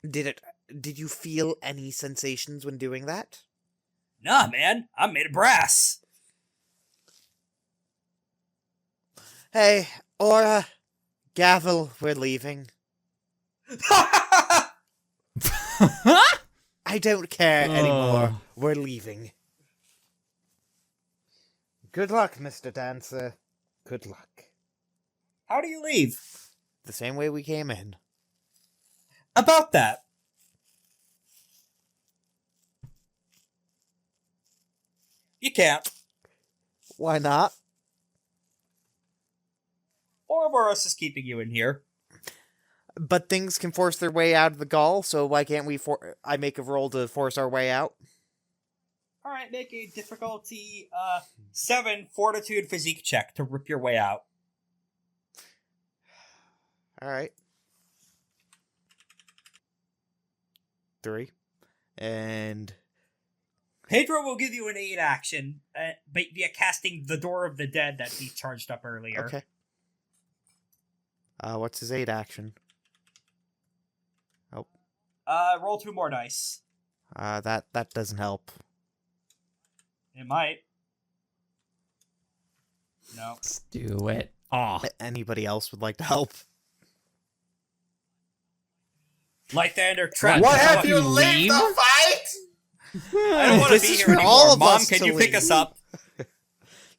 Did you feel any sensations when doing that? Nah, man, I'm made of brass. Hey, Aura, Gavel, we're leaving. I don't care anymore. We're leaving. Good luck, Mr. Dancer. Good luck. How do you leave? The same way we came in. About that. You can't. Why not? Ouroborous is keeping you in here. But things can force their way out of the gall, so why can't I make a roll to force our way out? Alright, make a difficulty 7 fortitude physique check to rip your way out. Alright. 3. And... Pedro will give you an aid action via casting the Door of the Dead that he charged up earlier. Okay. What's his aid action? Oh. Roll 2 more dice. That doesn't help. It might. No. Let's do it. Aw. Anybody else would like to help? Lythander, trap. What How have about you you leave leave? the fight? I don't want to This be is here for anymore. all of Mom, us can to you pick leave. us up?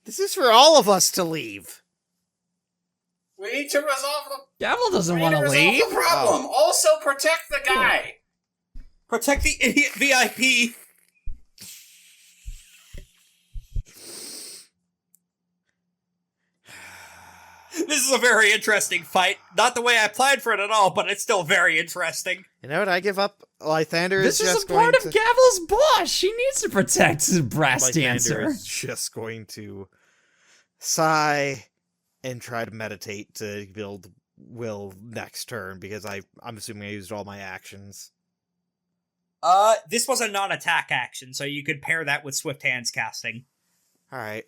This is for all of us to leave. We need to resolve the Gavel doesn't we want need to to resolve leave. the problem. Also protect the guy. Protect the idiot VIP. This is a very interesting fight. Not the way I planned for it at all, but it's still very interesting. You know what? I give up. Lythander This is is just a going part to... of Gavel's boss. She needs to protect the brass Lythander dancer. is just going to sigh and try to meditate to build will next turn, because I'm assuming I used all my actions. This was a non-attack action, so you could pair that with Swift Hands casting. Alright.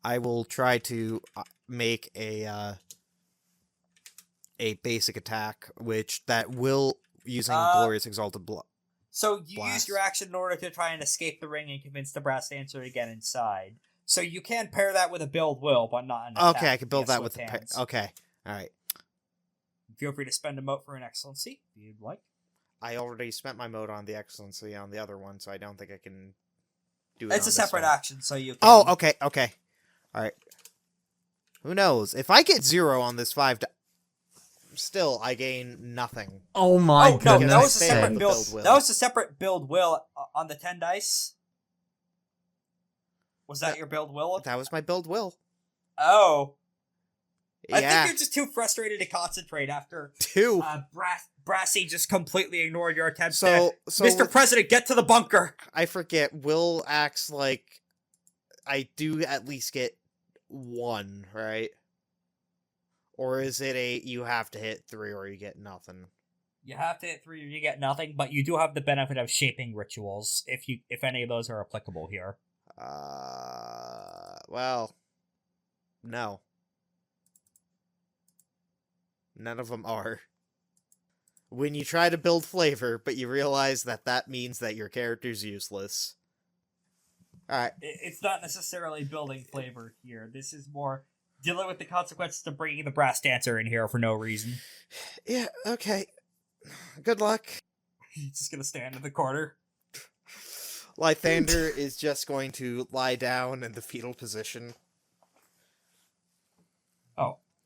I will try to make a basic attack, that will, using Glorious Exalted Blood. So you Blast. used your action in order to try and escape the ring and convince the brass dancer to get inside. So you can pair that with a build will, but not an attack. Okay, I can build via that with Swift the... Hands. Okay, alright. Feel free to spend a mote for an excellency, if you'd like. I already spent my mode on the Excellency on the other one, so I don't think I can do it It's on a this separate one. action, so you can... Oh, okay. Alright. Who knows? If I get 0 on this 5... Still, I gain nothing. Oh my no, goodness. that was a Fail separate the build. build will. That was a separate build will on the 10 dice. Was that your build will? That was my build will. Oh. I think Yeah. you're just too frustrated to concentrate after 2. Brassy just completely ignored your attempts So Mr. with- President, get to the bunker! I forget. Will acts like I do at least get 1, right? Or is it you have to hit 3 or you get nothing? You have to hit 3 or you get nothing, but you do have the benefit of shaping rituals, if any of those are applicable here. Well, no. None of them are. When you try to build flavor, but you realize that means that your character's useless. Alright. It's not necessarily building flavor here. This is more dealing with the consequences of bringing the brass dancer in here for no reason. Yeah, okay. Good luck. He's just gonna stand in the corner. Lythander is just going to lie down in the fetal position.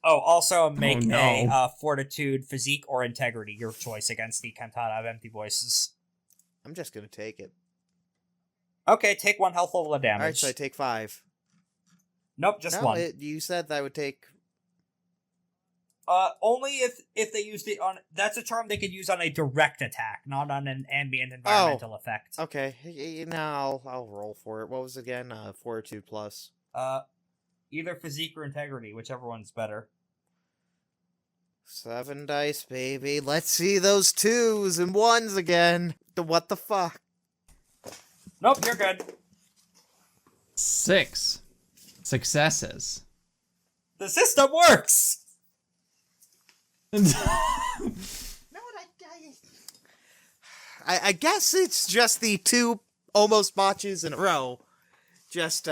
Oh, also make no. a fortitude, physique, or integrity your choice against the Cantata of Empty Voices. I'm just gonna take it. Okay, take 1 health level of damage. Alright, so I take 5. Nope, just No, 1. you said that I would take... Only if they used it on... That's a charm they could use on a direct attack, not on an ambient environmental effect. Okay, now I'll roll for it. What was it again? Fortitude plus. Either physique or integrity, whichever one's better. 7 dice, baby. Let's see those 2s and 1s again. What the fuck? Nope, you're good. 6 successes. The system works! I guess it's just the 2 almost botches in a row. Just,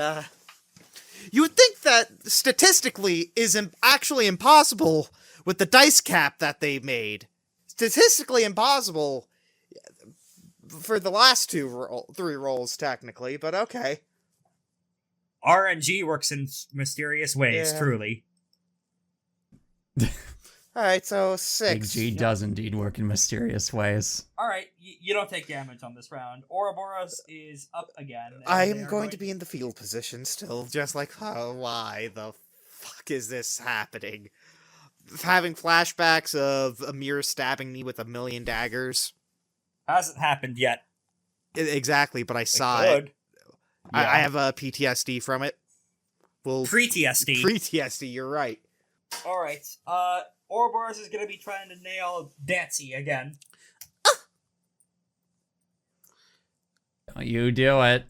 You would think that statistically is actually impossible with the dice cap that they made. Statistically impossible for the last 3 rolls, technically, but okay. RNG works in mysterious ways, Yeah. truly. Alright, so Big 6. G does indeed work in mysterious ways. Alright, you don't take damage on this round. Ouroborous is up again. and I they am are going to be in the field position still, just like, oh, why the fuck is this happening? Having flashbacks of Amir stabbing me with 1,000,000 daggers. Hasn't happened yet. Exactly, but I saw it. Good. I have a PTSD from it. Well, Pre-TSD. Pre-TSD, you're right. Alright, Ouroborous is gonna be trying to nail Danse again. Don't you do it.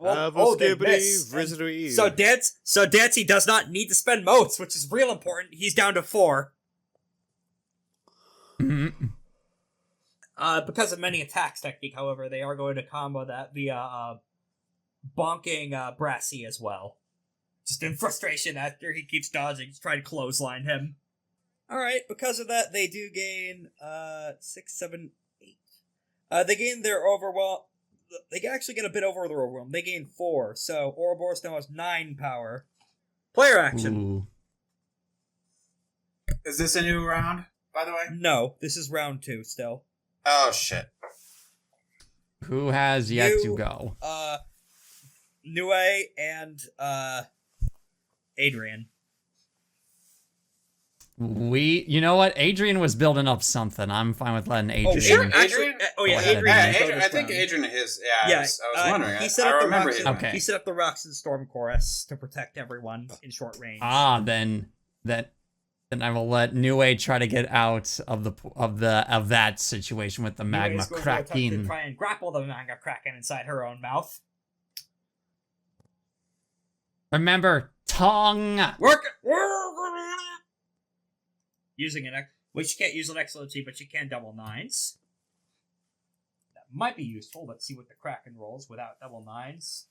They miss. And So Danse does not need to spend motes, which is real important. He's down to 4. Mhm. Because of many attacks technique, however, they are going to combo that via bonking Brassy as well. Just in frustration after he keeps dodging to try to clothesline him. Alright, because of that, they do gain 6, 7, 8. They gain their overwhelm. They actually get a bit over their overwhelm. They gain 4, so Ouroborous now has 9 power. Player action. Ooh. Is this a new round, by the way? No, this is round 2 still. Oh, shit. Who has yet to You- go? Nue and Adrian. You know what? Adrian was building up something. I'm fine with letting Adrian. Oh, sure. Adrian? Oh yeah, Go ahead, Adrian. Adrian. can go I this think round. Adrian is. Yeah, Yeah, I was wondering. He set I up the remember rocks. him. Okay. He set up the rocks and storm chorus to protect everyone in short range. Then I will let Nue try to get out of that situation with the Nue Magma is going to attempt to Kraken. try and grapple the Magma Kraken inside her own mouth. Remember, tongue. Work. Using which she can't use an excellency, but she can double 9s. That might be useful. Let's see what the Kraken rolls without double 9s.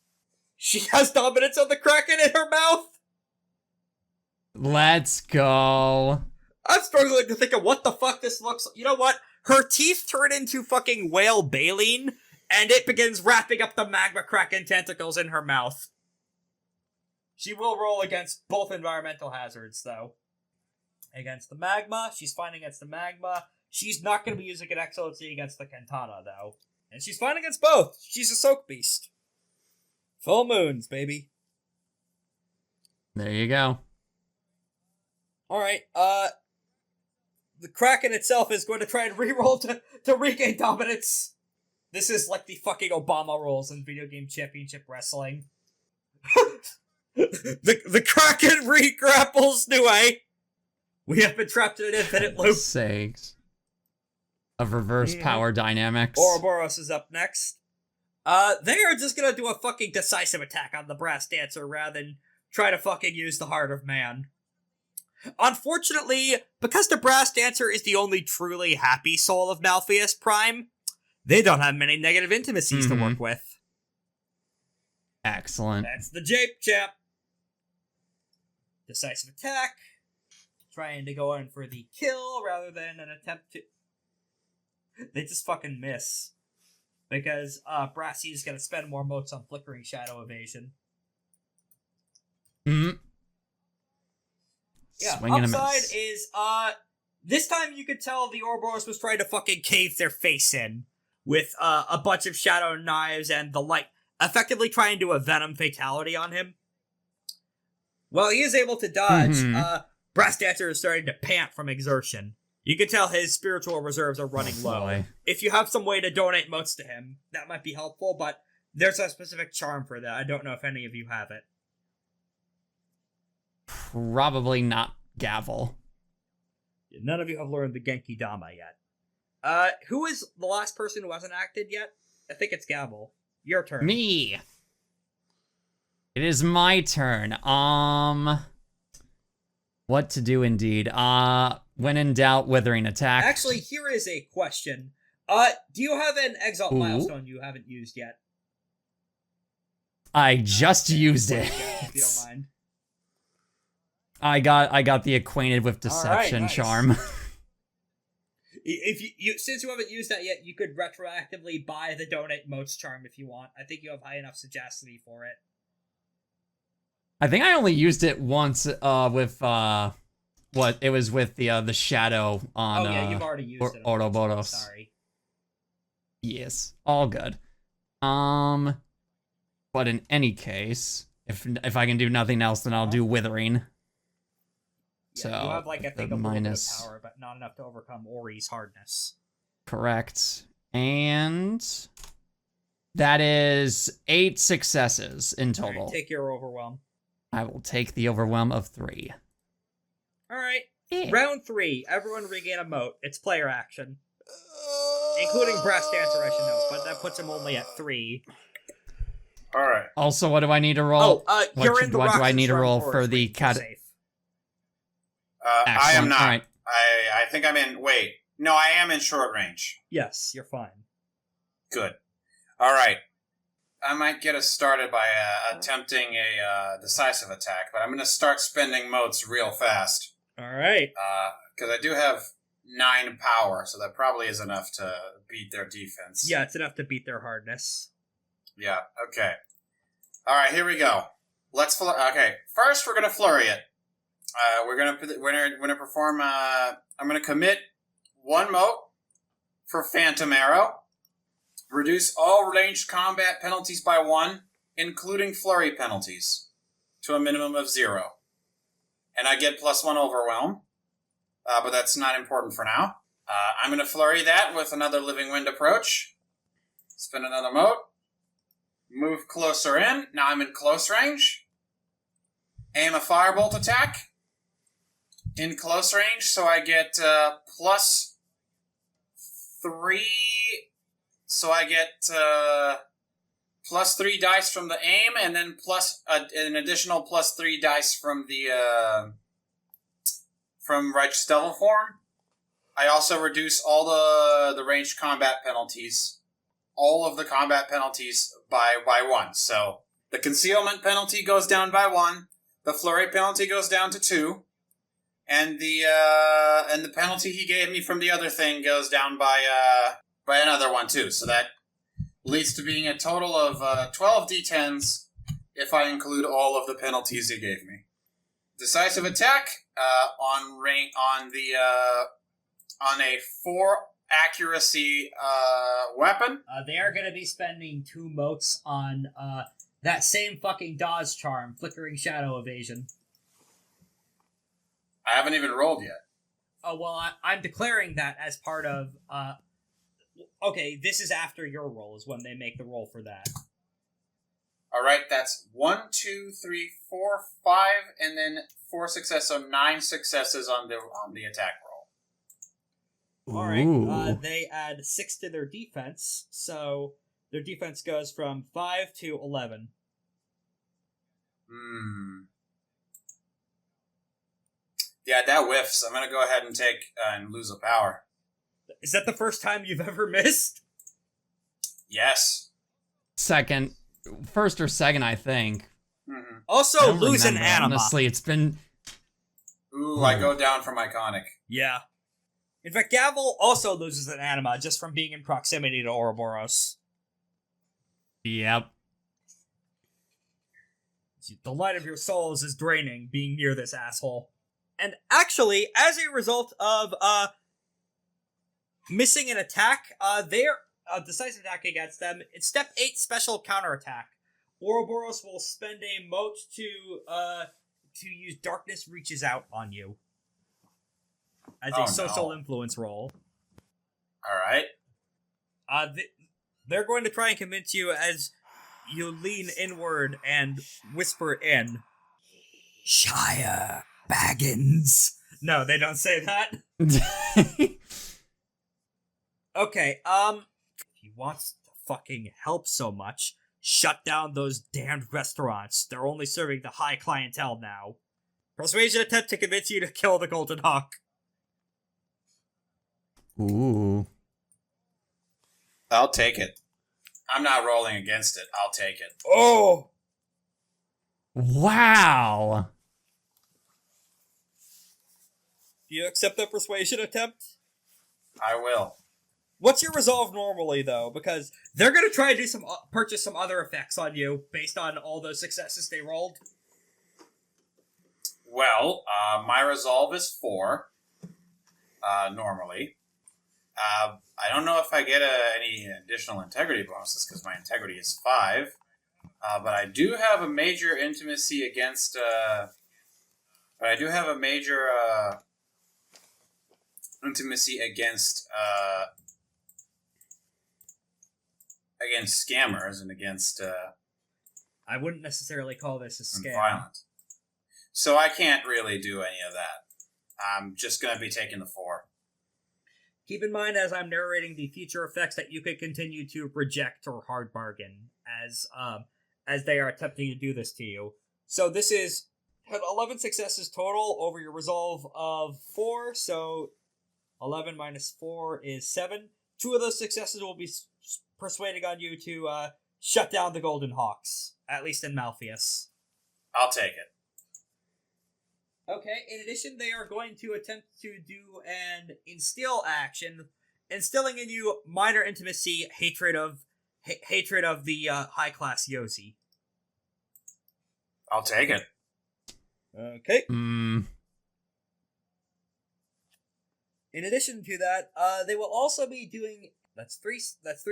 She has dominance of the Kraken in her mouth. Let's go. I'm struggling to think of what the fuck this looks like. You know what? Her teeth turn into fucking whale baleen, and it begins wrapping up the Magma Kraken tentacles in her mouth. She will roll against both environmental hazards, though. Against the magma, she's fine against the magma. She's not going to be using an excellency against the Cantata, though. And she's fine against both. She's a soak beast. Full moons, baby. There you go. Alright, the Kraken itself is going to try and reroll to regain dominance. This is like the fucking Obama rolls in video game championship wrestling. the Kraken re-grapples Nue. We have been trapped in an infinite loop. Sakes. Of reverse power dynamics. Ouroborous is up next. They are just gonna do a fucking decisive attack on the Brass Dancer rather than try to fucking use the Heart of Man. Unfortunately, because the Brass Dancer is the only truly happy soul of Malfeas Prime, they don't have many negative intimacies to work with. Excellent. That's the Jape Champ. Decisive attack. Trying to go in for the kill rather than an attempt to... They just fucking miss. Because Brassy is going to spend more motes on Flickering Shadow Evasion. Yeah, Swing and a upside miss. is, this time you could tell the Ouroborous was trying to fucking cave their face in with, a bunch of shadow knives and the light, effectively trying to do a venom fatality on him. While he is able to dodge, Brass Dancer is starting to pant from exertion. You can tell his spiritual reserves are running low. Boy. If you have some way to donate motes to him, that might be helpful, but there's a specific charm for that. I don't know if any of you have it. Probably not Gavel. None of you have learned the Genki Dama yet. Who is the last person who hasn't acted yet? I think it's Gavel. Your turn. Me. It is my turn. What to do indeed. When in doubt, withering attack. Actually, here is a question. Do you have an Exalt Ooh. milestone you haven't used yet? I just used it. If you don't mind. I got the acquainted with deception nice. charm. If you since you haven't used that yet, you could retroactively buy the donate motes charm if you want. I think you have high enough sagacity for it. I think I only used it once with what it was with the shadow on Oh yeah, you've already used it. Ouroborous. Sorry. Yes, all good. But in any case, if I can do nothing else, then I'll do withering. Yeah, So you have like I think the a little minus- bit of power, but not enough to overcome Ori's hardness. Correct. And that is 8 successes in All total. right, take your overwhelm. I will take the overwhelm of 3. All right. Yeah. Round 3. Everyone regain a mote. It's player action, including Brass Dancer, I should note, but that puts him only at 3. All right. Also, what do I need to roll? You're in the what do I Roxas need to Shrine roll Forest for the range, you're cat? safe. I am Excellent. not. All right. I think I'm in. Wait. No, I am in short range. Yes, you're fine. Good. All right. I might get us started by attempting a decisive attack, but I'm going to start spending motes real fast. All right. Because I do have 9 power, so that probably is enough to beat their defense. Yeah, it's enough to beat their hardness. Yeah, okay. All right, here we go. Let's okay. First, we're gonna flurry it. We're gonna perform. I'm gonna commit 1 mote for Phantom Arrow. Reduce all ranged combat penalties by 1, including flurry penalties, to a minimum of 0. And I get +1 overwhelm, but that's not important for now. I'm gonna flurry that with another Living Wind approach. Spend another mote. Move closer in. Now I'm in close range. Aim a firebolt attack. In close range, so I get +3. So I get +3 dice from the aim, and then plus an additional +3 dice from the from Righteous Devil form. I also reduce all the ranged combat penalties. All of the combat penalties by 1. So the concealment penalty goes down by 1, the flurry penalty goes down to 2, and the penalty he gave me from the other thing goes down by another 1 too. So that leads to being a total of 12 d10s if I include all of the penalties he gave me. Decisive attack on a 4 accuracy weapon. They are going to be spending 2 motes on that same fucking dodge charm, Flickering Shadow Evasion. I haven't even rolled yet. Oh, well, I'm declaring that as part of... okay, this is after your roll, is when they make the roll for that. All right, that's 1, 2, 3, 4, 5, and then 4 successes, so 9 successes on the attack roll. Alright, they add 6 to their defense, so their defense goes from 5 to 11. Yeah, that whiffs. I'm gonna go ahead and take and lose a power. Is that the first time you've ever missed? Yes. First or second, I think. Mm-hmm. Also, I don't lose an remember, anima. Honestly, it's been... Ooh, I go down from iconic. Yeah. In fact, Gavel also loses an anima just from being in proximity to Ouroborous. Yep. The light of your souls is draining being near this asshole. And actually, as a result of missing an attack, their decisive attack against them, it's step 8 special counterattack. Ouroborous will spend a mote to use Darkness Reaches Out on you as a social influence roll. Alright. They're going to try and convince you as you lean inward and whisper in, Shire Baggins. No, they don't say that. Okay, if he wants to fucking help so much, shut down those damned restaurants. They're only serving the high clientele now. Persuasion attempt to convince you to kill the Golden Hawk. Ooh. I'll take it. I'm not rolling against it. I'll take it. Oh! Wow. Do you accept the persuasion attempt? I will. What's your resolve normally, though? Because they're gonna try to do purchase some other effects on you based on all those successes they rolled. Well, my resolve is 4. Normally. I don't know if I get any additional integrity bonuses because my integrity is 5. But I do have a major intimacy against. Intimacy against scammers and against. I wouldn't necessarily call this a scam. Violent. So I can't really do any of that. I'm just going to be taking the 4. Keep in mind, as I'm narrating the future effects, that you could continue to reject or hard bargain as they are attempting to do this to you. So this is 11 successes total over your resolve of 4. So 11 minus 4 is 7. 2 of those successes will be persuading on you to shut down the Golden Hawks, at least in Malfeas. I'll take it. Okay, in addition, they are going to attempt to do an instill action, instilling in you minor intimacy, hatred of the high-class Yosi. I'll take it. Okay. In addition to that, they will also be doing... That's three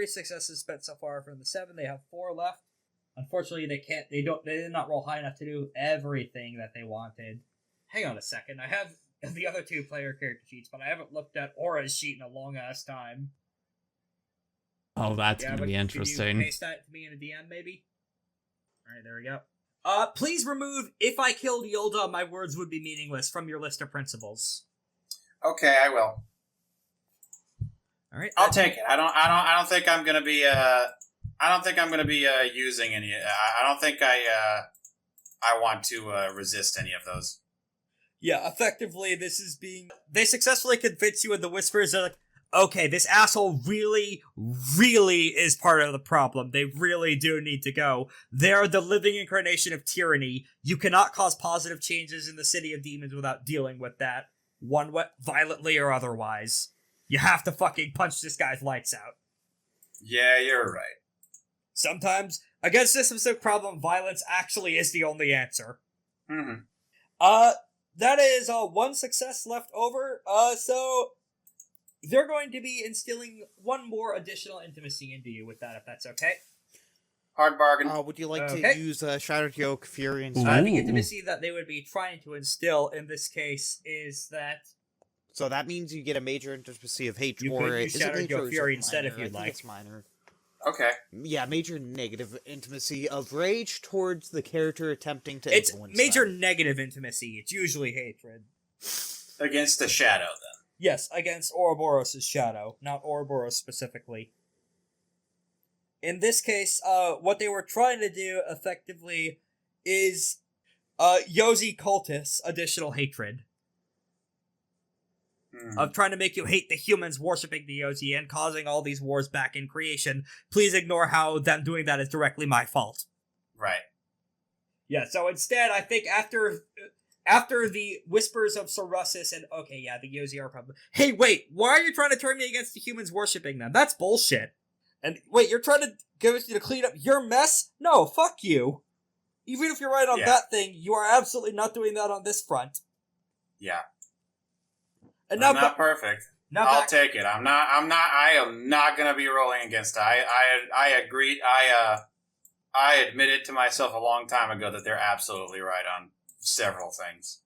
successes spent so far from the 7. They have 4 left. Unfortunately, they did not roll high enough to do everything that they wanted. Hang on a second, I have the other 2 player character sheets, but I haven't looked at Aura's sheet in a long-ass time. Oh, that's gonna be interesting. Can you paste that to me in a DM, maybe? Alright, there we go. Please remove, if I killed Yilda, my words would be meaningless from your list of principles. Okay, I will. Alright. I'll take it. I don't think I'm gonna be using any. I don't think I want to resist any of those. Yeah, effectively, this is being... They successfully convince you with the whispers. They're like, okay, this asshole really, really is part of the problem. They really do need to go. They're the living incarnation of tyranny. You cannot cause positive changes in the City of Demons without dealing with that. Violently or otherwise. You have to fucking punch this guy's lights out. Yeah, you're right. Sometimes, against this specific problem, violence actually is the only answer. Mm-hmm. That is 1 success left over. So they're going to be instilling 1 more additional intimacy into you with that, if that's okay. Hard bargain. Would you like to use Shattered Yoke, Fury, and the intimacy that they would be trying to instill in this case is that... So that means you get a major intimacy of hatred, you could use Shattered Yoke Fury instead if you'd like. It's minor. Okay. Yeah, major negative intimacy of rage towards the character attempting to influence It's major them. negative intimacy. It's usually hatred. Against the shadow, then. Yes, against Ouroborous' shadow, not Ouroborous specifically. In this case, what they were trying to do, effectively, is Yosi cultists additional hatred. Of trying to make you hate the humans worshipping the Yosi and causing all these wars back in creation. Please ignore how them doing that is directly my fault. Right. Yeah, so instead, I think after the whispers of Sorussis and, okay, yeah, the Yosi are a problem. Hey, wait, why are you trying to turn me against the humans worshipping them? That's bullshit. And, wait, you're trying to get us to clean up your mess? No, fuck you. Even if you're right on that thing, you are absolutely not doing that on this front. Yeah. And I'm now, not perfect. now I'll back, take it. I am not gonna be rolling against it. I agreed. I admitted to myself a long time ago that they're absolutely right on several things.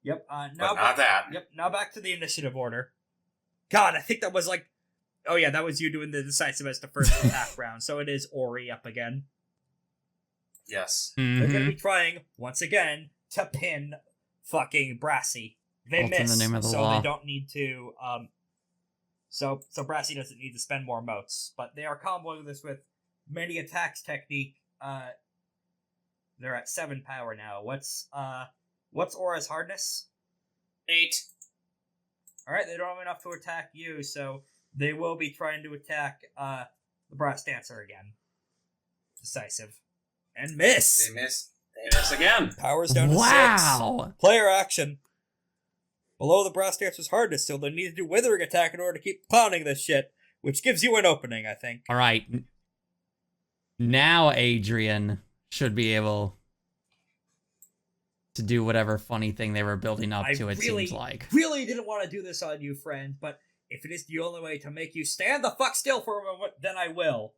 Yep. But Now not that. Yep. Now back to the initiative order. God, I think that was like. Oh yeah, that was you doing the decisive as the first attack round. So it is Ori up again. Yes. They're gonna Mhm. be trying once again to pin fucking Brassy. They What's in miss, the name of the so law? they don't need to. So Brassy doesn't need to spend more motes, but they are comboing this with many attacks technique. They're at 7 power now. What's Aura's hardness? 8. All right, they don't have enough to attack you, so they will be trying to attack the Brass Dancer again. Decisive. And miss! They miss. They miss again. Power's down to 6. Wow. Player action. Below the Brass Dancer's hardness, so they need to do Withering attack in order to keep clowning this shit, which gives you an opening, I think. All right. Now Adrian should be able to do whatever funny thing they were building up to, it seems like. Really didn't want to do this on you, friend, but if it is the only way to make you stand the fuck still for a moment, then I will.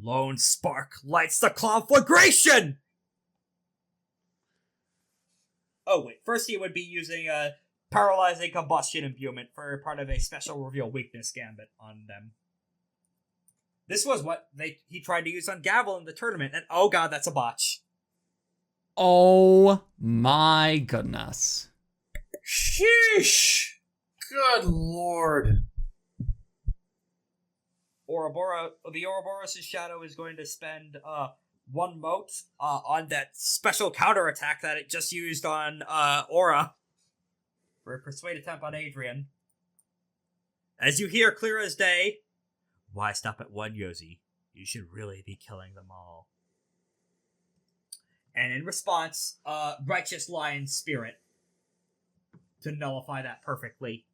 Lone Spark lights the conflagration! Oh wait, first he would be using a paralyzing combustion imbuement for part of a special reveal weakness gambit on them. This was what he tried to use on Gavel in the tournament, and oh god, that's a botch. Oh my goodness. Sheesh. Good lord. The Ouroborous' shadow is going to spend 1 mote on that special counterattack that it just used on Aura for a persuade attempt on Adrian. As you hear clear as day, why stop at 1, Yosi? You should really be killing them all. And in response, Righteous Lion Spirit to nullify that perfectly.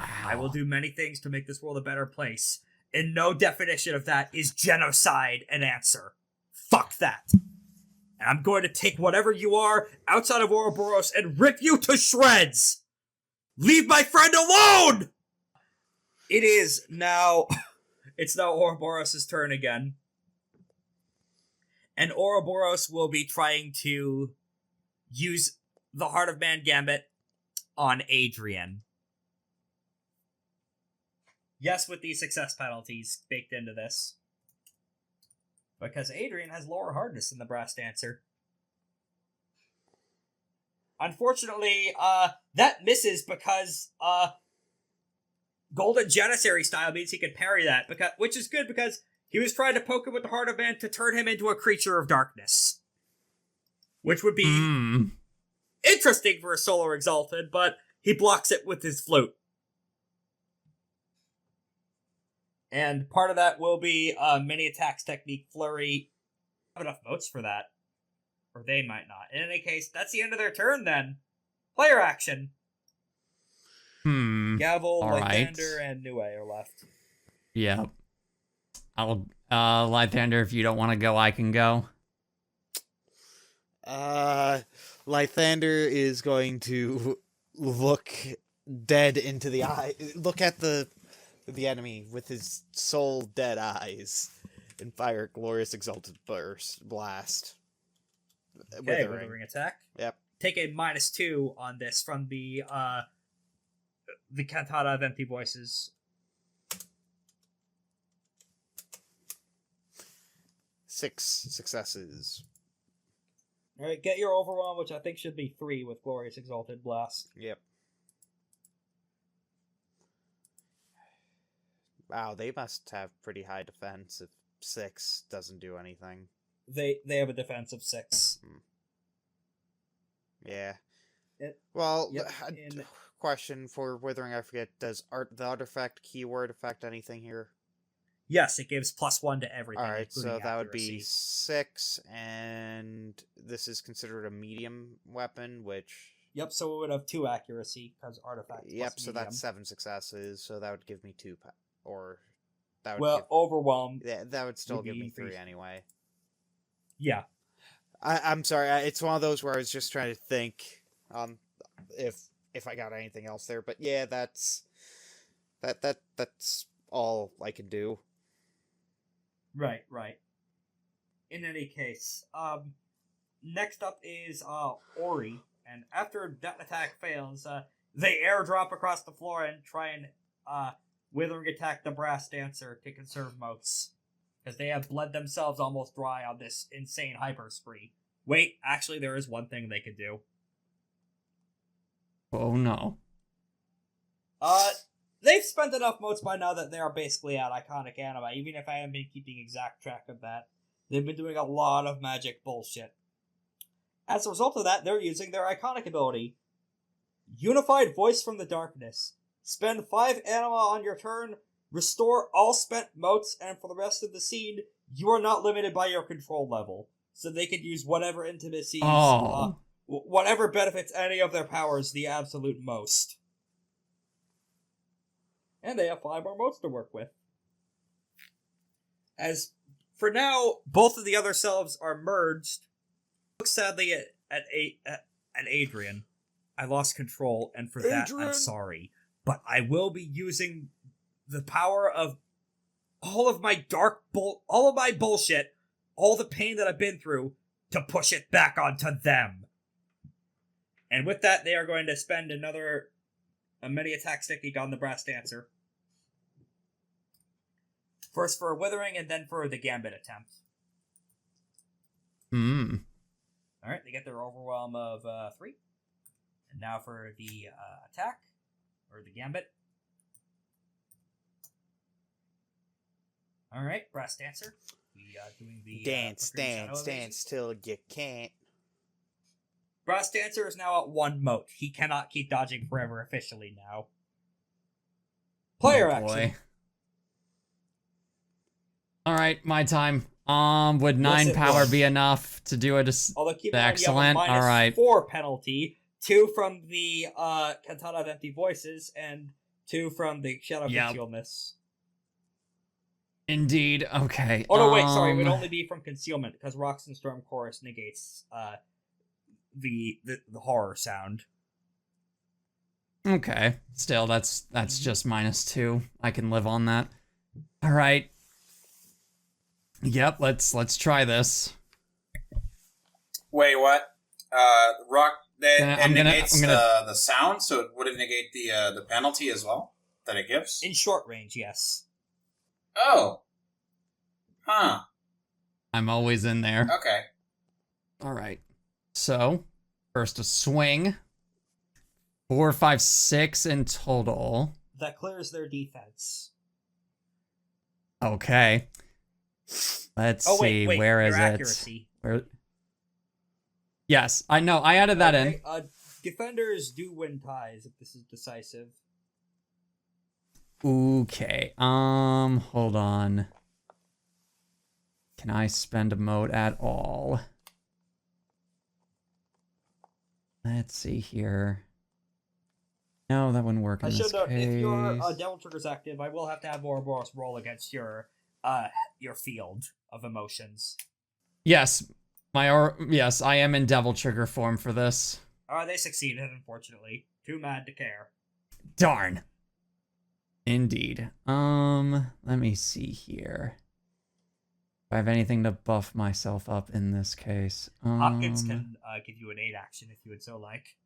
I will do many things to make this world a better place, and no definition of that is genocide an answer. Fuck that. And I'm going to take whatever you are outside of Ouroborous and rip you to shreds! Leave my friend alone! It is now... It's now Ouroborous' turn again. And Ouroborous will be trying to use the Heart of Man Gambit on Adrian. Yes, with these success penalties baked into this. Because Adrian has lower hardness than the Brass Dancer. Unfortunately, that misses because Golden Janissary style means he can parry that, which is good because he was trying to poke him with the Heart of Man to turn him into a creature of darkness. Which would be interesting for a Solar Exalted, but he blocks it with his flute. And part of that will be mini attacks technique flurry. I have enough votes for that. Or they might not. In any case, that's the end of their turn then. Player action. Gavel, Lythander, and Nue are left. Yeah. I'll Lythander, if you don't want to go, I can go. Lythander is going to look dead into the eye. Look at the enemy with his soul dead eyes and fire glorious exalted blast. Okay, withering attack. Yep. Take a -2 on this from the Cantata of Empty Voices. 6 successes. Alright, get your overwhelm, which I think should be 3 with Glorious Exalted Blast. Yep. Wow, they must have pretty high defense if 6 doesn't do anything. They have a defense of 6. Yeah. It, Well, yep, question for Withering, I forget, does the artifact keyword affect anything here? yes, it gives +1 to everything. Alright, so including that would be accuracy. 6, and this is considered a medium weapon, which... Yep, so it would have 2 accuracy, because artifact plus Yep, so medium. that's 7 successes, so that would give me 2, or... That would Well, overwhelm. that would still would give be me 3 increased. anyway. Yeah. I'm sorry. It's one of those where I was just trying to think, if I got anything else there. But yeah, that's all I can do. Right. In any case, next up is Ori, and after that attack fails, they airdrop across the floor and try and withering attack the brass dancer to conserve motes, because they have bled themselves almost dry on this insane hyper spree. Wait, actually, there is one thing they could do. Oh no. They've spent enough motes by now that they are basically at iconic anima, even if I haven't been keeping exact track of that. They've been doing a lot of magic bullshit. As a result of that, they're using their iconic ability. Unified Voice from the Darkness. Spend 5 anima on your turn, restore all spent motes, and for the rest of the scene, you are not limited by your control level. So they could use whatever intimacies, whatever benefits any of their powers the absolute most. And they have 5 more motes to work with. As for now, both of the other selves are merged. Look sadly at Adrian. I lost control, and for that I'm sorry. But I will be using the power of all of my all of my bullshit, all the pain that I've been through, to push it back onto them. And with that, they are going to spend a mini attack technique on the brass dancer. First for a withering, and then for the gambit attempt. Alright, they get their overwhelm of 3. And now for the attack, or the gambit. Alright, brass dancer. We doing the dance till you can't. Brass dancer is now at 1 mote. He cannot keep dodging forever officially now. Player action. Alright, my time. Would 9 power be enough to do it? Although keep in mind, excellent. you have a Alright. -4 penalty. 2 from the Katana of Empty Voices, and 2 from the Shadow Concealness. Indeed. Okay. Oh no, wait, sorry. It would only be from concealment, because Rocks and Storm Chorus negates the horror sound. Okay. Still, that's just -2. I can live on that. Alright. Yep, let's try this. Wait, what? Rock I'm gonna- negates the sound, so would it negate the penalty as well that it gives? In short range, yes. Oh. Huh. I'm always in there. Okay. Alright. So, first a swing. 4, 5, 6 in total. That clears their defense. Okay. Let's see, wait, where is your it? accuracy. Where? Yes, I know. I added that in. Defenders do win ties if this is decisive. Okay. Hold on. Can I spend a mote at all? Let's see here. No, that wouldn't work in I this should note, case. if your Devil Trigger's active, I will have to have Ouroborous roll against your field of emotions. Yes. Yes, I am in Devil Trigger form for this. They succeeded, unfortunately. Too mad to care. Darn. Indeed. Let me see here. Do I have anything to buff myself up in this case? Hopkins can give you an 8 action if you would so like.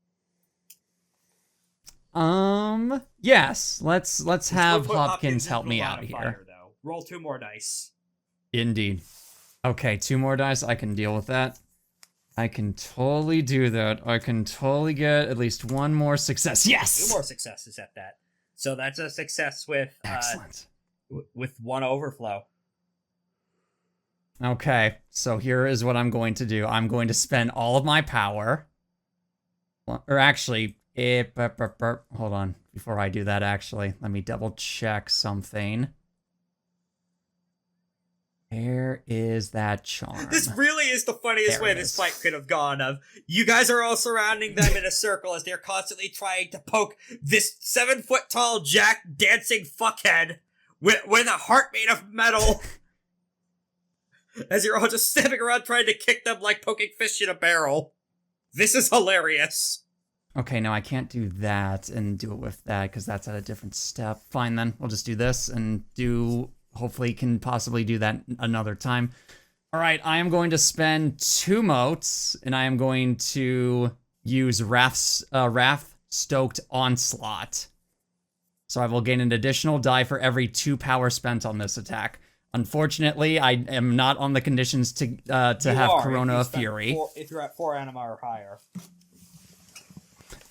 Yes. Let's have Hopkins help me out here. Fire, though. Roll 2 more dice. Indeed. Okay, 2 more dice. I can deal with that. I can totally do that. I can totally get at least 1 more success. Yes! 2 more successes at that. So that's a success with Excellent. With 1 overflow. Okay, so here is what I'm going to do. I'm going to spend all of my power. Or actually, hold on. Before I do that, actually, let me double check something. Where is that charm? This really is the funniest There way it this is. fight could have gone. Of you guys are all surrounding them in a circle as they're constantly trying to poke this 7-foot-tall jack dancing fuckhead with a heart made of metal. as you're all just standing around trying to kick them like poking fish in a barrel. This is hilarious. Okay, no, I can't do that and do it with that because that's at a different step. Fine, then. We'll just do this and hopefully can possibly do that another time. All right, I am going to spend 2 motes, and I am going to use Wrath-Stoked Onslaught. So I will gain an additional die for every 2 power spent on this attack. Unfortunately, I am not on the conditions to have Corona of Fury. If you're at 4 anima or higher.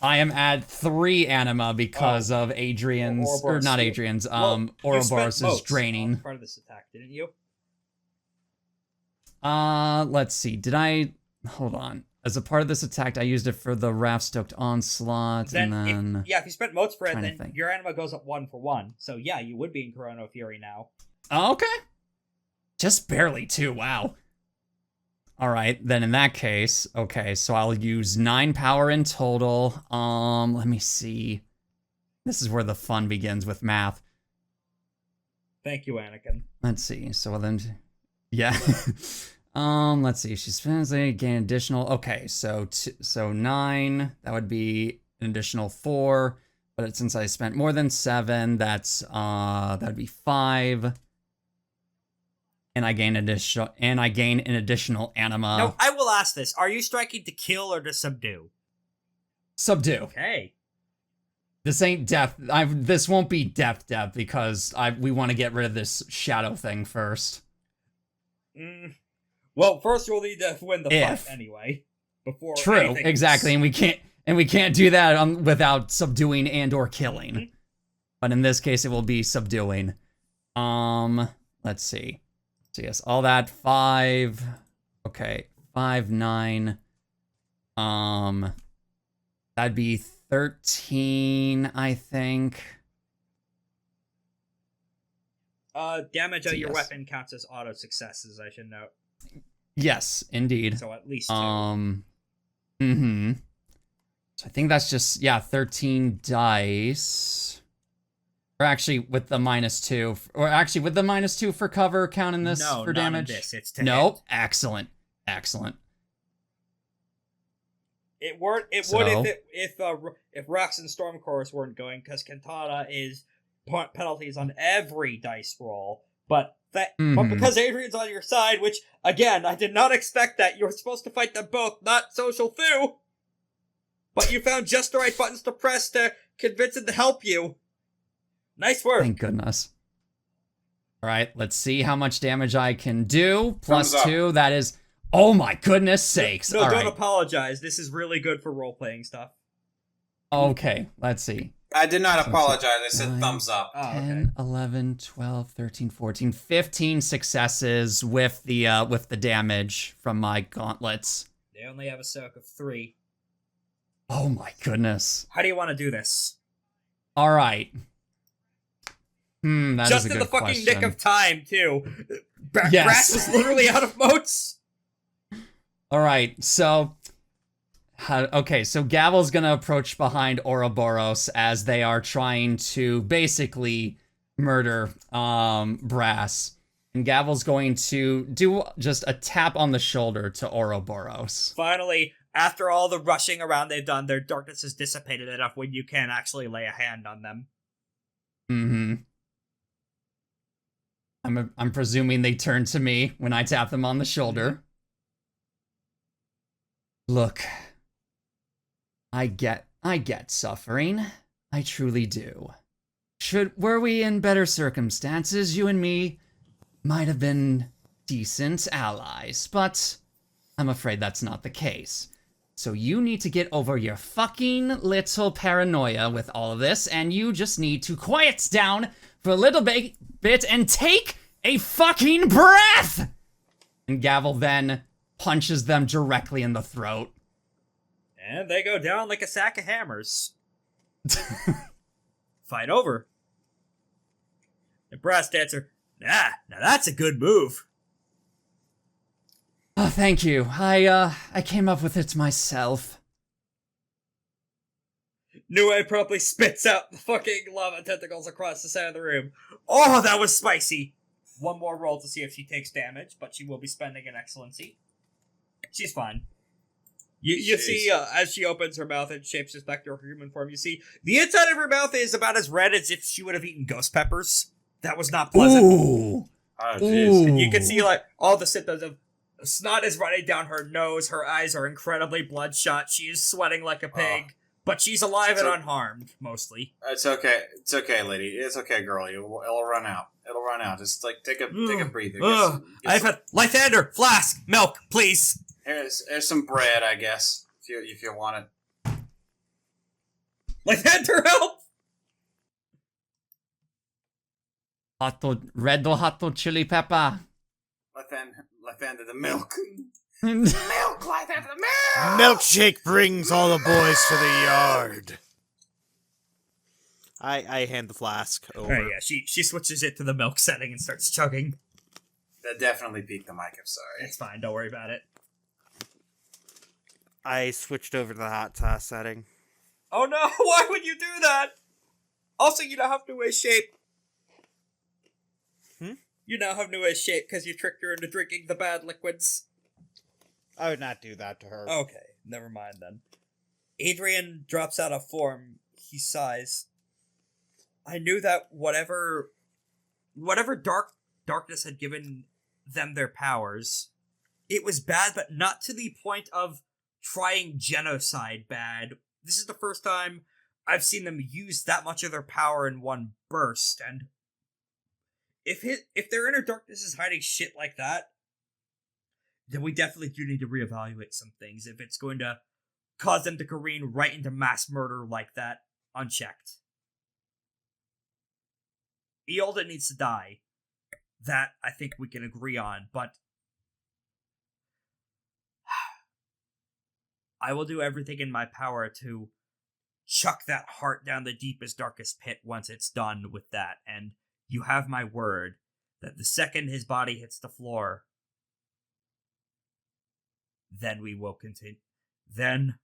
I am at 3 anima because of Adrian's, or not Adrian's, Ouroborous' draining. Part of this attack, didn't you? Let's see. Hold on. As a part of this attack, I used it for the Wrath-Stoked Onslaught, and then... If you spent motes for it, then your anima goes up 1 for 1. So yeah, you would be in Corona of Fury now. Okay. Just barely 2, wow. Alright, then in that case, okay, so I'll use 9 power in total. Let me see. This is where the fun begins with math. Thank you, Anakin. Let's see, so then... Yeah. Let's see, she's finally gain additional... Okay, so 9, that would be an additional 4. But since I spent more than 7, that'd be 5. And I gain an additional anima. No, I will ask this. Are you striking to kill or to subdue? Subdue. Okay. This ain't death. This won't be death because we want to get rid of this shadow thing first. Well, first we'll need to win the fight anyway. Before True, exactly, and we can't do that without subduing and or killing. Mm-hmm. But in this case, it will be subduing. Let's see. So yes, all that 5. Okay, 5, 9. That'd be 13, I think. Damage on your weapon counts as auto successes, I should note. Yes, indeed. So at least 2. So I think that's just 13 dice. Or actually with the -2, or actually with the -2 for cover, counting this for damage. No, this. It's to nope. hit. Excellent. It would if Rax and Stormchorus weren't going, because Cantata is penalties on every dice roll. But because Adrian's on your side, which again I did not expect that. You were supposed to fight them both, not social Thu. But you found just the right buttons to press to convince him to help you. Nice work. Thank goodness. All right, let's see how much damage I can do. +2, that is... Oh my goodness sakes. No, don't apologize. This is really good for role-playing stuff. Okay, let's see. I did not apologize. I said 9, thumbs up. 10, 11, 12, 13, 14, 15 successes with the damage from my gauntlets. They only have a soak of 3. Oh my goodness. How do you want to do this? All right. That Just is a in good the fucking question. nick of time, too. Yes. Brass was literally out of motes. All right, so... Okay, so Gavel's gonna approach behind Ouroborous as they are trying to basically murder Brass. And Gavel's going to do just a tap on the shoulder to Ouroborous. Finally, after all the rushing around they've done, their darkness has dissipated enough when you can actually lay a hand on them. I'm presuming they turn to me when I tap them on the shoulder. Look, I get suffering. I truly do. Were we in better circumstances, you and me might have been decent allies, but I'm afraid that's not the case. So you need to get over your fucking little paranoia with all of this, and you just need to quiet down for a little bit and take a fucking breath! And Gavel then punches them directly in the throat. And they go down like a sack of hammers. Fight over. The brass dancer, now that's a good move. Oh, thank you. I came up with it myself. Nue promptly spits out the fucking lava tentacles across the side of the room. Oh, that was spicy. one more roll to see if she takes damage, but she will be spending an excellency. She's fine. You see, as she opens her mouth and shapes back to her human form, you see the inside of her mouth is about as red as if she would have eaten ghost peppers. That was not pleasant. Ooh. Oh, jeez. And you can see, like, all the symptoms of snot is running down her nose, her eyes are incredibly bloodshot, she is sweating like a pig, but she's alive and unharmed, mostly. It's okay. It's okay, lady. It's okay, girl. It'll run out. It'll run out. Just, like, take a breather. I've had Lythander, flask, milk, please. Here's some bread, I guess, if you want it. Lythander, help! Red hot chili pepper. Lythander, the milk. Milk. Lythander, the milk! Milkshake brings all the boys to the yard. I hand the flask over. Yeah, she switches it to the milk setting and starts chugging. That definitely peaked the mic, I'm sorry. It's fine, don't worry about it. I switched over to the hot sauce setting. Oh no, why would you do that? Also, you now have new age shape. You now have new age shape because you tricked her into drinking the bad liquids. I would not do that to her. Okay, never mind then. Adrian drops out of form. He sighs. I knew that whatever darkness had given them their powers, it was bad, but not to the point of trying genocide bad. This is the first time I've seen them use that much of their power in one burst, and if their inner darkness is hiding shit like that, then we definitely do need to reevaluate some things if it's going to cause them to careen right into mass murder like that, unchecked. Iolda needs to die. That, I think we can agree on, but I will do everything in my power to chuck that heart down the deepest, darkest pit once it's done with that, and you have my word that the second his body hits the floor, then we will continue. Then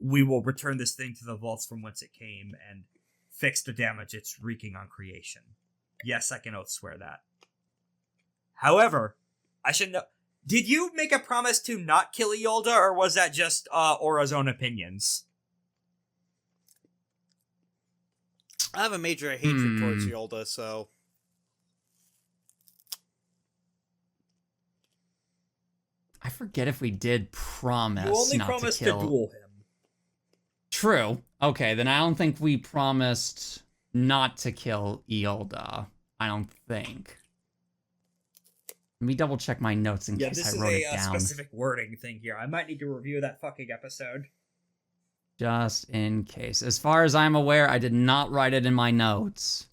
we will return this thing to the vaults from whence it came and fix the damage it's wreaking on creation. Yes, I can oath swear that. However, I should know... Did you make a promise to not kill Iolda, or was that just Aura's own opinions? I have a major hatred towards Iolda, so... I forget if we did promise You only not promised to kill. to duel him. True. Okay, then I don't think we promised not to kill Iolda. I don't think. Let me double check my notes in case I wrote it down. This is a specific wording thing here. I might need to review that fucking episode. Just in case. As far as I'm aware, I did not write it in my notes.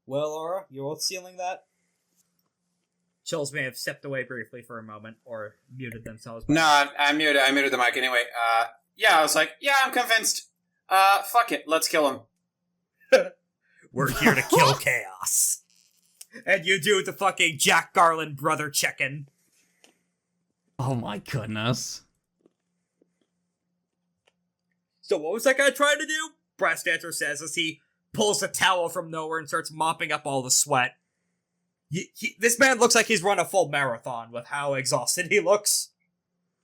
Well, Aura, you both sealing that? Chills may have stepped away briefly for a moment, or muted themselves. No, I muted the mic anyway. Yeah, I was like, yeah, I'm convinced. Fuck it, let's kill him. We're here to kill chaos. And you do the fucking Jack Garland brother check-in. Oh my goodness. So what was that guy trying to do? Brass Dancer says as he pulls a towel from nowhere and starts mopping up all the sweat. This man looks like he's run a full marathon with how exhausted he looks.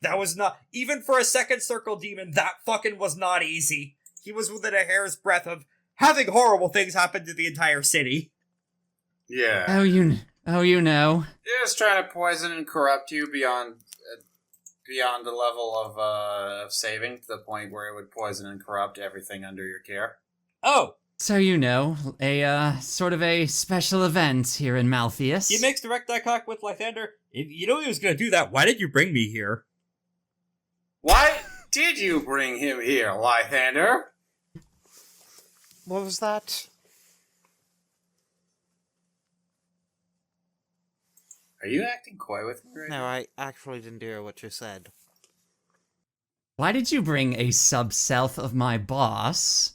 That was not... Even for a second circle demon, that fucking was not easy. He was within a hair's breadth of having horrible things happen to the entire city. Yeah. Oh, you know. They're just trying to poison and corrupt you beyond the level of saving, to the point where it would poison and corrupt everything under your care. Oh! So you know, a sort of a special event here in Malfeas. He makes direct eye contact with Lythander. If you know he was going to do that, why did you bring me here? Why did you bring him here, Lythander? What was that? Are you acting coy with me right No, now? I actually didn't hear what you said. Why did you bring a sub-self of my boss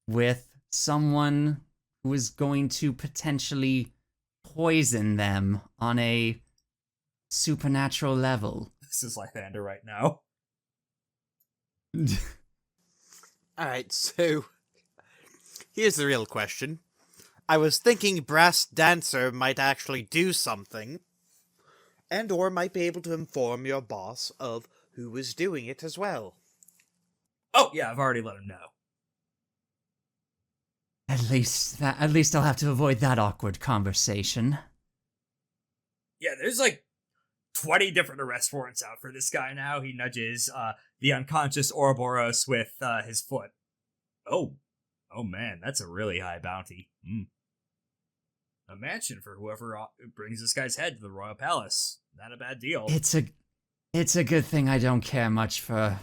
with someone who is going to potentially poison them on a supernatural level? This is Lythander right now. Alright, so... Here's the real question. I was thinking Brass Dancer might actually do something, and or might be able to inform your boss of who was doing it as well. Oh, yeah, I've already let him know. At least I'll have to avoid that awkward conversation. Yeah, there's like 20 different arrest warrants out for this guy now. He nudges the unconscious Ouroborous with his foot. Oh man, that's a really high bounty. A mansion for whoever brings this guy's head to the royal palace. Not a bad deal. It's a good thing I don't care much for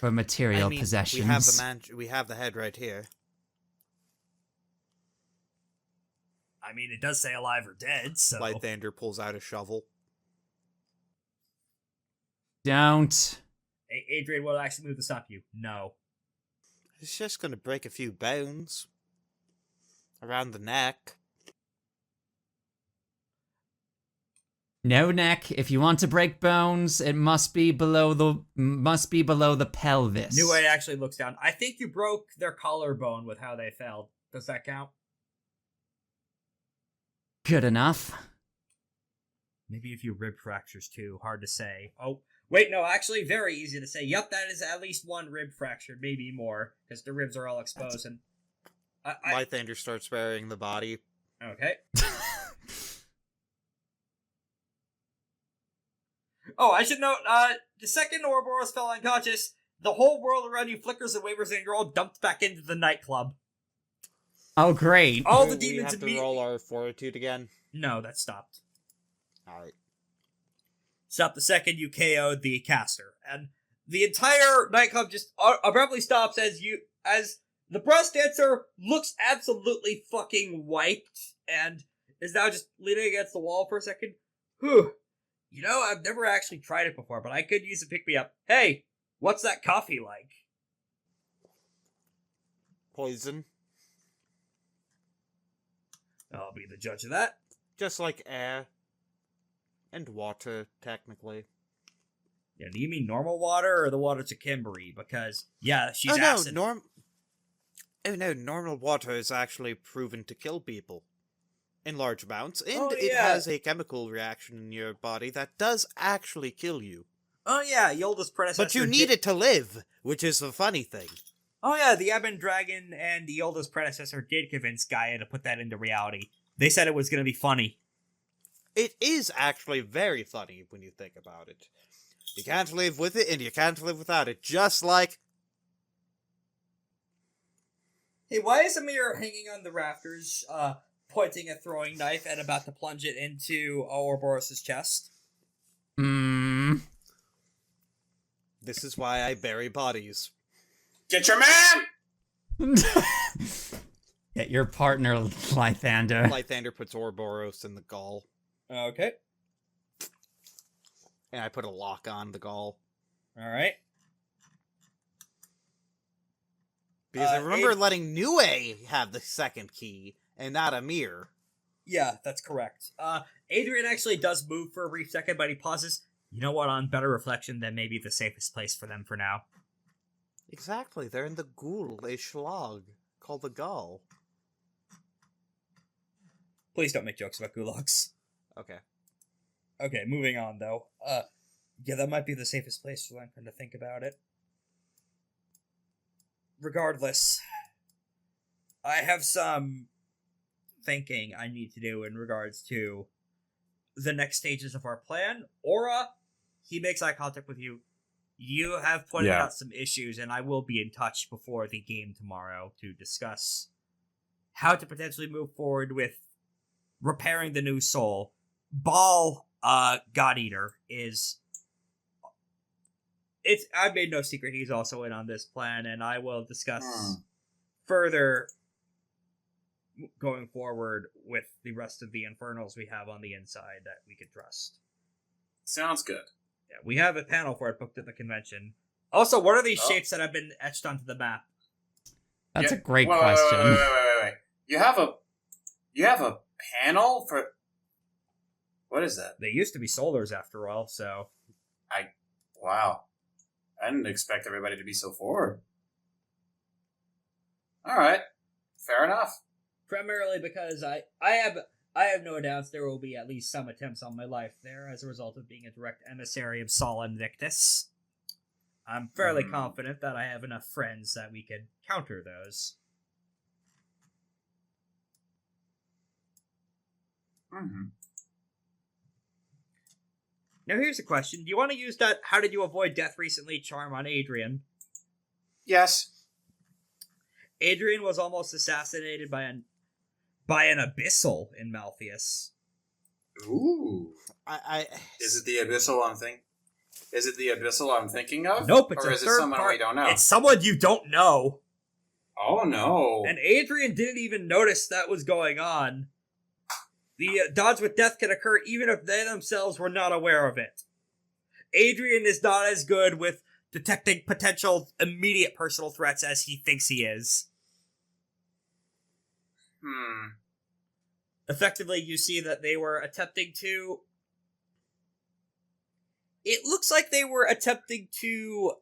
material possessions. We have the head right here. I mean, it does say alive or dead, so... Lythander pulls out a shovel. Don't. Hey, Adrian, what'll actually move to stop you? No. It's just gonna break a few bones. Around the neck. No neck. If you want to break bones, it must be below the pelvis. New Way actually looks down. I think you broke their collarbone with how they fell. Does that count? Good enough. Maybe a few rib fractures too. Hard to say. Oh, wait, no, actually very easy to say. Yep, that is at least one rib fracture, maybe more, because the ribs are all exposed. And Lythander starts burying the body. Okay. Oh, I should note, the second Ouroborous fell unconscious, the whole world around you flickers and wavers and you're all dumped back into the nightclub. Oh, great. All the Do we demons have to immediately... roll our fortitude again? No, that stopped. Alright. Stop the second you KO'd the caster. And the entire nightclub just abruptly stops as the breast dancer looks absolutely fucking wiped and is now just leaning against the wall for a second. Whew. You know, I've never actually tried it before, but I could use a pick-me-up. Hey, what's that coffee like? Poison. I'll be the judge of that. Just like air. And water, technically. Yeah, do you mean normal water or the water to Kimberly? Because, yeah, she's no, acid. Normal water is actually proven to kill people. In large amounts, and Oh, it yeah. has a chemical reaction in your body that does actually kill you. Oh, yeah, Yolda's predecessor... But you need it to live, which is the funny thing. Oh, yeah, the Ebon Dragon and Yolda's predecessor did convince Gaia to put that into reality. They said it was going to be funny. It is actually very funny when you think about it. You can't live with it, and you can't live without it, just like... Hey, why is Amir hanging on the rafters, pointing a throwing knife and about to plunge it into Ouroborous' chest? This is why I bury bodies. Get your man! Get your partner, Lythander. Lythander puts Ouroborous in the gall, Okay. and I put a lock on the gall. Alright. Because I remember letting Nue have the second key, and not Amir. Yeah, that's correct. Adrian actually does move for a brief second, but he pauses. You know what, on better reflection, that may be the safest place for them for now. Exactly, they're in the ghoul, a schlag, called the gall. Please don't make jokes about gulags. Okay. Okay, moving on, though. Yeah, that might be the safest place for them to think about it. Regardless, I have some thinking I need to do in regards to the next stages of our plan. Aura, he makes eye contact with you. You have pointed out some issues, and I will be in touch before the game tomorrow to discuss how to potentially move forward with repairing the new soul. Baal, God Eater, I've made no secret he's also in on this plan, and I will discuss further going forward with the rest of the infernals we have on the inside that we could trust. Sounds good. Yeah, we have a panel for it booked at the convention. Also, what are these shapes that have been etched onto the map? That's Yeah, a great wait, question. Wait. You have a panel for... What is that? They used to be solars after all, so... Wow. I didn't expect everybody to be so forward. Alright. Fair enough. Primarily because I have no doubts there will be at least some attempts on my life there as a result of being a direct emissary of Sol Invictus. I'm fairly confident that I have enough friends that we could counter those. Mm-hmm. Now here's a question. Do you want to use that how did you avoid death recently charm on Adrian? Yes. Adrian was almost assassinated by an abyssal in Malfeas. Ooh. I Is it the abyssal I'm thinking? Is it the abyssal I'm thinking of? Nope, it's or a is it third someone we don't know? It's someone you don't know. Oh no. And Adrian didn't even notice that was going on. The dodge with death can occur even if they themselves were not aware of it. Adrian is not as good with detecting potential immediate personal threats as he thinks he is. Effectively, you see that they were attempting to... It looks like they were attempting to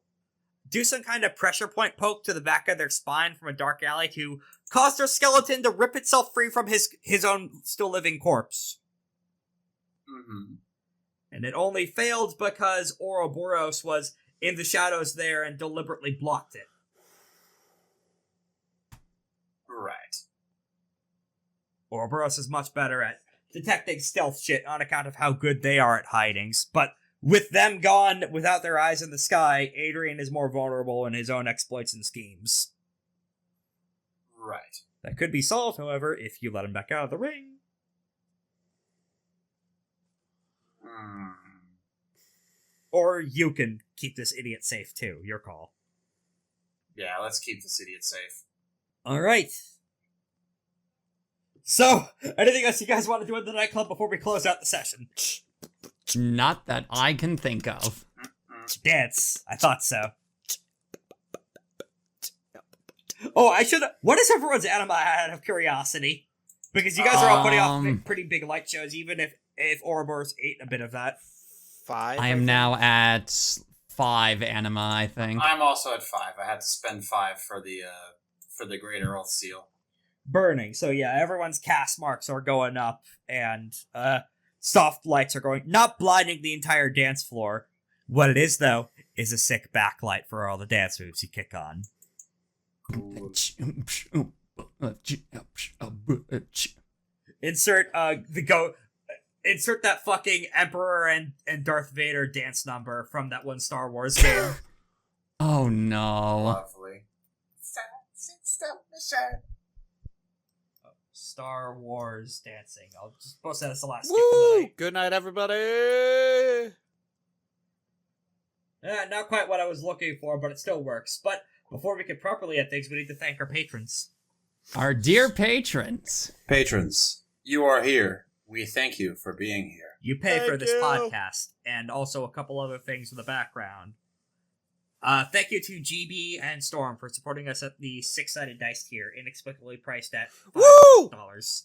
do some kind of pressure point poke to the back of their spine from a dark alley to cause their skeleton to rip itself free from his own still living corpse. Mm-hmm. And it only failed because Ouroborous was in the shadows there and deliberately blocked it. Right. Ouroborous is much better at detecting stealth shit on account of how good they are at hidings, but with them gone, without their eyes in the sky, Adrian is more vulnerable in his own exploits and schemes. Right. That could be solved, however, if you let him back out of the ring. Or you can keep this idiot safe too, your call. Yeah, let's keep this idiot safe. Alright. So, anything else you guys want to do in the nightclub before we close out the session? Not that I can think of. Dance. I thought so. Oh, I should. What is everyone's anima out of curiosity? Because you guys are all putting off pretty big light shows, even if Ouroborous ate a bit of that. 5. I am now at 5 anima, I think. I'm also at 5. I had to spend 5 for the Greater Earth Seal. Burning. So yeah, everyone's cast marks are going up, and soft lights are going, not blinding the entire dance floor. What it is, though, is a sick backlight for all the dance moves you kick on. Insert insert that fucking Emperor and Darth Vader dance number from that one Star Wars game. Oh no. Lovely. Star Wars dancing. I'll just post that as the last skip of the night. Good night, everybody! Not quite what I was looking for, but it still works. But before we can properly end things, we need to thank our patrons. Our dear patrons. Patrons, you are here. We thank you for being here. You pay for Thank this you. podcast, and also a couple other things in the background. Thank you to GB and Storm for supporting us at the 6-sided dice tier, inexplicably priced at Woo! $5.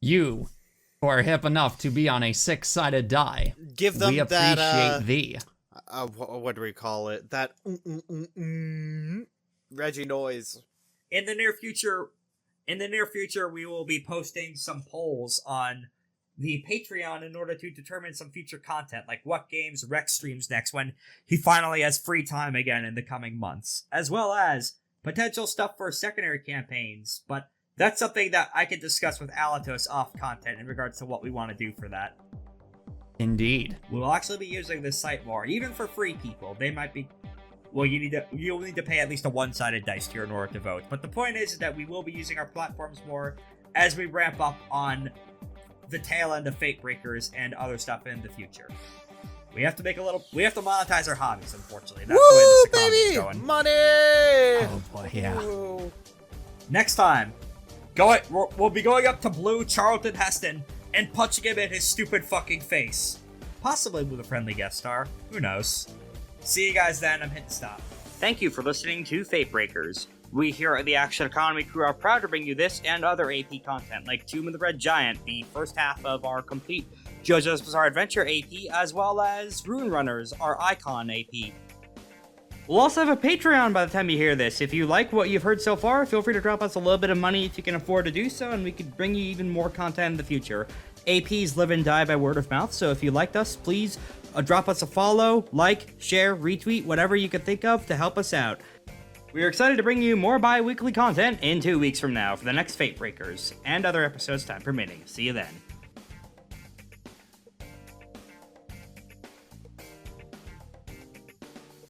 You, who are hip enough to be on a 6-sided die, Give them we appreciate thee. what do we call it? That Reggie noise. In the near future, we will be posting some polls on the Patreon in order to determine some future content, like what games Rex streams next when he finally has free time again in the coming months, as well as potential stuff for secondary campaigns, but that's something that I can discuss with Alatos off content in regards to what we want to do for that. Indeed. We'll actually be using this site more, even for free people. They might be... Well, you'll need to pay at least a one-sided dice tier in order to vote. But the point is that we will be using our platforms more as we ramp up on the tail end of FateBreakers and other stuff in the future. We have to monetize our hobbies, unfortunately. That's the way this economy is going. Money! Oh boy, yeah. Ooh. Next time, we'll be going up to Blue Charlton Heston and punching him in his stupid fucking face. Possibly with a friendly guest star. Who knows? See you guys then. I'm hitting stop. Thank you for listening to FateBreakers. We here at the Action Economy crew are proud to bring you this and other AP content, like Tomb of the Red Giant, the first half of our complete JoJo's Bizarre Adventure AP, as well as Rune Runners, our Icon AP. We'll also have a Patreon by the time you hear this. If you like what you've heard so far, feel free to drop us a little bit of money if you can afford to do so, and we could bring you even more content in the future. APs live and die by word of mouth, so if you liked us, please drop us a follow, like, share, retweet, whatever you could think of to help us out. We are excited to bring you more bi-weekly content in 2 weeks from now for the next FateBreakers, and other episodes time permitting. See you then.